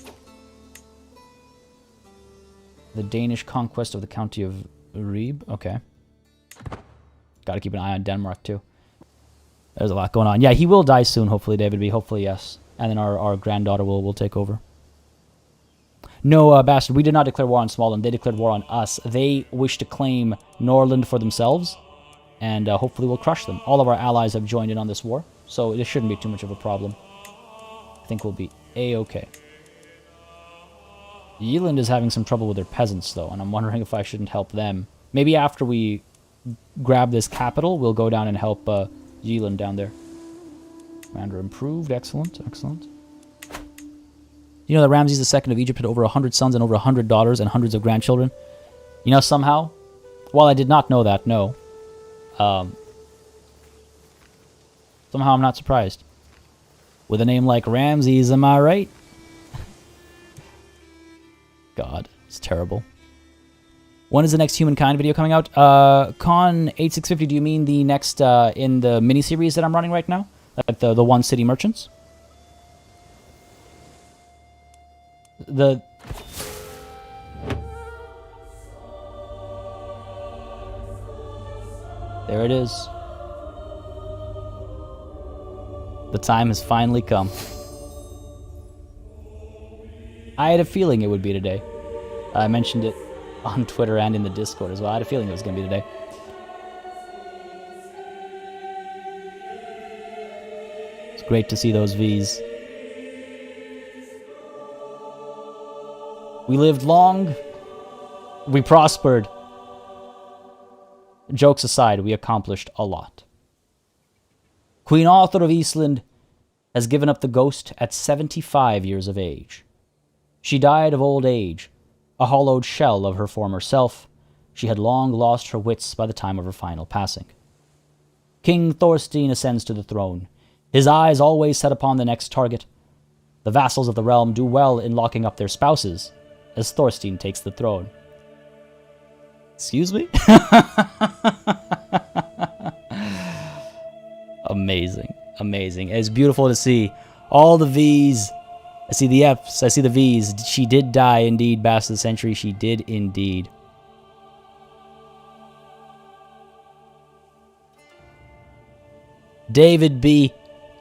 The Danish conquest of the county of Ribe. Okay. Got to keep an eye on Denmark, too. There's a lot going on. Yeah, he will die soon, hopefully, David B. Hopefully, yes. And then our granddaughter will take over. No, Bastard, we did not declare war on Smallland. They declared war on us. They wish to claim Norland for themselves. And hopefully we'll crush them. All of our allies have joined in on this war. So this shouldn't be too much of a problem. I think we'll be A-okay. Yeeland is having some trouble with their peasants, though. And I'm wondering if I shouldn't help them. Maybe after we grab this capital, we'll go down and help Yeeland down there. Commander improved. Excellent, excellent. You know that Ramses II of Egypt had over 100 sons and over 100 daughters and hundreds of grandchildren? You know, somehow, while I did not know that, no. Somehow I'm not surprised. With a name like Ramses, am I right? God, it's terrible. When is the next Humankind video coming out? Con 8650, do you mean the next in the miniseries that I'm running right now? Like the One City Merchants? There it is. The time has finally come. I had a feeling it would be today. I mentioned it on Twitter and in the Discord as well. I had a feeling it was going to be today. It's great to see those V's. We lived long. We prospered. Jokes aside, we accomplished a lot. Queen Audr of Iceland has given up the ghost at 75 years of age. She died of old age, a hollowed shell of her former self. She had long lost her wits by the time of her final passing. King Thorstein ascends to the throne, his eyes always set upon the next target. The vassals of the realm do well in locking up their spouses, as Thorstein takes the throne. Excuse me? Amazing. Amazing. It's beautiful to see all the V's. I see the F's. I see the V's. She did die indeed, Bass of the Century. She did indeed. David B.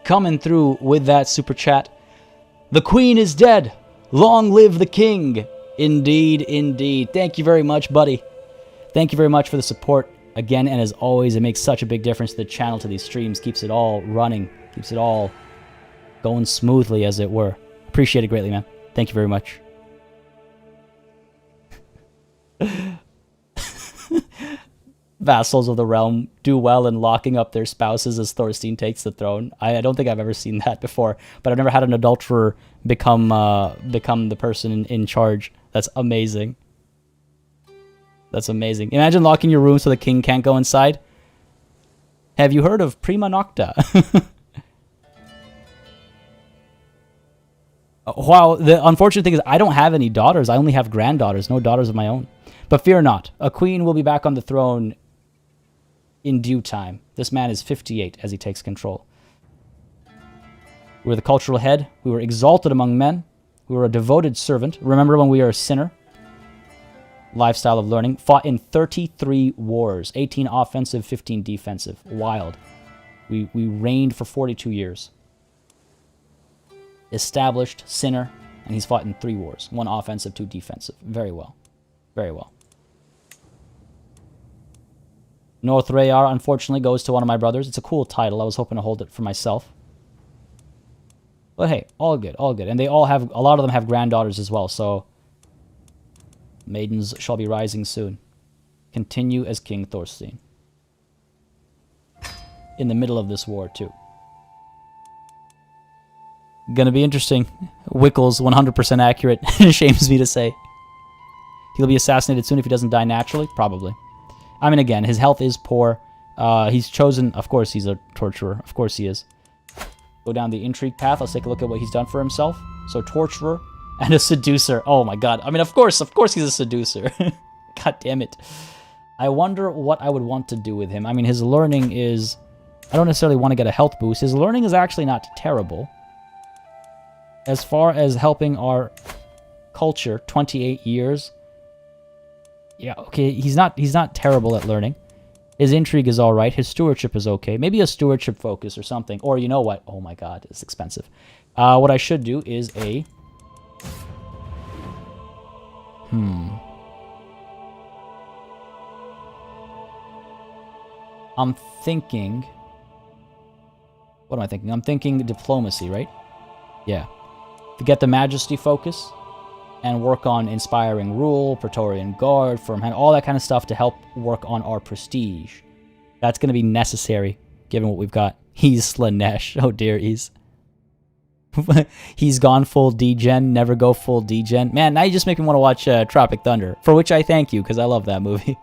coming through with that super chat. The Queen is dead. Long live the King. Indeed, indeed. Thank you very much, buddy. Thank you very much for the support. Again, and as always, it makes such a big difference to the channel, to these streams. Keeps it all running. Keeps it all going smoothly, as it were. Appreciate it greatly, man. Thank you very much. Vassals of the realm do well in locking up their spouses as Thorstein takes the throne. I don't think I've ever seen that before, but I've never had an adulterer become the person in charge. That's amazing. That's amazing. Imagine locking your room so the king can't go inside. Have you heard of prima nocta? Wow, the unfortunate thing is I don't have any daughters. I only have granddaughters, no daughters of my own. But fear not, a queen will be back on the throne in due time. This man is 58 as he takes control. We were the cultural head. We were exalted among men. We were a devoted servant. Remember when we were a sinner? Lifestyle of learning. Fought in 33 wars. 18 offensive, 15 defensive. Wild. We reigned for 42 years. Established sinner, and he's fought in 3 wars. 1 offensive, 2 defensive. Very well. Very well. North Rayar, unfortunately, goes to one of my brothers. It's a cool title. I was hoping to hold it for myself. But hey, all good, all good. And they all have, a lot of them have granddaughters as well, so maidens shall be rising soon. Continue as King Thorstein. In the middle of this war, too. Gonna be interesting. Wickles, 100% accurate. Shames me to say. He'll be assassinated soon if he doesn't die naturally? Probably. I mean, again, his health is poor. He's chosen... Of course he's a torturer. Of course he is. Go down the intrigue path. Let's take a look at what he's done for himself. So, torturer and a seducer. Oh my god. I mean, of course he's a seducer. God damn it. I wonder what I would want to do with him. I mean, his learning is... I don't necessarily want to get a health boost. His learning is actually not terrible. As far as helping our culture, 28 years... Yeah, okay, he's not terrible at learning. His intrigue is all right. His stewardship is okay. Maybe a stewardship focus or something. Or you know what? Oh my god, it's expensive. What I should do is a... I'm thinking... What am I thinking? I'm thinking diplomacy, right? Yeah. To get the majesty focus... and work on inspiring rule, Praetorian Guard, firm hand, all that kind of stuff to help work on our prestige. That's going to be necessary, given what we've got. He's Slanesh. Oh dear, he's gone full D-Gen, never go full D-Gen. Man, now you just make me want to watch Tropic Thunder, for which I thank you, because I love that movie.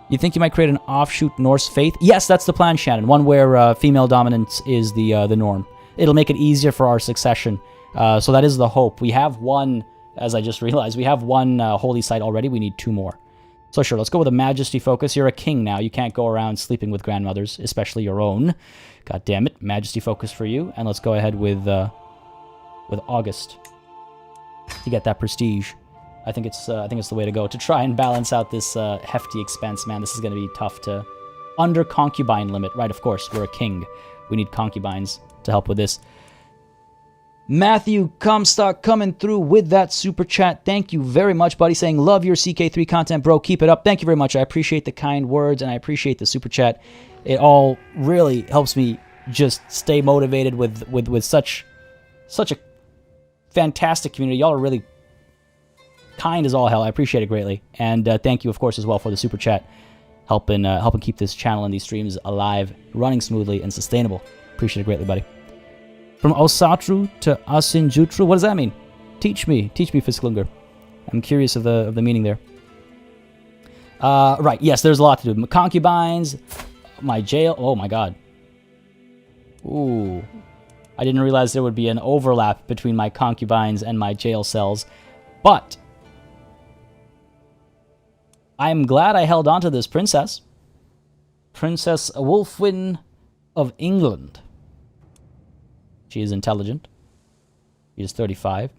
You think you might create an offshoot Norse faith? Yes, that's the plan, Shannon. One where female dominance is the norm. It'll make it easier for our succession. So that is the hope. We have one, as I just realized, we have one holy site already. We need 2 more. So sure, let's go with a majesty focus. You're a king now. You can't go around sleeping with grandmothers, especially your own. God damn it. Majesty focus for you. And let's go ahead with August to get that prestige. I think it's the way to go to try and balance out this hefty expense. Man, this is going to be tough to... Under concubine limit. Right, of course. We're a king. We need concubines to help with this. Matthew Comstock coming through with that super chat. Thank you very much, buddy, saying, love your CK3 content, bro. Keep it up. Thank you very much. I appreciate the kind words, and I appreciate the super chat. It all really helps me just stay motivated with such a fantastic community. Y'all are really kind as all hell. I appreciate it greatly. And thank you, of course, as well for the super chat. helping keep this channel and these streams alive, running smoothly and sustainable. Appreciate it greatly, buddy. From Asatru to Asinjutru, what does that mean? Teach me, Fisklinger. I'm curious of the meaning there. Right, yes, there's a lot to do. Concubines, my jail. Oh my god. Ooh. I didn't realize there would be an overlap between my concubines and my jail cells. But I'm glad I held on to this princess. Princess Wolfwyn of England. She is intelligent. She is 35.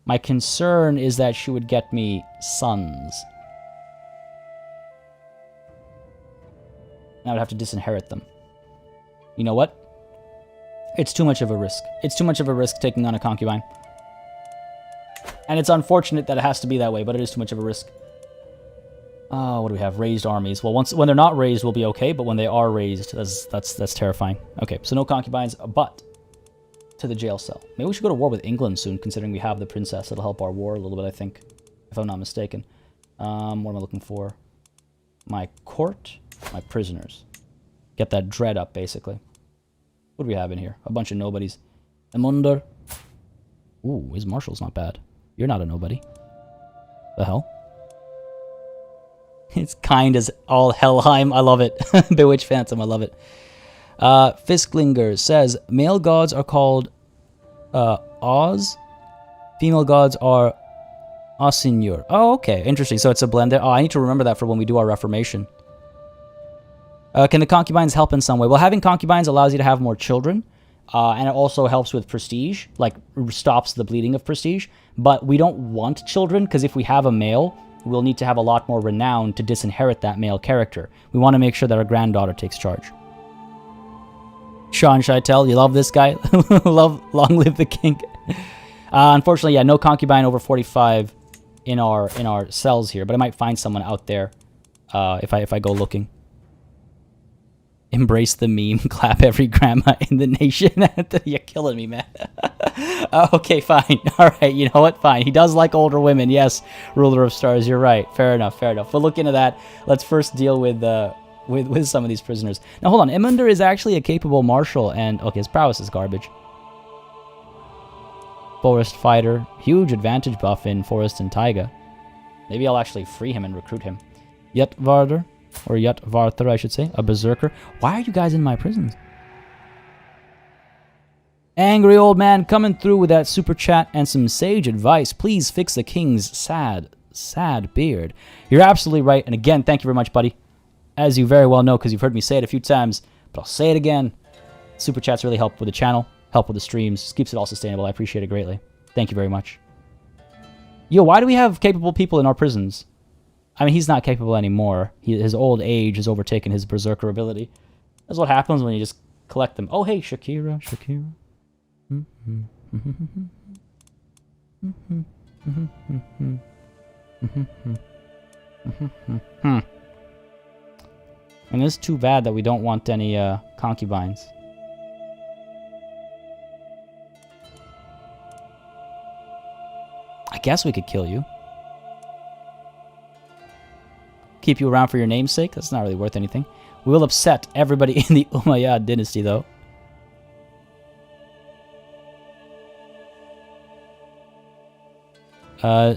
My concern is that she would get me sons. And I would have to disinherit them. You know what? It's too much of a risk. It's too much of a risk taking on a concubine. And it's unfortunate that it has to be that way, but it is too much of a risk. What do we have? Raised armies. Well, when they're not raised, we'll be okay, but when they are raised, that's terrifying. Okay, so no concubines, but to the jail cell. Maybe we should go to war with England soon, considering we have the princess. It'll help our war a little bit, I think, if I'm not mistaken. What am I looking for? My court, my prisoners. Get that dread up, basically. What do we have in here? A bunch of nobodies. Emunder. Ooh, his marshal's not bad. You're not a nobody. The hell? It's kind as all Helheim. I love it. Bewitched Phantom. I love it. Fisklinger says, male gods are called Oz. Female gods are Asinjur. Oh, okay. Interesting. So it's a blend there. Oh, I need to remember that for when we do our Reformation. Can the concubines help in some way? Well, having concubines allows you to have more children. And it also helps with prestige. Like, stops the bleeding of prestige. But we don't want children, because if we have a male, we'll need to have a lot more renown to disinherit that male character. We want to make sure that our granddaughter takes charge. Sean Scheitel, you love this guy? Long live the king. Unfortunately, yeah, no concubine over 45 in our cells here, but I might find someone out there if I go looking. Embrace the meme, clap every grandma in the nation. You're killing me, man. Okay, fine. All right, you know what? Fine. He does like older women. Yes, ruler of stars. You're right. Fair enough. Fair enough. We'll look into that. Let's first deal with some of these prisoners. Now, hold on. Emunder is actually a capable marshal, and okay, his prowess is garbage. Forest fighter, huge advantage buff in forest and taiga. Maybe I'll actually free him and recruit him. Yetvarder. Or Yetvarther, I should say. A berserker. Why are you guys in my prisons? Angry old man coming through with that super chat and some sage advice. Please fix the king's sad, sad beard. You're absolutely right. And again, thank you very much, buddy. As you very well know, because you've heard me say it a few times, but I'll say it again. Super chats really help with the channel, help with the streams, just keeps it all sustainable. I appreciate it greatly. Thank you very much. Yo, why do we have capable people in our prisons? I mean, he's not capable anymore. His old age has overtaken his berserker ability. That's what happens when you just collect them. Oh, hey, Shakira. And it's too bad that we don't want any concubines. I guess we could kill you. Keep you around for your namesake. That's not really worth anything. We will upset everybody in the Umayyad dynasty, though.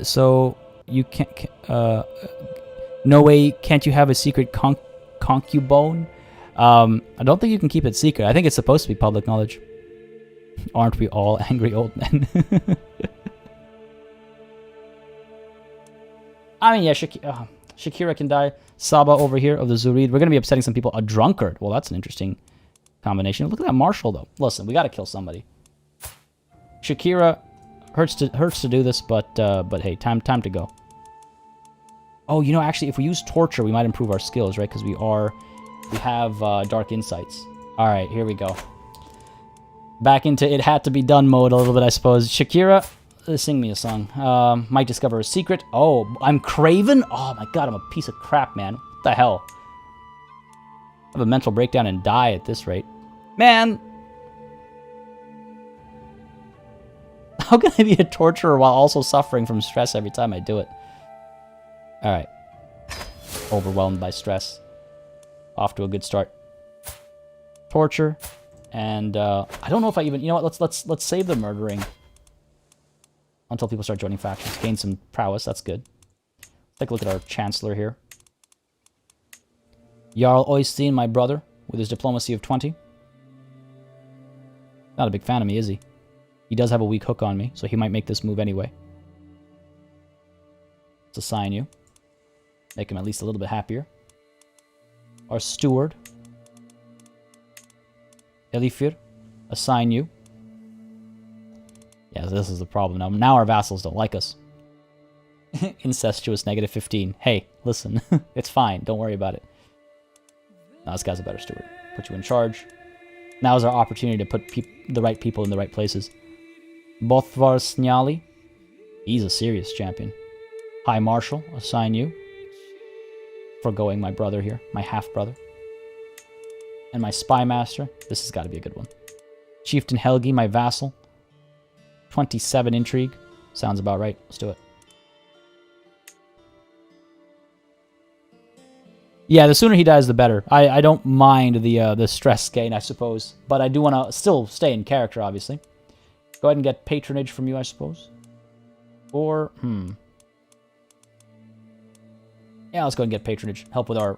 So you can't. No way. Can't you have a secret concubone? I don't think you can keep it secret. I think it's supposed to be public knowledge. Aren't we all angry old men? I mean, yeah, Shakira can die. Saba over here of the Zurid. We're going to be upsetting some people. A drunkard. Well, that's an interesting combination. Look at that marshal, though. Listen, we got to kill somebody. Shakira hurts to do this, but hey, time to go. Oh, you know, actually, if we use torture, we might improve our skills, right? Because we have dark insights. All right, here we go. Back into it had to be done mode a little bit, I suppose. Shakira, sing me a song. Might discover a secret. Oh, I'm Craven? Oh my god, I'm a piece of crap, man. What the hell? I have a mental breakdown and die at this rate. Man! How can I be a torturer while also suffering from stress every time I do it? Alright. overwhelmed by stress. Off to a good start. Torture, and I don't know if I even, you know what? Let's save the murdering until people start joining factions. Gain some prowess. That's good. Let's take a look at our chancellor here. Jarl Oystein, my brother, with his diplomacy of 20. Not a big fan of me, is he? He does have a weak hook on me, so he might make this move anyway. Let's assign you. Make him at least a little bit happier. Our steward, Elifir, assign you. Yeah, this is the problem now. Now our vassals don't like us. Incestuous -15. Hey, listen, it's fine. Don't worry about it. No, this guy's a better steward. Put you in charge. Now is our opportunity to put the right people in the right places. Bothvar Snjali. He's a serious champion. High Marshal, assign you. Forgoing my brother here, my half-brother. And my Spy Master. This has got to be a good one. Chieftain Helgi, my vassal. 27 intrigue. Sounds about right. Let's do it. Yeah, the sooner he dies, the better. I don't mind the stress gain, I suppose. But I do want to still stay in character, obviously. Go ahead and get patronage from you, I suppose. Or, yeah, let's go ahead and get patronage. Help with our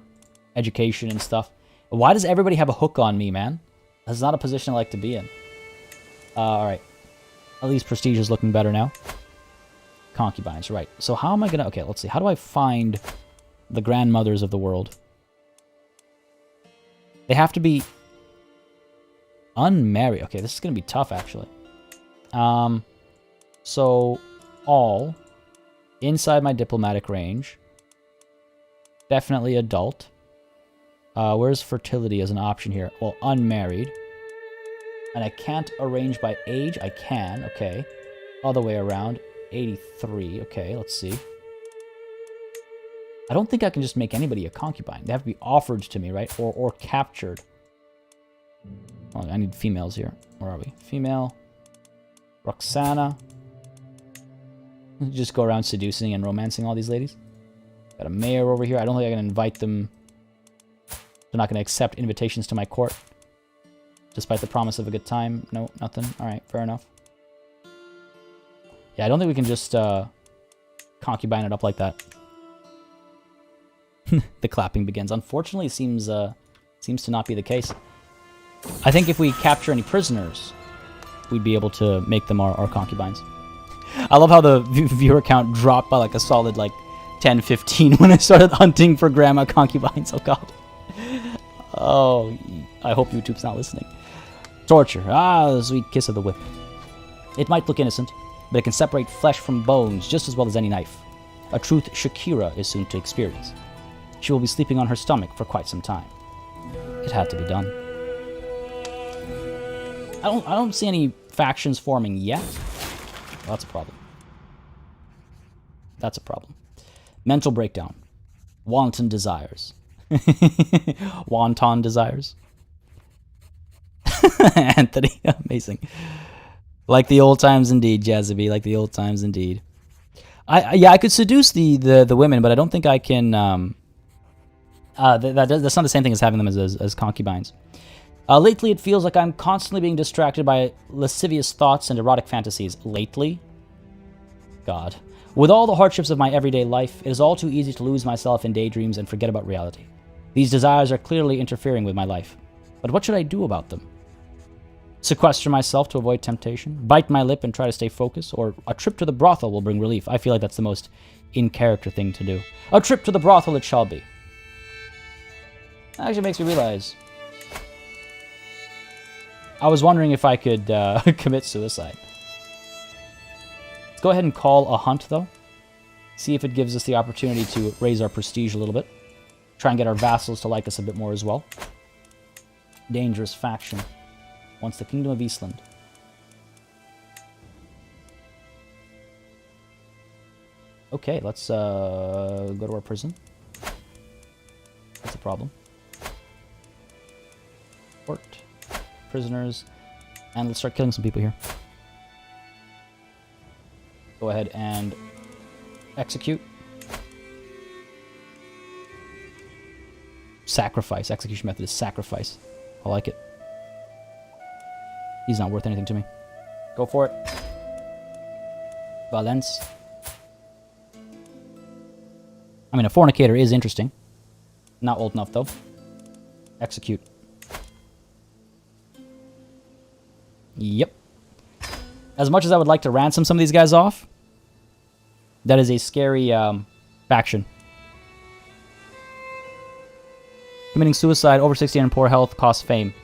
education and stuff. Why does everybody have a hook on me, man? That's not a position I like to be in. Alright. At least prestige is looking better now. Concubines, right. So how am I gonna... Okay, let's see. How do I find the grandmothers of the world? They have to be unmarried. Okay, this is gonna be tough, actually. So, all inside my diplomatic range. Definitely adult. Where's fertility as an option here? Well, unmarried. And I can't arrange by age. I can, okay. Other way around. 83, okay, let's see. I don't think I can just make anybody a concubine. They have to be offered to me, right? Or captured. Oh, I need females here. Where are we? Female. Roxana. Just go around seducing and romancing all these ladies. Got a mayor over here. I don't think I can invite them. They're not going to accept invitations to my court. Despite the promise of a good time. No, nothing. Alright, fair enough. Yeah, I don't think we can just concubine it up like that. The clapping begins. Unfortunately, it seems to not be the case. I think if we capture any prisoners, we'd be able to make them our concubines. I love how the viewer count dropped by like a solid like 10, 15 when I started hunting for grandma concubines. Oh god. Oh, I hope YouTube's not listening. Torture. Ah, the sweet kiss of the whip. It might look innocent, but it can separate flesh from bones just as well as any knife. A truth Shakira is soon to experience. She will be sleeping on her stomach for quite some time. It had to be done. I don't see any factions forming yet. Well, that's a problem. That's a problem. Mental breakdown. Wanton desires. Wonton desires. Anthony, amazing. Like the old times indeed, Jazzaby. Like the old times indeed. Yeah, I could seduce the women, but I don't think I can. That's not the same thing as having them as concubines. Lately, it feels like I'm constantly being distracted by lascivious thoughts and erotic fantasies. Lately? God. With all the hardships of my everyday life, it is all too easy to lose myself in daydreams and forget about reality. These desires are clearly interfering with my life. But what should I do about them? Sequester myself to avoid temptation? Bite my lip and try to stay focused? Or a trip to the brothel will bring relief? I feel like that's the most in-character thing to do. A trip to the brothel it shall be. That actually makes me realize... I was wondering if I could commit suicide. Let's go ahead and call a hunt, though. See if it gives us the opportunity to raise our prestige a little bit. Try and get our vassals to like us a bit more as well. Dangerous faction. Wants the Kingdom of Iceland. Okay, let's go to our prison. That's a problem. Port. Prisoners. And let's start killing some people here. Go ahead and execute. Sacrifice. Execution method is sacrifice. I like it. He's not worth anything to me. Go for it. Valence. I mean, a fornicator is interesting. Not old enough, though. Execute. Yep. As much as I would like to ransom some of these guys off, that is a scary faction. Committing suicide, over 60 and poor health, costs fame.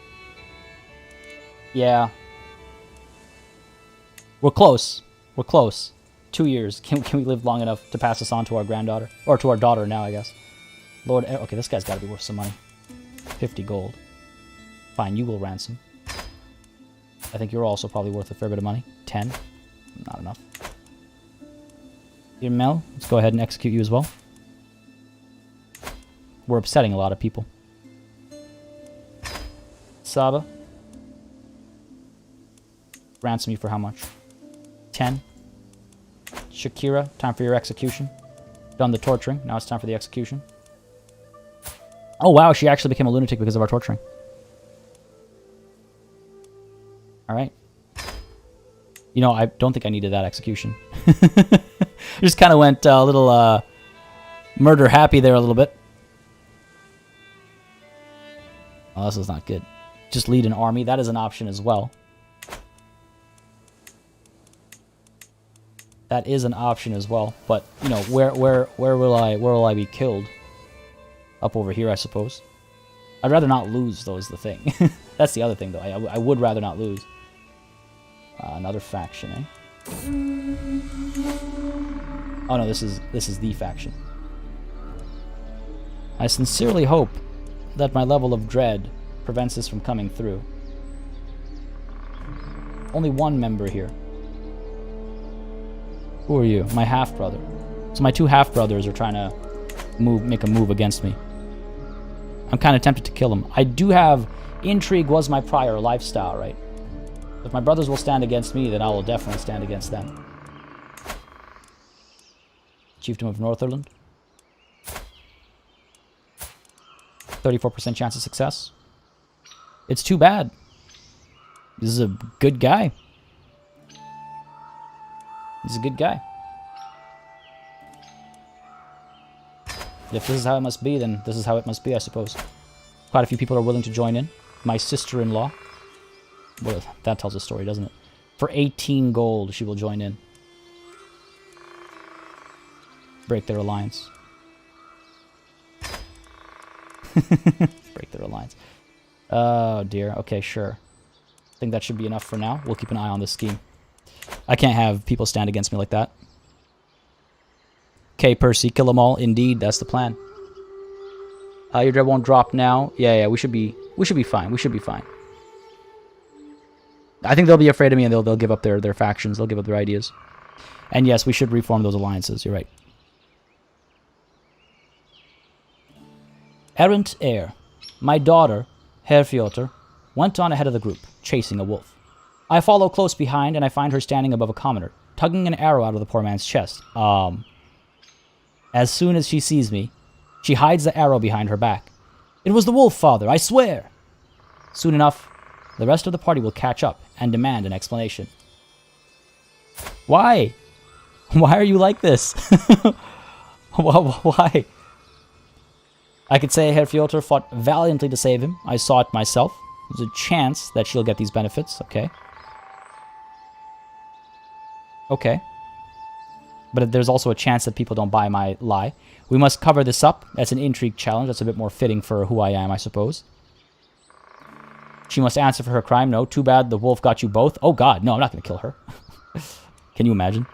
Yeah. We're close. We're close. 2 years. Can we live long enough to pass this on to our granddaughter? Or to our daughter now, I guess. Lord... Okay, this guy's got to be worth some money. 50 gold. Fine, you will ransom. I think you're also probably worth a fair bit of money. 10. Not enough. Here, Mel, let's go ahead and execute you as well. We're upsetting a lot of people. Saba. Ransom you for how much? 10. Shakira, time for your execution. Done the torturing, now it's time for the execution. Oh wow, she actually became a lunatic because of our torturing. Alright. You know, I don't think I needed that execution. Just kind of went a little murder happy there a little bit. Oh, this is not good. Just lead an army, that is an option as well. That is an option as well, but you know, where will I be killed? Up over here, I suppose. I'd rather not lose, though, is the thing. That's the other thing, though. I would rather not lose. Another faction, eh? Oh no, this is the faction. I sincerely hope that my level of dread prevents this from coming through. Only one member here. Who are you? My half-brother. So my two half-brothers are trying to make a move against me. I'm kind of tempted to kill him. I do have... Intrigue was my prior lifestyle, right? If my brothers will stand against me, then I will definitely stand against them. Chiefdom of Northumberland. 34% chance of success. It's too bad. This is a good guy. He's a good guy. If this is how it must be, then this is how it must be, I suppose. Quite a few people are willing to join in. My sister-in-law. Well, that tells a story, doesn't it? For 18 gold, she will join in. Break their alliance. Break their alliance. Oh, dear. Okay, sure. I think that should be enough for now. We'll keep an eye on this scheme. I can't have people stand against me like that. Okay, Percy, kill them all. Indeed, that's the plan. Your dread won't drop now. Yeah, we should be fine. We should be fine. I think they'll be afraid of me and they'll give up their factions. They'll give up their ideas. And yes, we should reform those alliances. You're right. Errant heir. My daughter, Herfiotr, went on ahead of the group, chasing a wolf. I follow close behind and I find her standing above a commoner, tugging an arrow out of the poor man's chest. As soon as she sees me, she hides the arrow behind her back. It was the wolf, father, I swear! Soon enough, the rest of the party will catch up and demand an explanation. Why? Why are you like this? Why? I could say Herfiotr fought valiantly to save him. I saw it myself. There's a chance that she'll get these benefits. Okay. Okay. But there's also a chance that people don't buy my lie. We must cover this up. That's an intrigue challenge. That's a bit more fitting for who I am, I suppose. She must answer for her crime. No, too bad the wolf got you both. Oh god, no, I'm not going to kill her. Can you imagine?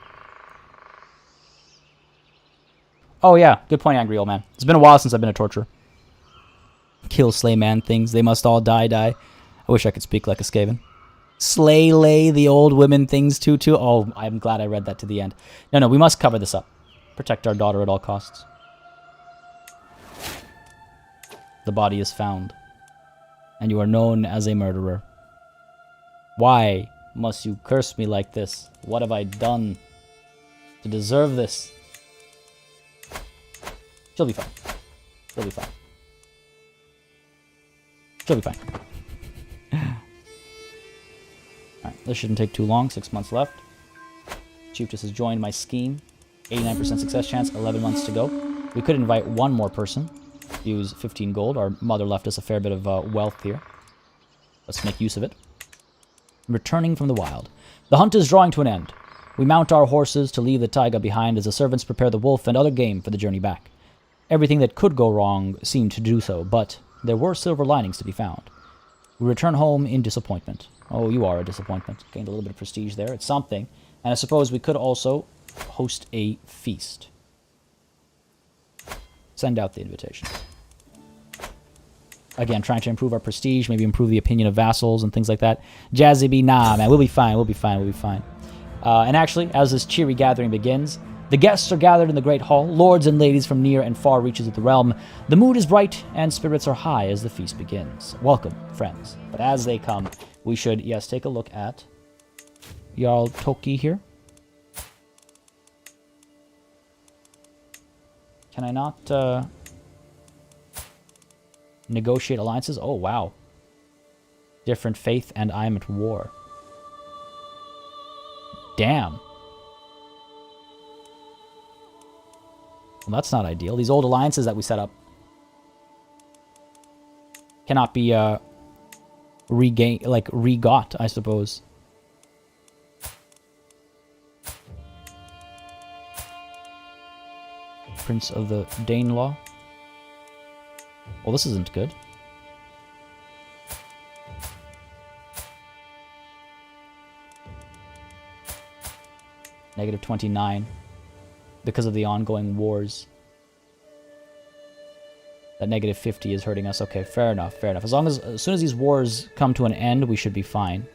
Oh yeah, good point, angry old man. It's been a while since I've been a torturer. Kill, slay, man things. They must all die. I wish I could speak like a Skaven. Slay, lay, the old women things too. Oh, I'm glad I read that to the end. No, we must cover this up. Protect our daughter at all costs. The body is found. And you are known as a murderer. Why must you curse me like this? What have I done to deserve this? She'll be fine. She'll be fine. She'll be fine. Alright, this shouldn't take too long. 6 months left. Chiefess has joined my scheme. 89% success chance, 11 months to go. We could invite one more person. Use 15 gold. Our mother left us a fair bit of wealth here. Let's make use of it. Returning from the wild. The hunt is drawing to an end. We mount our horses to leave the taiga behind as the servants prepare the wolf and other game for the journey back. Everything that could go wrong seemed to do so, but there were silver linings to be found. We return home in disappointment. Oh, you are a disappointment. Gained a little bit of prestige there. It's something. And I suppose we could also host a feast. Send out the invitation. Again, trying to improve our prestige, maybe improve the opinion of vassals and things like that. Jazzy B, nah, man, we'll be fine, we'll be fine, we'll be fine. And actually, as this cheery gathering begins, the guests are gathered in the great hall, lords and ladies from near and far reaches of the realm. The mood is bright and spirits are high as the feast begins. Welcome, friends. But as they come, we should, yes, take a look at Jarl Toki here. Can I not, negotiate alliances? Oh, wow. Different faith and I am at war. Damn. Well, that's not ideal. These old alliances that we set up cannot be, regot, I suppose. Prince of the Danelaw. Well, this isn't good. Negative 29. Because of the ongoing wars. That negative 50 is hurting us. Okay, fair enough, fair enough. As soon as these wars come to an end, we should be fine.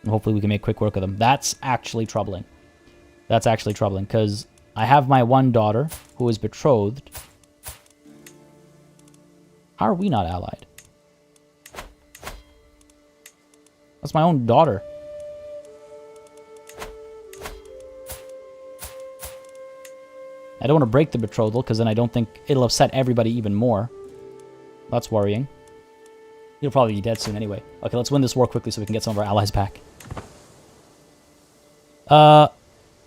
And hopefully we can make quick work of them. That's actually troubling. That's actually troubling, because I have my one daughter who is betrothed. How are we not allied? That's my own daughter. I don't want to break the betrothal, because then I don't think it'll upset everybody even more. That's worrying. He'll probably be dead soon anyway. Okay, let's win this war quickly so we can get some of our allies back.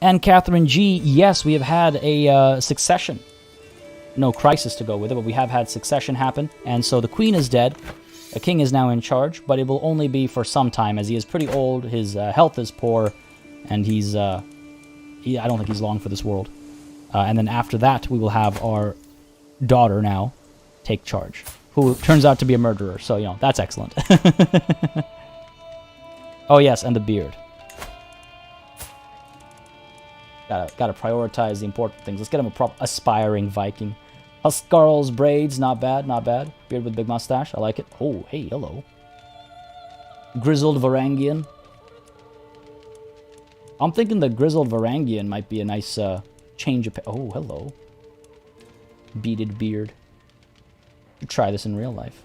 And Catherine G, yes, we have had a succession. No crisis to go with it, but we have had succession happen. And so the queen is dead. A king is now in charge, but it will only be for some time, as he is pretty old, his health is poor, and he's... I don't think he's long for this world. And then after that, we will have our daughter now take charge, who turns out to be a murderer. So, you know, that's excellent. Oh, yes, and the beard. Gotta prioritize the important things. Let's get him a aspiring Viking. Huskarl's braids, not bad, not bad. Beard with big mustache, I like it. Oh, hey, hello. Grizzled Varangian. I'm thinking the Grizzled Varangian might be a nice change of... Oh, hello. Beaded beard. Try this in real life.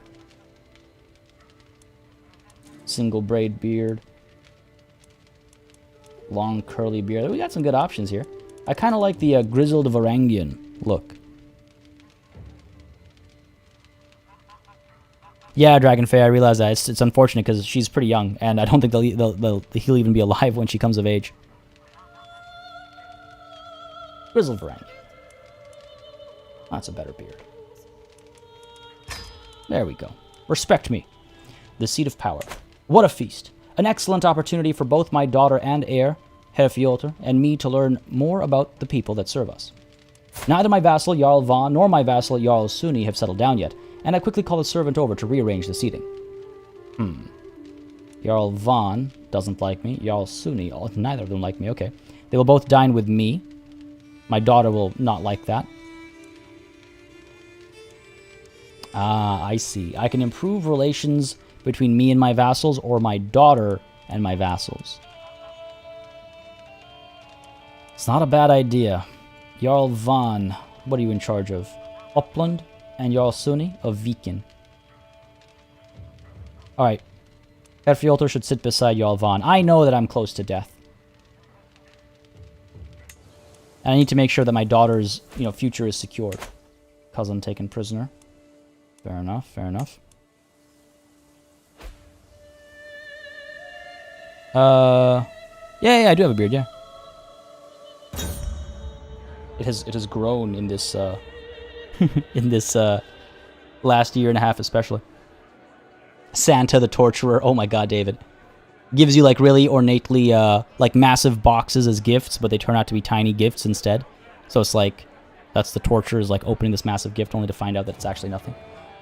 Single braid beard. Long curly beard. We got some good options here. I kind of like the Grizzled Varangian look. Yeah, Dragonfae, I realize that. It's unfortunate because she's pretty young, and I don't think he'll even be alive when she comes of age. Grizzled Varangian. That's a better beard. There we go. Respect me. The seat of power. What a feast. An excellent opportunity for both my daughter and heir, Herfiotr, and me to learn more about the people that serve us. Neither my vassal, Jarl Von, nor my vassal, Jarl Suni, have settled down yet, and I quickly call the servant over to rearrange the seating. Jarl Von doesn't like me. Jarl Suni, neither of them like me. Okay. They will both dine with me. My daughter will not like that. Ah, I see. I can improve relations between me and my vassals, or my daughter and my vassals. It's not a bad idea. Jarl Von, what are you in charge of? Upland, and Jarl Suni of Viken. Alright. Herfiotr should sit beside Jarl Von. I know that I'm close to death. And I need to make sure that my daughter's, future is secured. Cousin taken prisoner. Fair enough, fair enough. Yeah, I do have a beard, yeah. It has grown in this, in this, last year and a half especially. Santa the Torturer, oh my god, David. Gives you, like, really ornately, like, massive boxes as gifts, but they turn out to be tiny gifts instead. So it's like, that's the torturers, like, opening this massive gift only to find out that it's actually nothing.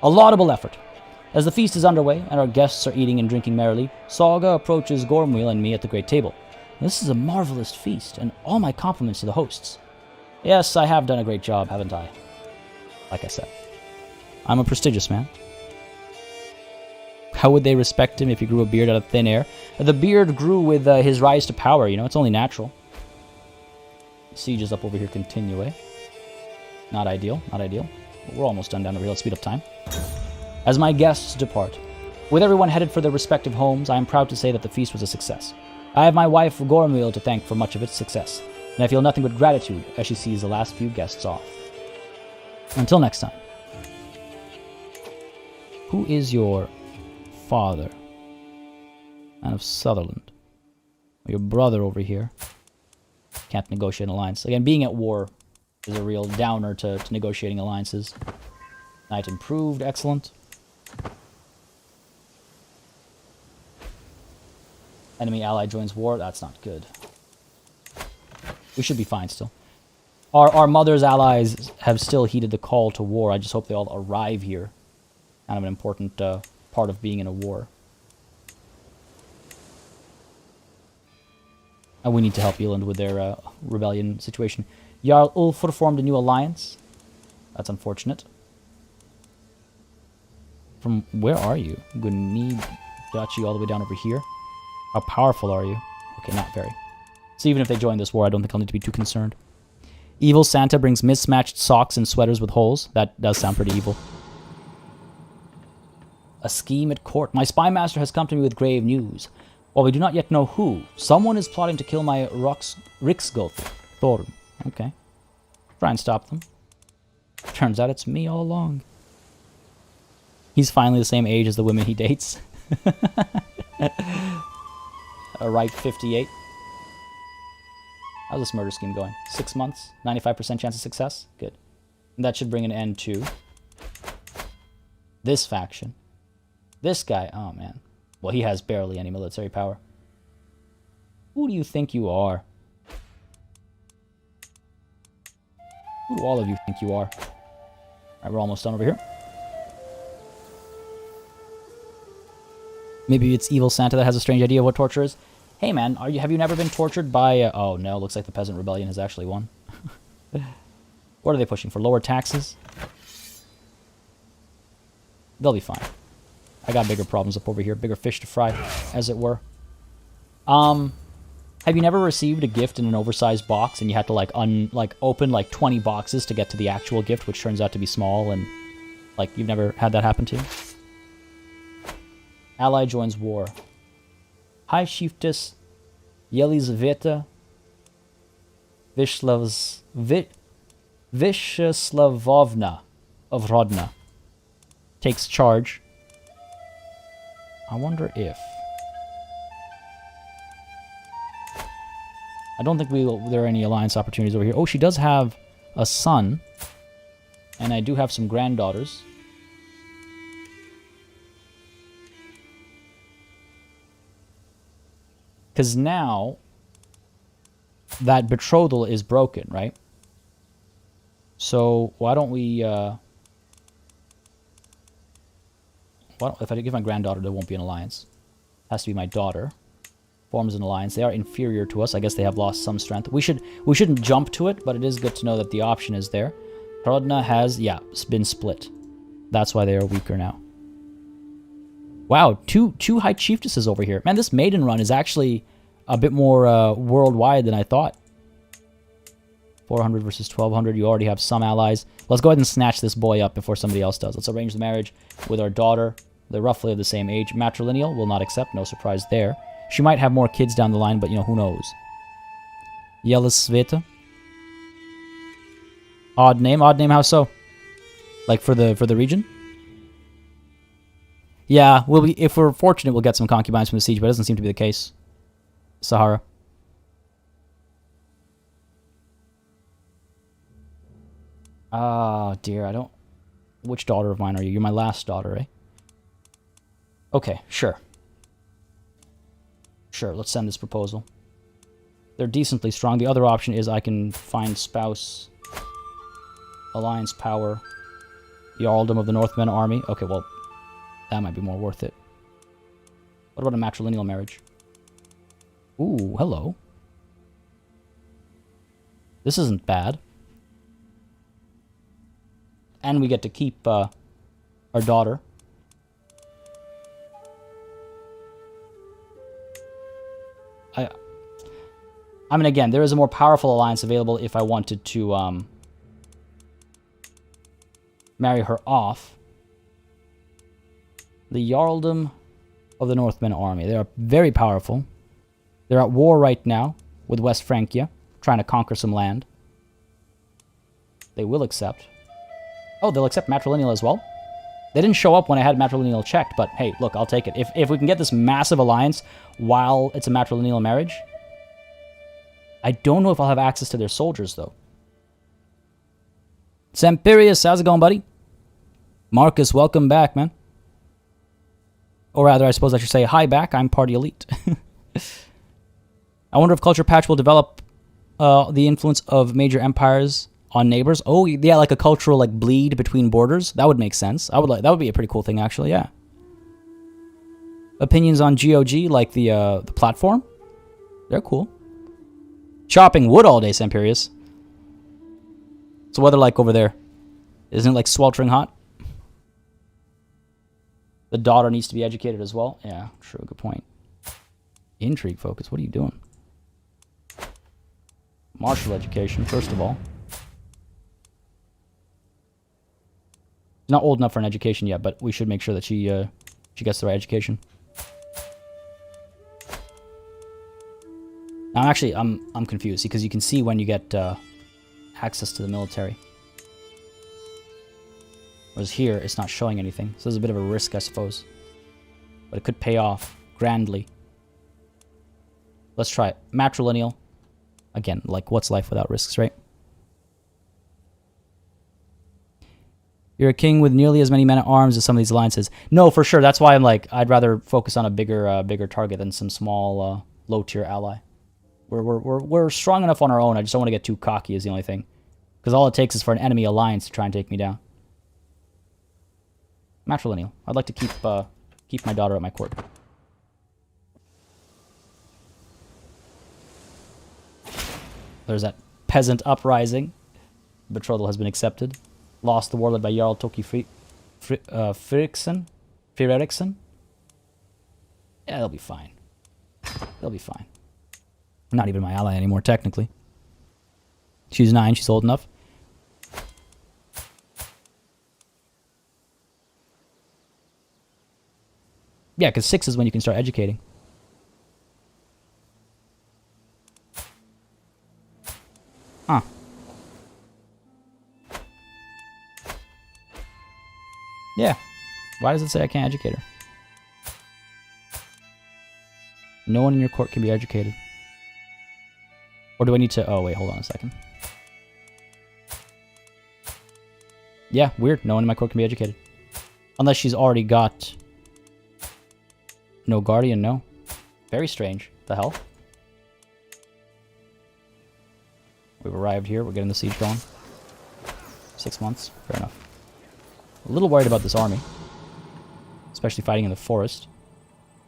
A laudable effort. As the feast is underway, and our guests are eating and drinking merrily, Saga approaches Gormwheel and me at the great table. This is a marvelous feast, and all my compliments to the hosts. Yes, I have done a great job, haven't I? Like I said. I'm a prestigious man. How would they respect him if he grew a beard out of thin air? The beard grew with his rise to power, you know, it's only natural. Siege is up over here, continue. Not ideal, not ideal. But we're almost done down over here, let's speed up time. As my guests depart, with everyone headed for their respective homes, I am proud to say that the feast was a success. I have my wife, Gormwheel, to thank for much of its success, and I feel nothing but gratitude as she sees the last few guests off. Until next time. Who is your father? Man of Sutherland. Your brother over here. Can't negotiate an alliance. Again, being at war is a real downer to negotiating alliances. Knight improved, excellent. Enemy ally joins war, that's not good. We should be fine still. Our mother's allies have still heeded the call to war. I just hope they all arrive here. Kind of an important part of being in a war. And we need to help Eland with their rebellion situation. Jarl Ulfr formed a new alliance. That's unfortunate. From where are you? I'm going to need Duchy all the way down over here. How powerful are you? Okay, not very. So even if they join this war, I don't think I'll need to be too concerned. Evil Santa brings mismatched socks and sweaters with holes. That does sound pretty evil. A scheme at court. My spy master has come to me with grave news. While we do not yet know who, someone is plotting to kill my Riksgulf, Thorn. Okay. Try and stop them. Turns out it's me all along. He's finally the same age as the women he dates. A ripe 58. How's this murder scheme going? 6 months? 95% chance of success? Good. And that should bring an end to this faction. This guy, oh man. Well, he has barely any military power. Who do you think you are? Who do all of you think you are? Alright, we're almost done over here. Maybe it's Evil Santa that has a strange idea of what torture is. Hey man, have you never been tortured by... oh no, looks like the Peasant Rebellion has actually won. What are they pushing for? Lower taxes? They'll be fine. I got bigger problems up over here. Bigger fish to fry, as it were. Have you never received a gift in an oversized box and you had to open like 20 boxes to get to the actual gift, which turns out to be small, and like you've never had that happen to you? Ally joins war. High Chiefess Yelizaveta Visheslavovna of Rodna takes charge. I wonder if... I don't think there are any alliance opportunities over here. Oh, she does have a son. And I do have some granddaughters. Because now that betrothal is broken, right? So why don't we... if I give my granddaughter, there won't be an alliance. Has to be my daughter. Forms an alliance. They are inferior to us. I guess they have lost some strength. We shouldn't jump to it, but it is good to know that the option is there. Rodna has, yeah, been split. That's why they are weaker now. Wow, two high chiefesses over here. Man, this maiden run is actually a bit more worldwide than I thought. 400 versus 1200. You already have some allies. Let's go ahead and snatch this boy up before somebody else does. Let's arrange the marriage with our daughter. They're roughly of the same age. Matrilineal will not accept. No surprise there. She might have more kids down the line, but, you know, who knows. Yelisveta. Odd name. Odd name, how so? Like for the region? Yeah, if we're fortunate, we'll get some concubines from the siege, but it doesn't seem to be the case. Sahara. Ah, dear, I don't... Which daughter of mine are you? You're my last daughter, eh? Okay, sure. Sure, let's send this proposal. They're decently strong. The other option is I can find spouse, alliance power, the Earldom of the Northmen army. Okay, well, that might be more worth it. What about a matrilineal marriage? Ooh, hello. This isn't bad. And we get to keep our daughter. I mean, again, there is a more powerful alliance available if I wanted to marry her off. The Jarldom of the Northmen army. They are very powerful. They're at war right now with West Francia, trying to conquer some land. They will accept. Oh, they'll accept matrilineal as well? They didn't show up when I had matrilineal checked, but hey, look, I'll take it. If we can get this massive alliance while it's a matrilineal marriage... I don't know if I'll have access to their soldiers, though. Sampirius, how's it going, buddy? Marcus, welcome back, man. Or rather, I suppose I should say, hi back, I'm party elite. I wonder if Culture Patch will develop the influence of major empires on neighbors. Oh, yeah, like a cultural like bleed between borders. That would make sense. That would be a pretty cool thing, actually, yeah. Opinions on GOG, like the platform? They're cool. Chopping wood all day, Sampirius. What's the weather like over there? Isn't it like sweltering hot? The daughter needs to be educated as well. Yeah, true, good point. Intrigue focus, what are you doing? Martial education, first of all. She's not old enough for an education yet, but we should make sure that she gets the right education. Now, actually, I'm confused because you can see when you get access to the military. Whereas here, it's not showing anything. So there's a bit of a risk, I suppose. But it could pay off grandly. Let's try it. Matrilineal. Again, like, what's life without risks, right? You're a king with nearly as many men at arms as some of these alliances. No, for sure. That's why I'm like, I'd rather focus on a bigger target than some small, low-tier ally. We're strong enough on our own. I just don't want to get too cocky is the only thing. Because all it takes is for an enemy alliance to try and take me down. Matrilineal. I'd like to keep my daughter at my court. There's that peasant uprising. Betrothal has been accepted. Lost the war led by Jarl Toki Fredriksson. Yeah, they'll be fine. They'll be fine. Not even my ally anymore, technically. She's 9, she's old enough. Yeah, because 6 is when you can start educating. Huh. Yeah. Why does it say I can't educate her? No one in your court can be educated. Or do I need to... Oh, wait, hold on a second. Yeah, weird. No one in my court can be educated. Unless she's already got... No guardian, no. Very strange. The hell? We've arrived here. We're getting the siege going. 6 months. Fair enough. A little worried about this army. Especially fighting in the forest.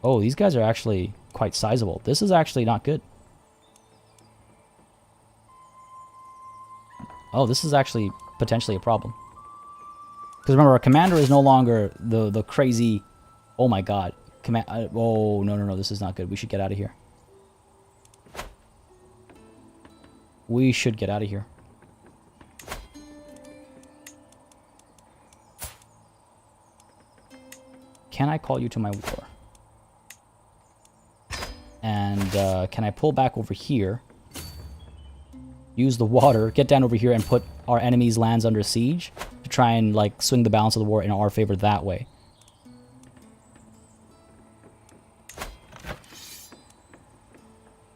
Oh, these guys are actually quite sizable. This is actually not good. Oh, this is actually potentially a problem. Because remember, our commander is no longer the crazy... Oh my god. Oh, no. This is not good. We should get out of here. We should get out of here. Can I call you to my war? And can I pull back over here? Use the water, get down over here and put our enemy's lands under siege to try and like swing the balance of the war in our favor that way.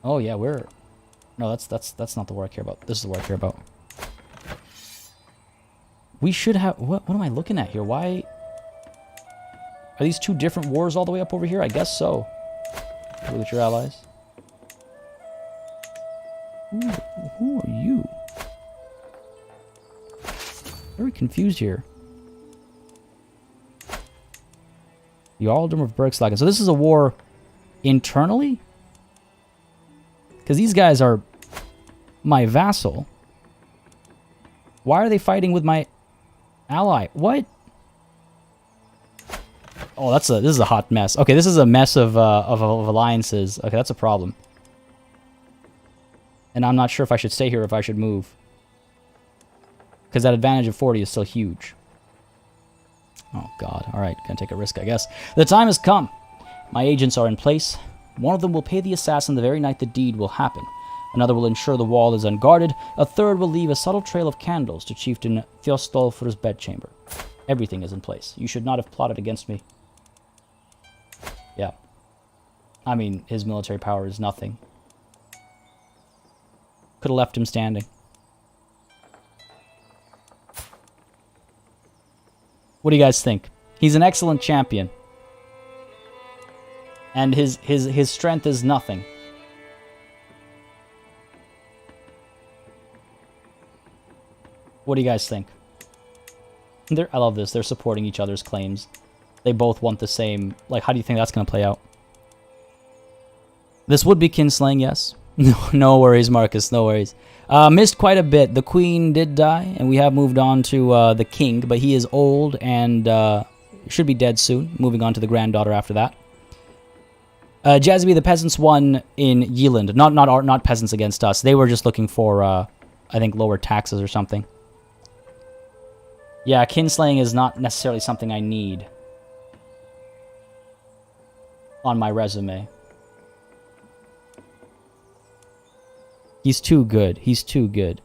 Oh yeah, we're... No, that's not the war I care about. This is the war I care about. We should have... What am I looking at here? Why... Are these two different wars all the way up over here? I guess so. Look at your allies. Who are you? Very confused here. The Audr of Iceland. So this is a war internally? Because these guys are my vassal. Why are they fighting with my ally? What? Oh, this is a hot mess. Okay, this is a mess of alliances. Okay, that's a problem. And I'm not sure if I should stay here or if I should move. Because that advantage of 40 is still huge. Oh, God. Alright, gonna take a risk, I guess. The time has come. My agents are in place. One of them will pay the assassin the very night the deed will happen. Another will ensure the wall is unguarded. A third will leave a subtle trail of candles to Chieftain Thjostolfr's bedchamber. Everything is in place. You should not have plotted against me. Yeah. I mean, his military power is nothing. Could have left him standing. What do you guys think? He's an excellent champion. And his strength is nothing. What do you guys think? I love this. They're supporting each other's claims. They both want the same... Like, how do you think that's going to play out? This would be kinslaying, yes. No worries, Marcus. No worries. Missed quite a bit. The queen did die, and we have moved on to the king, but he is old and should be dead soon. Moving on to the granddaughter after that. Jazby, the peasants won in Yeland. Not peasants against us. They were just looking for, I think, lower taxes or something. Yeah, kinslaying is not necessarily something I need on my resume. He's too good. He's too good.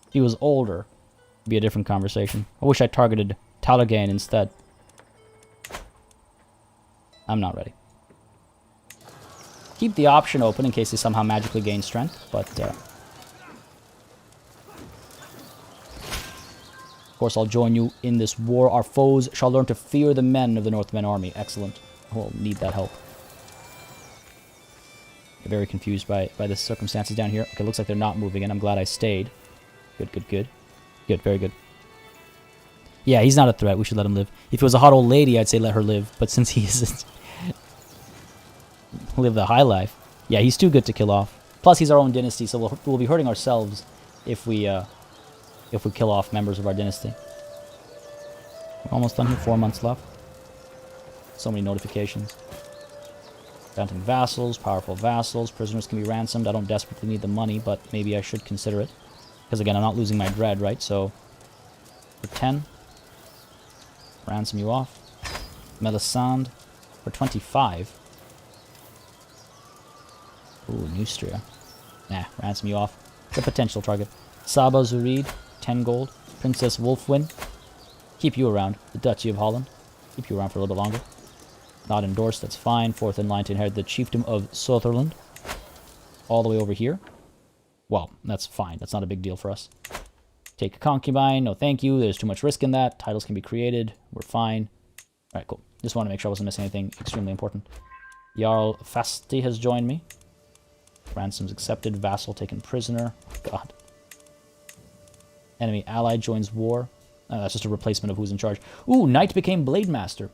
If he was older, it'd be a different conversation. I wish I targeted Talagain instead. I'm not ready. Keep the option open in case they somehow magically gain strength, but... Of course, I'll join you in this war. Our foes shall learn to fear the men of the Northman army. Excellent. We'll need that help. I'm very confused by the circumstances down here. Okay, looks like they're not moving in. I'm glad I stayed. Good, good, good. Good, very good. Yeah, he's not a threat. We should let him live. If it was a hot old lady, I'd say let her live. But since he isn't... live the high life. Yeah, he's too good to kill off. Plus, he's our own dynasty, so we'll be hurting ourselves if we kill off members of our dynasty. We're almost done here. 4 months left. So many notifications. Mounting vassals, powerful vassals. Prisoners can be ransomed. I don't desperately need the money, but maybe I should consider it. Because again, I'm not losing my dread, right? So, for 10. Ransom you off. Melisande for 25. Ooh, Neustria. Nah, ransom you off. The potential target. Saba Zurid, 10 gold. Princess Wolfwin. Keep you around. The Duchy of Holland. Keep you around for a little bit longer. Not endorsed, that's fine. Fourth in line to inherit the chiefdom of Sutherland. All the way over here. Well, that's fine. That's not a big deal for us. Take a concubine. No thank you. There's too much risk in that. Titles can be created. We're fine. Alright, cool. Just want to make sure I wasn't missing anything extremely important. Jarl Fasti has joined me. Ransoms accepted. Vassal taken prisoner. Oh, God. Enemy ally joins war. That's just a replacement of who's in charge. Ooh, Knight became Blade Master.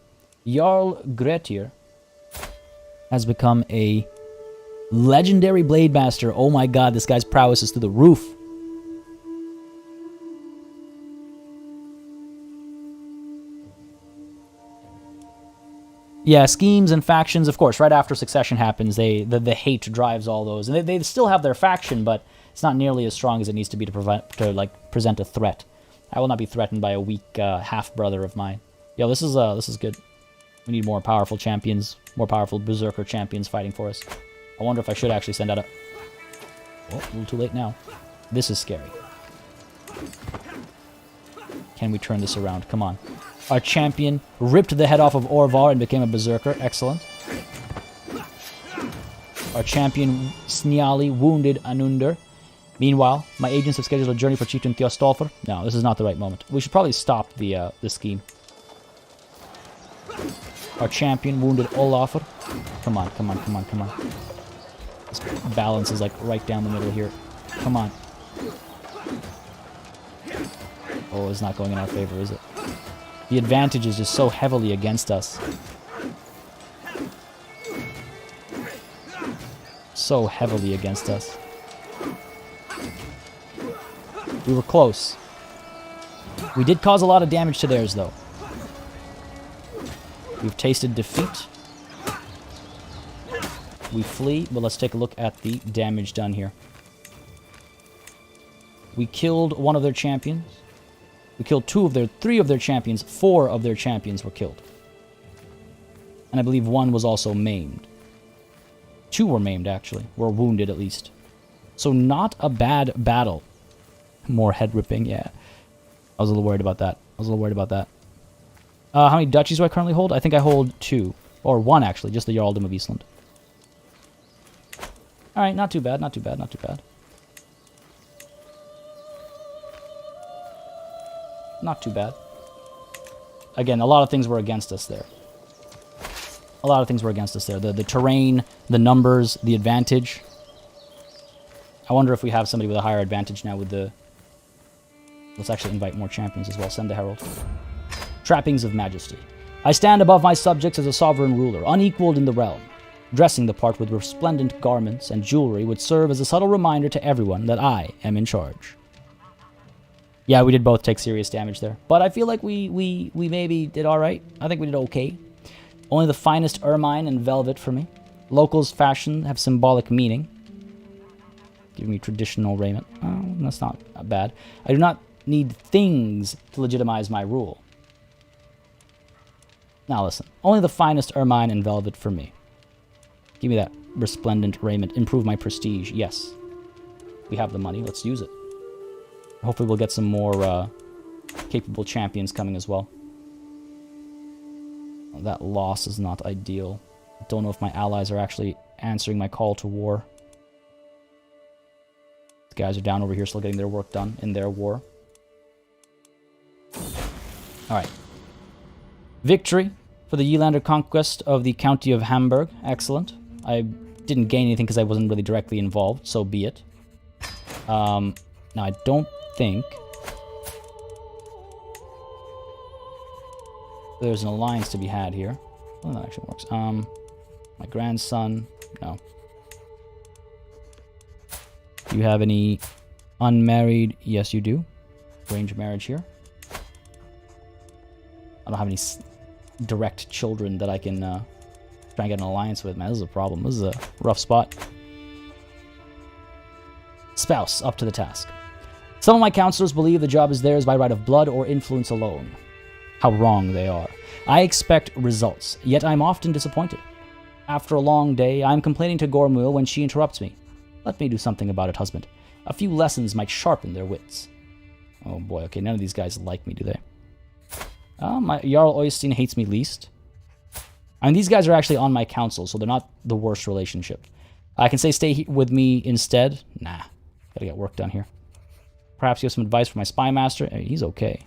Jarl Grettir has become a legendary Blade Master. Oh my God, this guy's prowess is through the roof. Yeah, schemes and factions, of course, right after succession happens, the hate drives all those. And they still have their faction, but it's not nearly as strong as it needs to be to present a threat. I will not be threatened by a weak half-brother of mine. Yo, this is good. We need more powerful champions, more powerful berserker champions fighting for us. I wonder if I should actually send out a... Oh, a little too late now. This is scary. Can we turn this around? Come on. Our champion ripped the head off of Orvar and became a berserker. Excellent. Our champion Sniali wounded Anundr. Meanwhile, my agents have scheduled a journey for Chieftain Theostolfr. No, this is not the right moment. We should probably stop the scheme. Our champion wounded Olafr. Come on, come on, come on, come on. This balance is like right down the middle here. Come on. Oh, it's not going in our favor, is it? The advantage is just so heavily against us. So heavily against us. We were close. We did cause a lot of damage to theirs, though. We've tasted defeat. We flee, but let's take a look at the damage done here. We killed one of their champions. We killed three of their champions. 4 of their champions were killed. And I believe 1 was also maimed. 2 were maimed, actually. Were wounded, at least. So not a bad battle. More head ripping, yeah. I was a little worried about that. How many duchies do I currently hold? I think I hold 2. Or 1, actually. Just the Jarldom of Iceland. Alright, not too bad, not too bad, not too bad. Not too bad. Again, a lot of things were against us there. The terrain, the numbers, the advantage. I wonder if we have somebody with a higher advantage now with the... Let's actually invite more champions as well. Send the herald. Trappings of majesty. I stand above my subjects as a sovereign ruler, unequaled in the realm. Dressing the part with resplendent garments and jewelry would serve as a subtle reminder to everyone that I am in charge. Yeah, we did both take serious damage there. But I feel like we maybe did alright. I think we did okay. Only the finest ermine and velvet for me. Locals' fashion have symbolic meaning. Give me traditional raiment. Oh, that's not bad. I do not need things to legitimize my rule. Now listen. Only the finest ermine and velvet for me. Give me that resplendent raiment. Improve my prestige. Yes. We have the money. Let's use it. Hopefully we'll get some more capable champions coming as well. That loss is not ideal. I don't know if my allies are actually answering my call to war. The guys are down over here still getting their work done in their war. Alright. Victory for the Yelander conquest of the county of Hamburg. Excellent. I didn't gain anything because I wasn't really directly involved, so be it. Now, I don't think there's an alliance to be had here. Oh, that actually works. My grandson, no. Do you have any unmarried? Yes, you do. Arranged marriage here. I don't have any direct children that I can try and get an alliance with. Man, this is a problem. This is a rough spot. Spouse, up to the task. Some of my counselors believe the job is theirs by right of blood or influence alone. How wrong they are. I expect results, yet I'm often disappointed. After a long day, I'm complaining to Gormuil when she interrupts me. Let me do something about it, husband. A few lessons might sharpen their wits. Oh boy, okay, none of these guys like me, do they? My Jarl Oystein hates me least. I mean, these guys are actually on my council, so they're not the worst relationship. I can say stay with me instead. Nah, gotta get work done here. Perhaps you have some advice for my spy master. He's okay.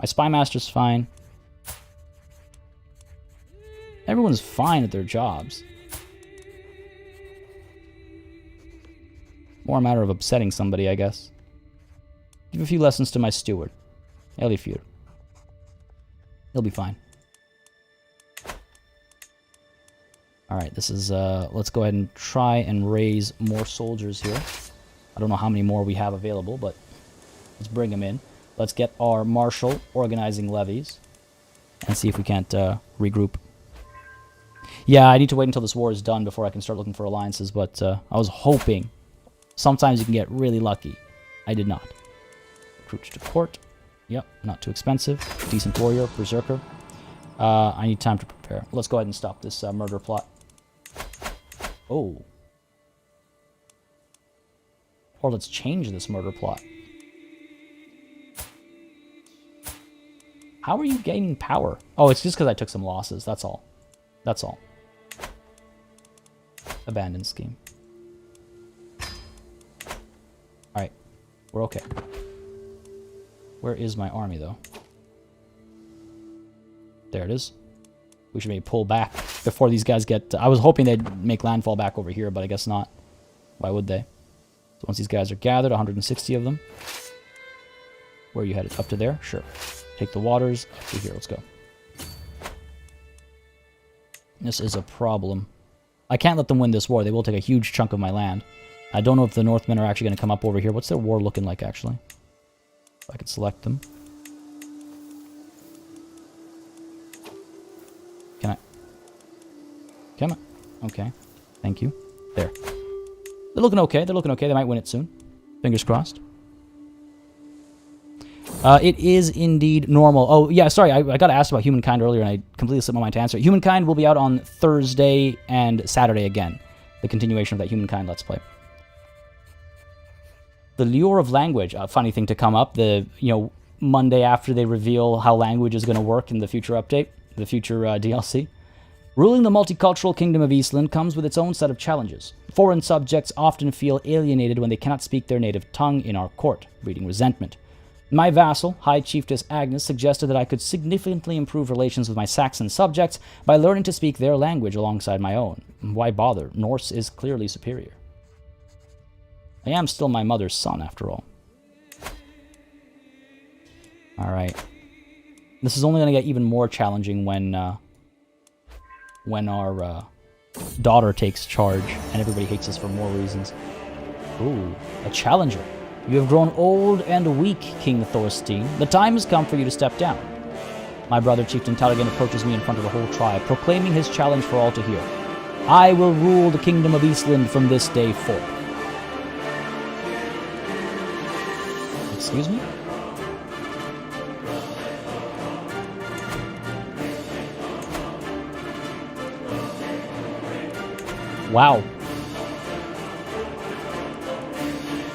My spy master's fine. Everyone's fine at their jobs. More a matter of upsetting somebody, I guess. Give a few lessons to my steward, Elifir. He'll be fine. Alright, this is, let's go ahead and try and raise more soldiers here. I don't know how many more we have available, but let's bring them in. Let's get our marshal organizing levies and see if we can't regroup. Yeah, I need to wait until this war is done before I can start looking for alliances, but I was hoping. Sometimes you can get really lucky. I did not. Recruit to court. Yep, not too expensive. Decent warrior, berserker. I need time to prepare. Let's go ahead and stop this murder plot. Oh. Or let's change this murder plot. How are you gaining power? Oh, it's just because I took some losses. That's all. That's all. Abandoned scheme. Alright. We're okay. Where is my army, though? There it is. We should maybe pull back before these guys get... I was hoping they'd make landfall back over here, but I guess not. Why would they? So once these guys are gathered, 160 of them. Where are you headed? Up to there? Sure. Take the waters. Up to here. Let's go. This is a problem. I can't let them win this war. They will take a huge chunk of my land. I don't know if the Northmen are actually going to come up over here. What's their war looking like, actually? If I could select them. Can I? Can I? Okay. Thank you. There. They're looking okay. They're looking okay. They might win it soon. Fingers crossed. It is indeed normal. Oh, yeah, sorry. I got asked about Humankind earlier, and I completely slipped my mind to answer. Humankind will be out on Thursday and Saturday again. The continuation of that Humankind Let's Play. The lure of language. A funny thing to come up. Monday after they reveal how language is going to work in the future update. The future DLC. Ruling the multicultural kingdom of Iceland comes with its own set of challenges. Foreign subjects often feel alienated when they cannot speak their native tongue in our court, breeding resentment. My vassal, High Chiefess Agnes, suggested that I could significantly improve relations with my Saxon subjects by learning to speak their language alongside my own. Why bother? Norse is clearly superior. I am still my mother's son, after all. Alright. This is only going to get even more challenging when our daughter takes charge, and everybody hates us for more reasons. Ooh, a challenger. You have grown old and weak, King Thorstein. The time has come for you to step down. My brother, Chieftain Talagin, approaches me in front of the whole tribe, proclaiming his challenge for all to hear. I will rule the kingdom of Iceland from this day forth. Excuse me? Wow.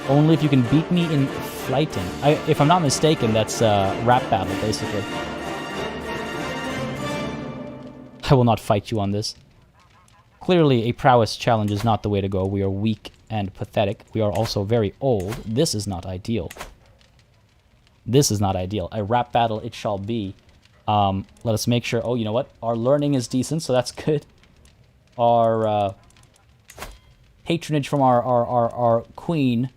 Only if you can beat me in flighting. If I'm not mistaken, that's a rap battle, basically. I will not fight you on this. Clearly, a prowess challenge is not the way to go. We are weak and pathetic. We are also very old. This is not ideal. This is not ideal. A rap battle it shall be. Let us make sure... Oh, you know what? Our learning is decent, so that's good. Our patronage from our queen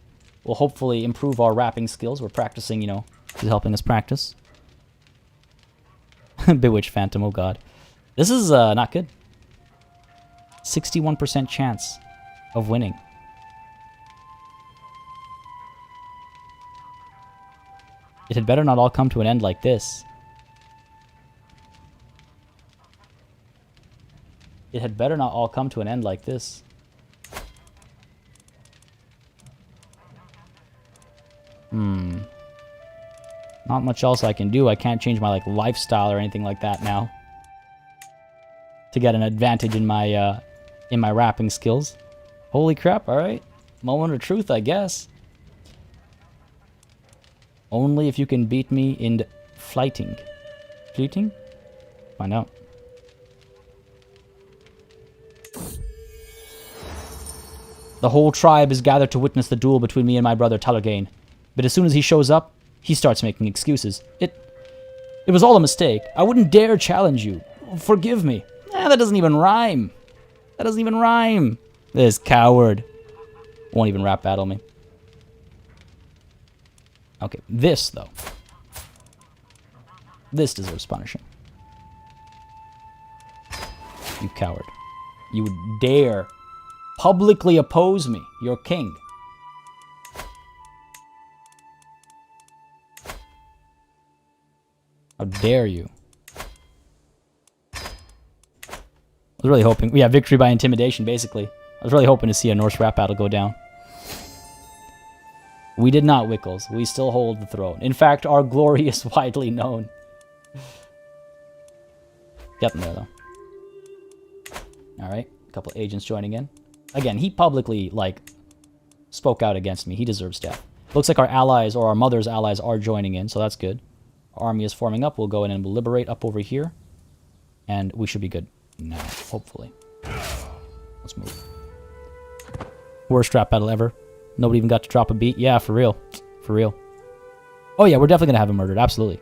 will hopefully improve our rapping skills. We're practicing, she's helping us practice. Bewitched Phantom, oh god. This is not good. 61% chance of winning. It had better not all come to an end like this. It had better not all come to an end like this. Not much else I can do. I can't change my lifestyle or anything like that now to get an advantage in my rapping skills. Holy crap! All right, moment of truth, I guess. Only if you can beat me in flighting. Fleeting? Find out. The whole tribe is gathered to witness the duel between me and my brother Talagain. But as soon as he shows up, he starts making excuses. It was all a mistake. I wouldn't dare challenge you. Forgive me. That doesn't even rhyme. That doesn't even rhyme. This coward. Won't even rap battle me. Okay, this, though. This deserves punishing. You coward. You would dare publicly oppose me, your king. How dare you? I was really hoping... Yeah, victory by intimidation, basically. I was really hoping to see a Norse rap battle go down. We did not, Wickles. We still hold the throne. In fact, our glory is widely known. Getting there, though. Alright, a couple agents joining in. Again, he publicly, spoke out against me. He deserves death. Looks like our allies, or our mother's allies, are joining in, so that's good. Our army is forming up. We'll go in and we'll liberate up over here. And we should be good now, hopefully. Let's move. Worst rap battle ever. Nobody even got to drop a beat. Yeah, for real. For real. Oh yeah, we're definitely going to have him murdered. Absolutely.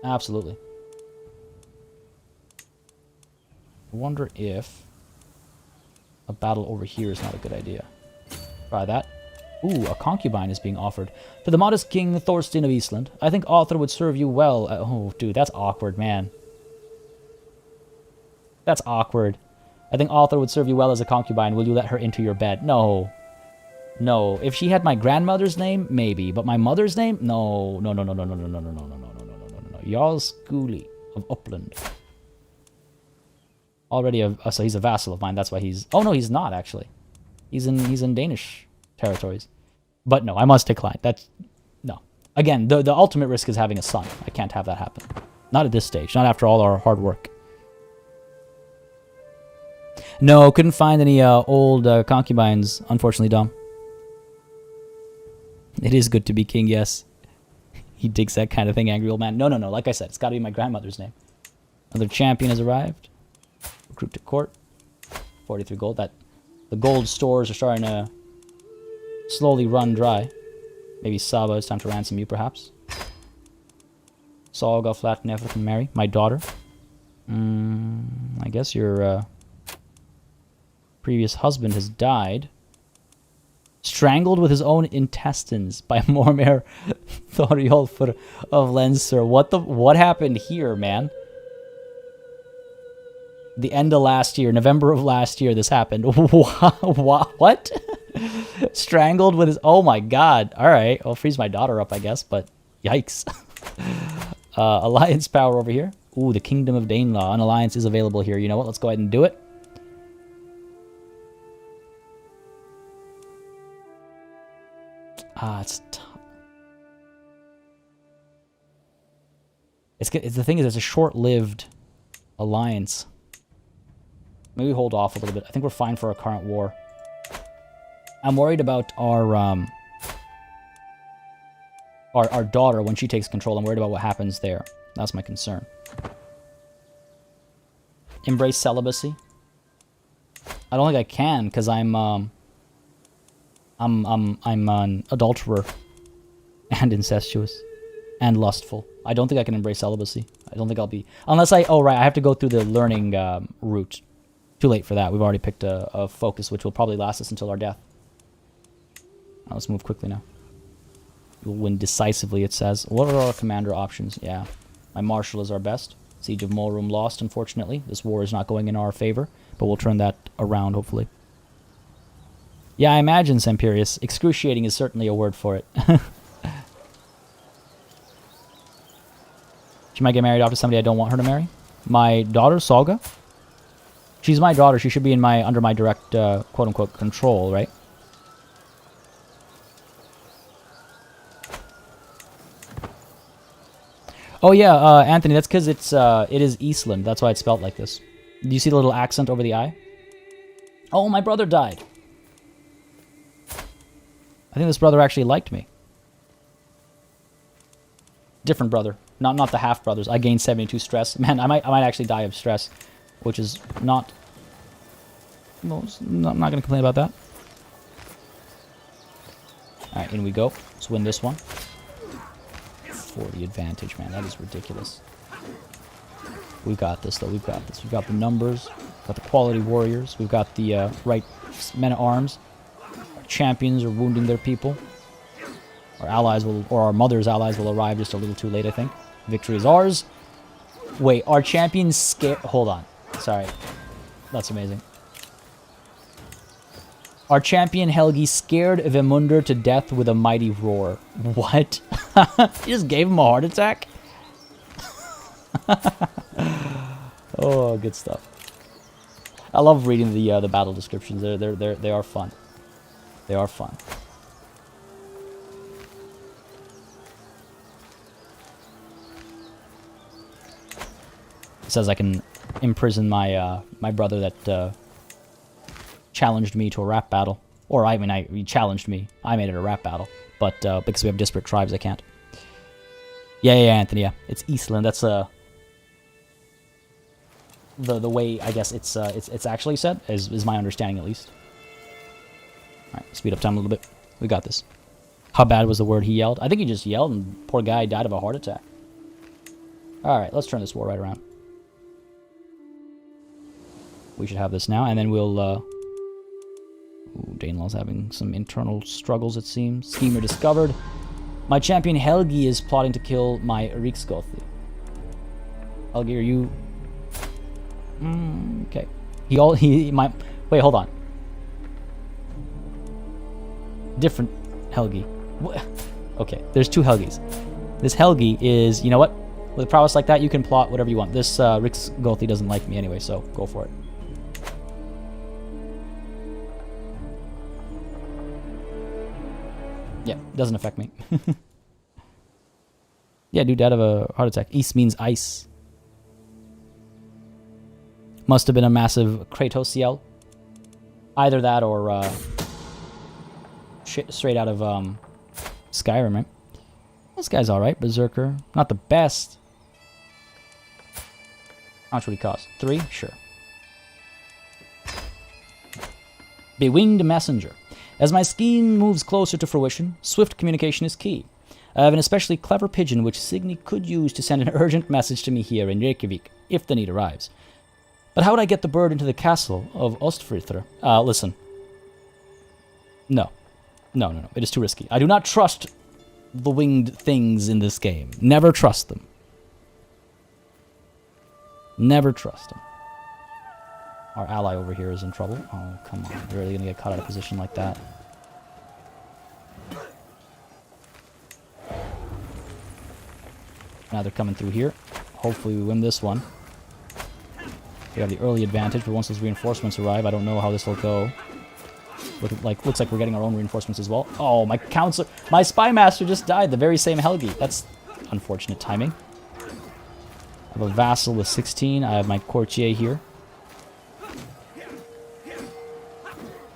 Absolutely. I wonder if a battle over here is not a good idea. Try that. Ooh, a concubine is being offered. To the modest King Thorstein of Iceland, I think Audr would serve you well. Oh, dude, that's awkward, man. That's awkward. I think Audr would serve you well as a concubine. Will you let her into your bed? No. No. If she had my grandmother's name, maybe. But my mother's name? No. No, no, no, no, no, no, no, no, no, no, no, no, no, no, no. Jarl Skuli of Upland. Already so he's a vassal of mine. That's why he's... Oh, no, he's not, actually. He's in Danish territories. But no, I must decline. That's... No. Again, the ultimate risk is having a son. I can't have that happen. Not at this stage. Not after all our hard work. No, couldn't find any old concubines, unfortunately, Dom. It is good to be king, yes. He digs that kind of thing, angry old man. No, no, no. Like I said, it's got to be my grandmother's name. Another champion has arrived. Recruit to court. 43 gold. The gold stores are starting to slowly run dry. Maybe Saba, it's time to ransom you, perhaps. Saul got flat never can marry. My daughter. I guess your previous husband has died. Strangled with his own intestines by Mormir Thoriolfur of Leinster. What happened here, man? The end of last year, November of last year, this happened. What? Strangled with his... Oh my god. Alright, I'll freeze my daughter up, I guess, but yikes. Alliance power over here. Ooh, the Kingdom of Danelaw. An alliance is available here. You know what? Let's go ahead and do it. It's tough. It's the thing is, it's a short-lived alliance. Maybe hold off a little bit. I think we're fine for our current war. I'm worried about our daughter when she takes control. I'm worried about what happens there. That's my concern. Embrace celibacy. I don't think I can because I'm an adulterer and incestuous and lustful. I don't think I can embrace celibacy. I don't think I'll be... Unless I... Oh, right. I have to go through the learning route. Too late for that. We've already picked a focus, which will probably last us until our death. Now, let's move quickly now. We'll win decisively, it says. What are our commander options? Yeah. My marshal is our best. Siege of Mulrum lost, unfortunately. This war is not going in our favor, but we'll turn that around, hopefully. Yeah, I imagine, Sempirius. Excruciating is certainly a word for it. She might get married off to somebody I don't want her to marry. My daughter, Solga? She's my daughter. She should be under my direct, quote-unquote, control, right? Oh, yeah, Anthony, that's because it is Iceland. That's why it's spelled like this. Do you see the little accent over the I? Oh, my brother died. I think this brother actually liked me. Different brother. Not the half brothers. I gained 72 stress. Man, I might actually die of stress, which is not... No, I'm not going to complain about that. Alright, in we go. Let's win this one. 40 advantage, man. That is ridiculous. We've got this, though. We've got this. We've got the numbers. We've got the quality warriors. We've got the right men-at-arms. Our champions are wounding their people. Our allies will... Or our mother's allies will arrive just a little too late, I think. Victory is ours. Wait, our champions scared... Hold on. Sorry. That's amazing. Our champion Helgi scared Vemundr to death with a mighty roar. What? He just gave him a heart attack? Oh, good stuff. I love reading the battle descriptions. They are fun. They are fun. It says I can imprison my my brother that challenged me to a rap battle. Or, I mean, he challenged me. I made it a rap battle. But because we have disparate tribes, I can't. Yeah, Anthony, yeah. It's Iceland. That's the way, I guess, it's actually said, is my understanding, at least. Alright, speed up time a little bit. We got this. How bad was the word he yelled? I think he just yelled and poor guy died of a heart attack. Alright, let's turn this war right around. We should have this now, and then we'll, Ooh, Danelaw's having some internal struggles, it seems. Schemer discovered. My champion Helgi is plotting to kill my Riksgothi. Helgi, are you... okay. He might... Wait, hold on. Different Helgi. Okay, there's two Helgis. This Helgi is... You know what? With prowess like that, you can plot whatever you want. This Riksgothi doesn't like me anyway, so go for it. Yeah, doesn't affect me. Yeah, dude died of a heart attack. East means ice. Must have been a massive Kratos yell. Either that or straight out of Skyrim, right? This guy's alright. Berserker. Not the best. How much would he cost? 3? Sure. Bewinged Messenger. As my scheme moves closer to fruition, swift communication is key. I have an especially clever pigeon which Signy could use to send an urgent message to me here in Reykjavik, if the need arrives. But how would I get the bird into the castle of Ostfrithur? Listen. No. No. It is too risky. I do not trust the winged things in this game. Never trust them. Never trust them. Our ally over here is in trouble. Oh, come on. You're really going to get caught out of position like that. Now they're coming through here. Hopefully we win this one. We have the early advantage, but once those reinforcements arrive, I don't know how this will go. Looks like we're getting our own reinforcements as well. Oh, my counselor, my spy master just died. The very same Helgi. That's unfortunate timing. I have a vassal with 16. I have my courtier here.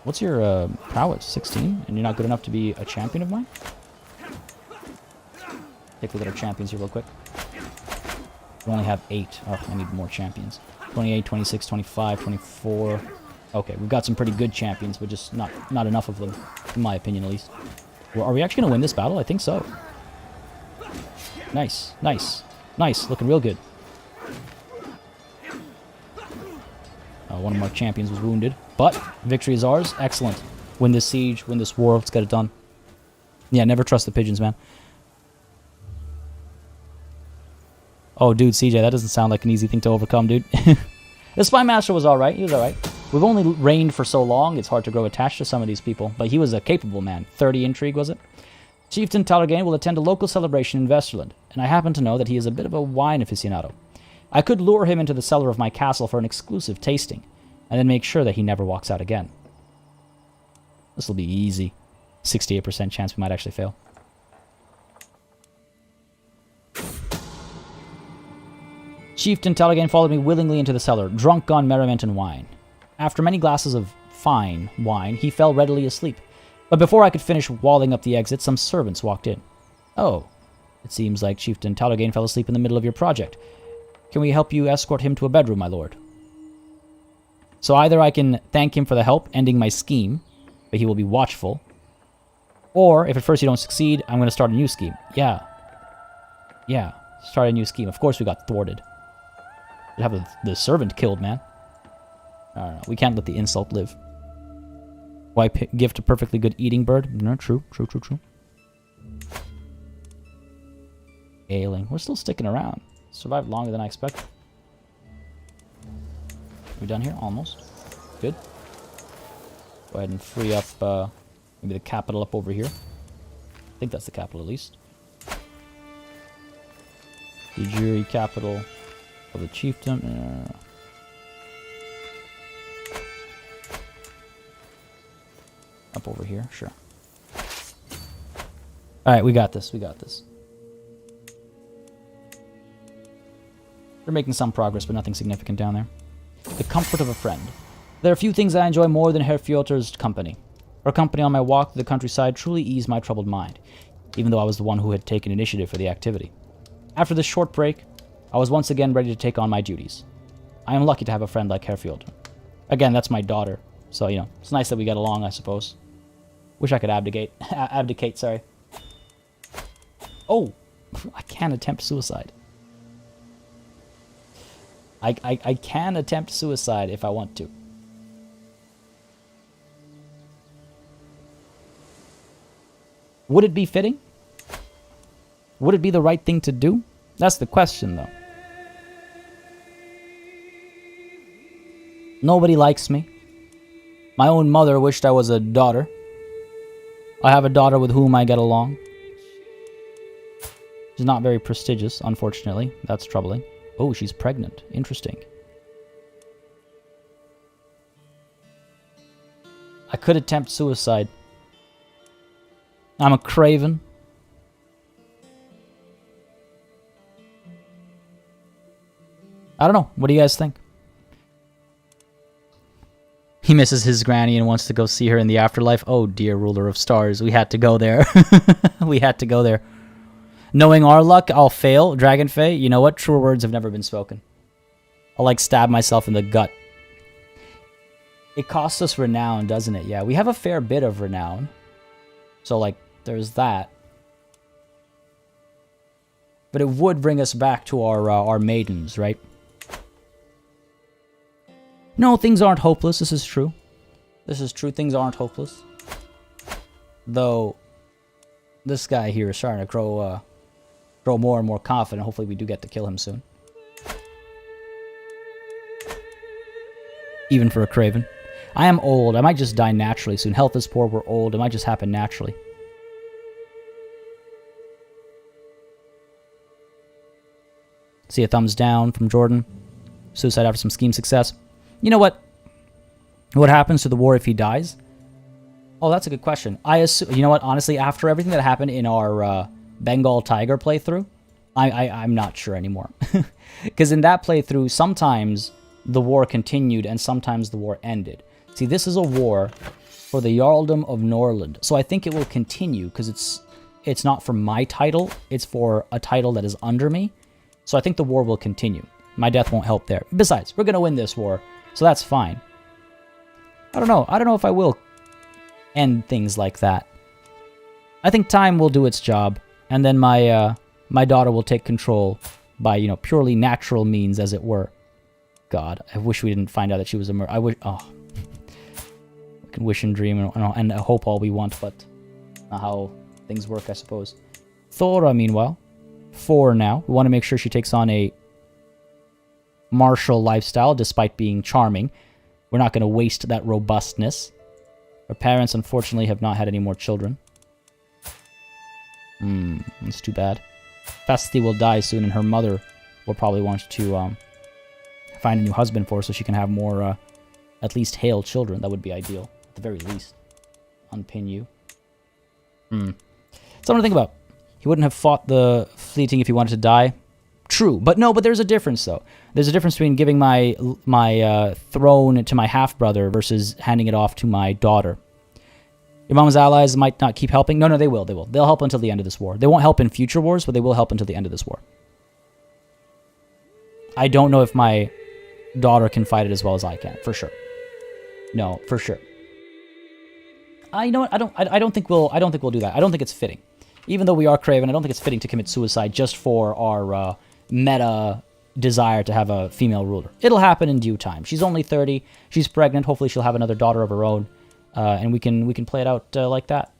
What's your prowess? 16? And you're not good enough to be a champion of mine? Take a look at our champions here real quick. We only have 8. Oh, I need more champions. 28, 26, 25, 24. Okay, we've got some pretty good champions, but just not enough of them, in my opinion at least. Well, are we actually going to win this battle? I think so. Nice. Looking real good. One of our champions was wounded, but victory is ours. Excellent. Win this siege, win this war. Let's get it done. Yeah, never trust the pigeons, man. Oh, dude, CJ, that doesn't sound like an easy thing to overcome, dude. The spy master was alright. He was alright. We've only reigned for so long, it's hard to grow attached to some of these people. But he was a capable man. 30 intrigue, was it? Chieftain Talagain will attend a local celebration in Vesterland, and I happen to know that he is a bit of a wine aficionado. I could lure him into the cellar of my castle for an exclusive tasting, and then make sure that he never walks out again. This will be easy. 68% chance we might actually fail. Chieftain Talagain followed me willingly into the cellar, drunk on merriment and wine. After many glasses of fine wine, he fell readily asleep. But before I could finish walling up the exit, some servants walked in. Oh, it seems like Chieftain Talagain fell asleep in the middle of your project. Can we help you escort him to a bedroom, my lord? So either I can thank him for the help, ending my scheme, but he will be watchful. Or, if at first you don't succeed, I'm going to start a new scheme. Yeah, start a new scheme. Of course we got thwarted. We'd have the servant killed, man. I don't know. We can't let the insult live. Why gift a perfectly good eating bird? No, true. Ailing. We're still sticking around. Survived longer than I expected. We done here? Almost. Good. Go ahead and free up maybe the capital up over here. I think that's the capital at least. The jury capital of the chiefdom. Up over here, sure. Alright, we got this. We're making some progress, but nothing significant down there. The comfort of a friend. There are few things I enjoy more than Herr Fjotr's company. Her company on my walk through the countryside truly eased my troubled mind, even though I was the one who had taken initiative for the activity. After this short break, I was once again ready to take on my duties. I am lucky to have a friend like Herr Fjotr. Again, that's my daughter, so, you know, it's nice that we get along, I suppose. Wish I could abdicate. Abdicate, sorry. Oh! I can attempt suicide. I can attempt suicide if I want to. Would it be fitting? Would it be the right thing to do? That's the question, though. Nobody likes me. My own mother wished I was a daughter. I have a daughter with whom I get along. She's not very prestigious, unfortunately. That's troubling. Oh, she's pregnant. Interesting. I could attempt suicide. I'm a craven. I don't know. What do you guys think? He misses his granny and wants to go see her in the afterlife. Oh dear, ruler of stars. We had to go there. We had to go there. Knowing our luck, I'll fail. Dragon Fae, you know what? Truer words have never been spoken. I'll like stab myself in the gut. It costs us renown, doesn't it? Yeah, we have a fair bit of renown. So like, there's that. But it would bring us back to our maidens, right? No, things aren't hopeless. This is true. This is true. Things aren't hopeless. Though, this guy here is starting to grow more and more confident. Hopefully we do get to kill him soon. Even for a craven. I am old. I might just die naturally soon. Health is poor. We're old. It might just happen naturally. See a thumbs down from Jordan. Suicide after some scheme success. You know what? What happens to the war if he dies? Oh, that's a good question. I assume, you know what? Honestly, after everything that happened in our Bengal Tiger playthrough, I'm not sure anymore. Because in that playthrough, sometimes the war continued and sometimes the war ended. See, this is a war for the Jarldom of Norland. So I think it will continue because it's not for my title. It's for a title that is under me. So I think the war will continue. My death won't help there. Besides, we're going to win this war. So that's fine. I don't know. I don't know if I will end things like that. I think time will do its job, and then my daughter will take control by, you know, purely natural means, as it were. God, I wish we didn't find out that she was a murderer. I wish. Oh, we can wish and dream and hope all we want, but not how things work, I suppose. Thora, meanwhile, 4 now. We want to make sure she takes on a martial lifestyle, despite being charming. We're not going to waste that robustness. Her parents, unfortunately, have not had any more children. That's too bad. Fasti will die soon, and her mother will probably want to find a new husband for her so she can have more, at least hale children. That would be ideal, at the very least. Unpin you. Something to think about. He wouldn't have fought the fleeting if he wanted to die. True, but no, but there's a difference, though. There's a difference between giving my throne to my half-brother versus handing it off to my daughter. Your mom's allies might not keep helping. No, they will. They will. They'll help until the end of this war. They won't help in future wars, but they will help until the end of this war. I don't know if my daughter can fight it as well as I can, for sure. No, for sure. You know what? I don't think we'll do that. I don't think it's fitting. Even though we are craven, I don't think it's fitting to commit suicide just for our meta desire to have a female ruler. It'll happen in due time. She's only 30. She's pregnant. Hopefully she'll have another daughter of her own. And we can play it out like that.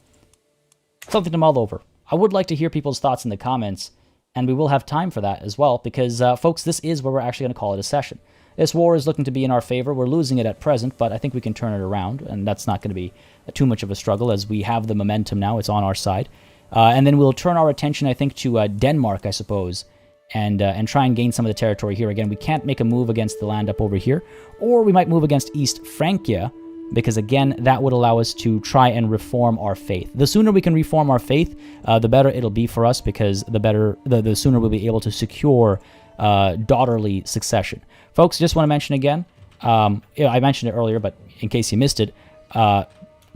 Something to mull over. I would like to hear people's thoughts in the comments, and we will have time for that as well, because, folks, this is where we're actually going to call it a session. This war is looking to be in our favor. We're losing it at present, but I think we can turn it around, and that's not going to be too much of a struggle, as we have the momentum now. It's on our side. And then we'll turn our attention, I think, to Denmark, I suppose, and try and gain some of the territory here. Again, we can't make a move against the land up over here, or we might move against East Francia, because, again, that would allow us to try and reform our faith. The sooner we can reform our faith, the better it'll be for us, because the sooner we'll be able to secure daughterly succession. Folks, just want to mention again, I mentioned it earlier, but in case you missed it,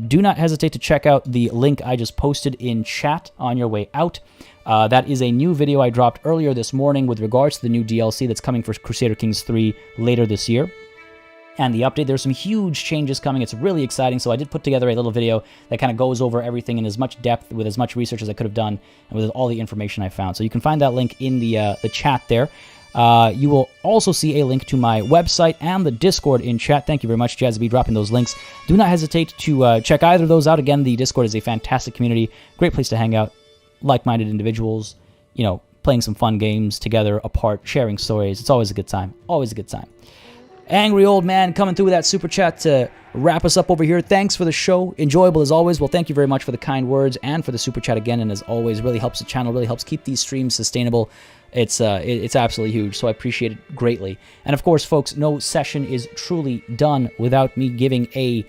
do not hesitate to check out the link I just posted in chat on your way out. That is a new video I dropped earlier this morning with regards to the new DLC that's coming for Crusader Kings 3 later this year. and the update. There's some huge changes coming. It's really exciting. So I did put together a little video that kind of goes over everything in as much depth with as much research as I could have done and with all the information I found. So you can find that link in the chat there. You will also see a link to my website and the Discord in chat. Thank you very much, Jazzy B, dropping those links. Do not hesitate to check either of those out. Again, the Discord is a fantastic community. Great place to hang out. Like-minded individuals, you know, playing some fun games together, apart, sharing stories. It's always a good time. Always a good time. Angry Old Man coming through with that super chat to wrap us up over here. Thanks for the show. Enjoyable as always. Well, thank you very much for the kind words and for the super chat again. And as always, really helps the channel, really helps keep these streams sustainable. It's absolutely huge, so I appreciate it greatly. And of course, folks, no session is truly done without me giving a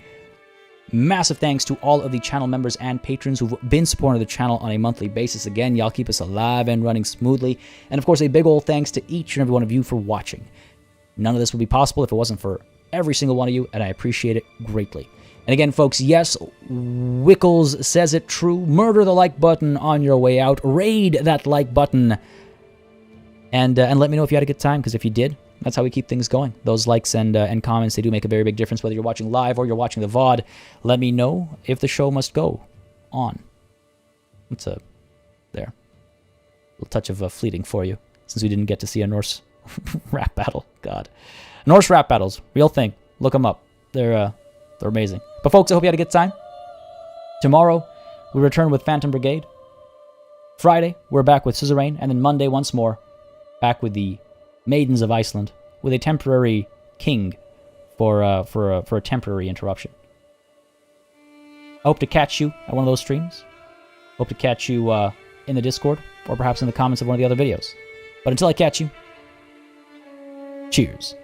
massive thanks to all of the channel members and patrons who've been supporting the channel on a monthly basis. Again, y'all keep us alive and running smoothly. And of course, a big old thanks to each and every one of you for watching. None of this would be possible if it wasn't for every single one of you, and I appreciate it greatly. And again, folks, yes, Wickles says it true. Murder the like button on your way out. Raid that like button. And let me know if you had a good time, because if you did, that's how we keep things going. Those likes and comments, they do make a very big difference, whether you're watching live or you're watching the VOD. Let me know if the show must go on. What's there? A little touch of fleeting for you, since we didn't get to see a Norse rap battle. God. Norse rap battles. Real thing. Look them up. They're amazing. But folks, I hope you had a good time. Tomorrow, we return with Phantom Brigade. Friday, we're back with Suzerain. And then Monday, once more, back with the Maidens of Iceland, with a temporary king for a temporary interruption. I hope to catch you at one of those streams. Hope to catch you in the Discord, or perhaps in the comments of one of the other videos. But until I catch you, cheers.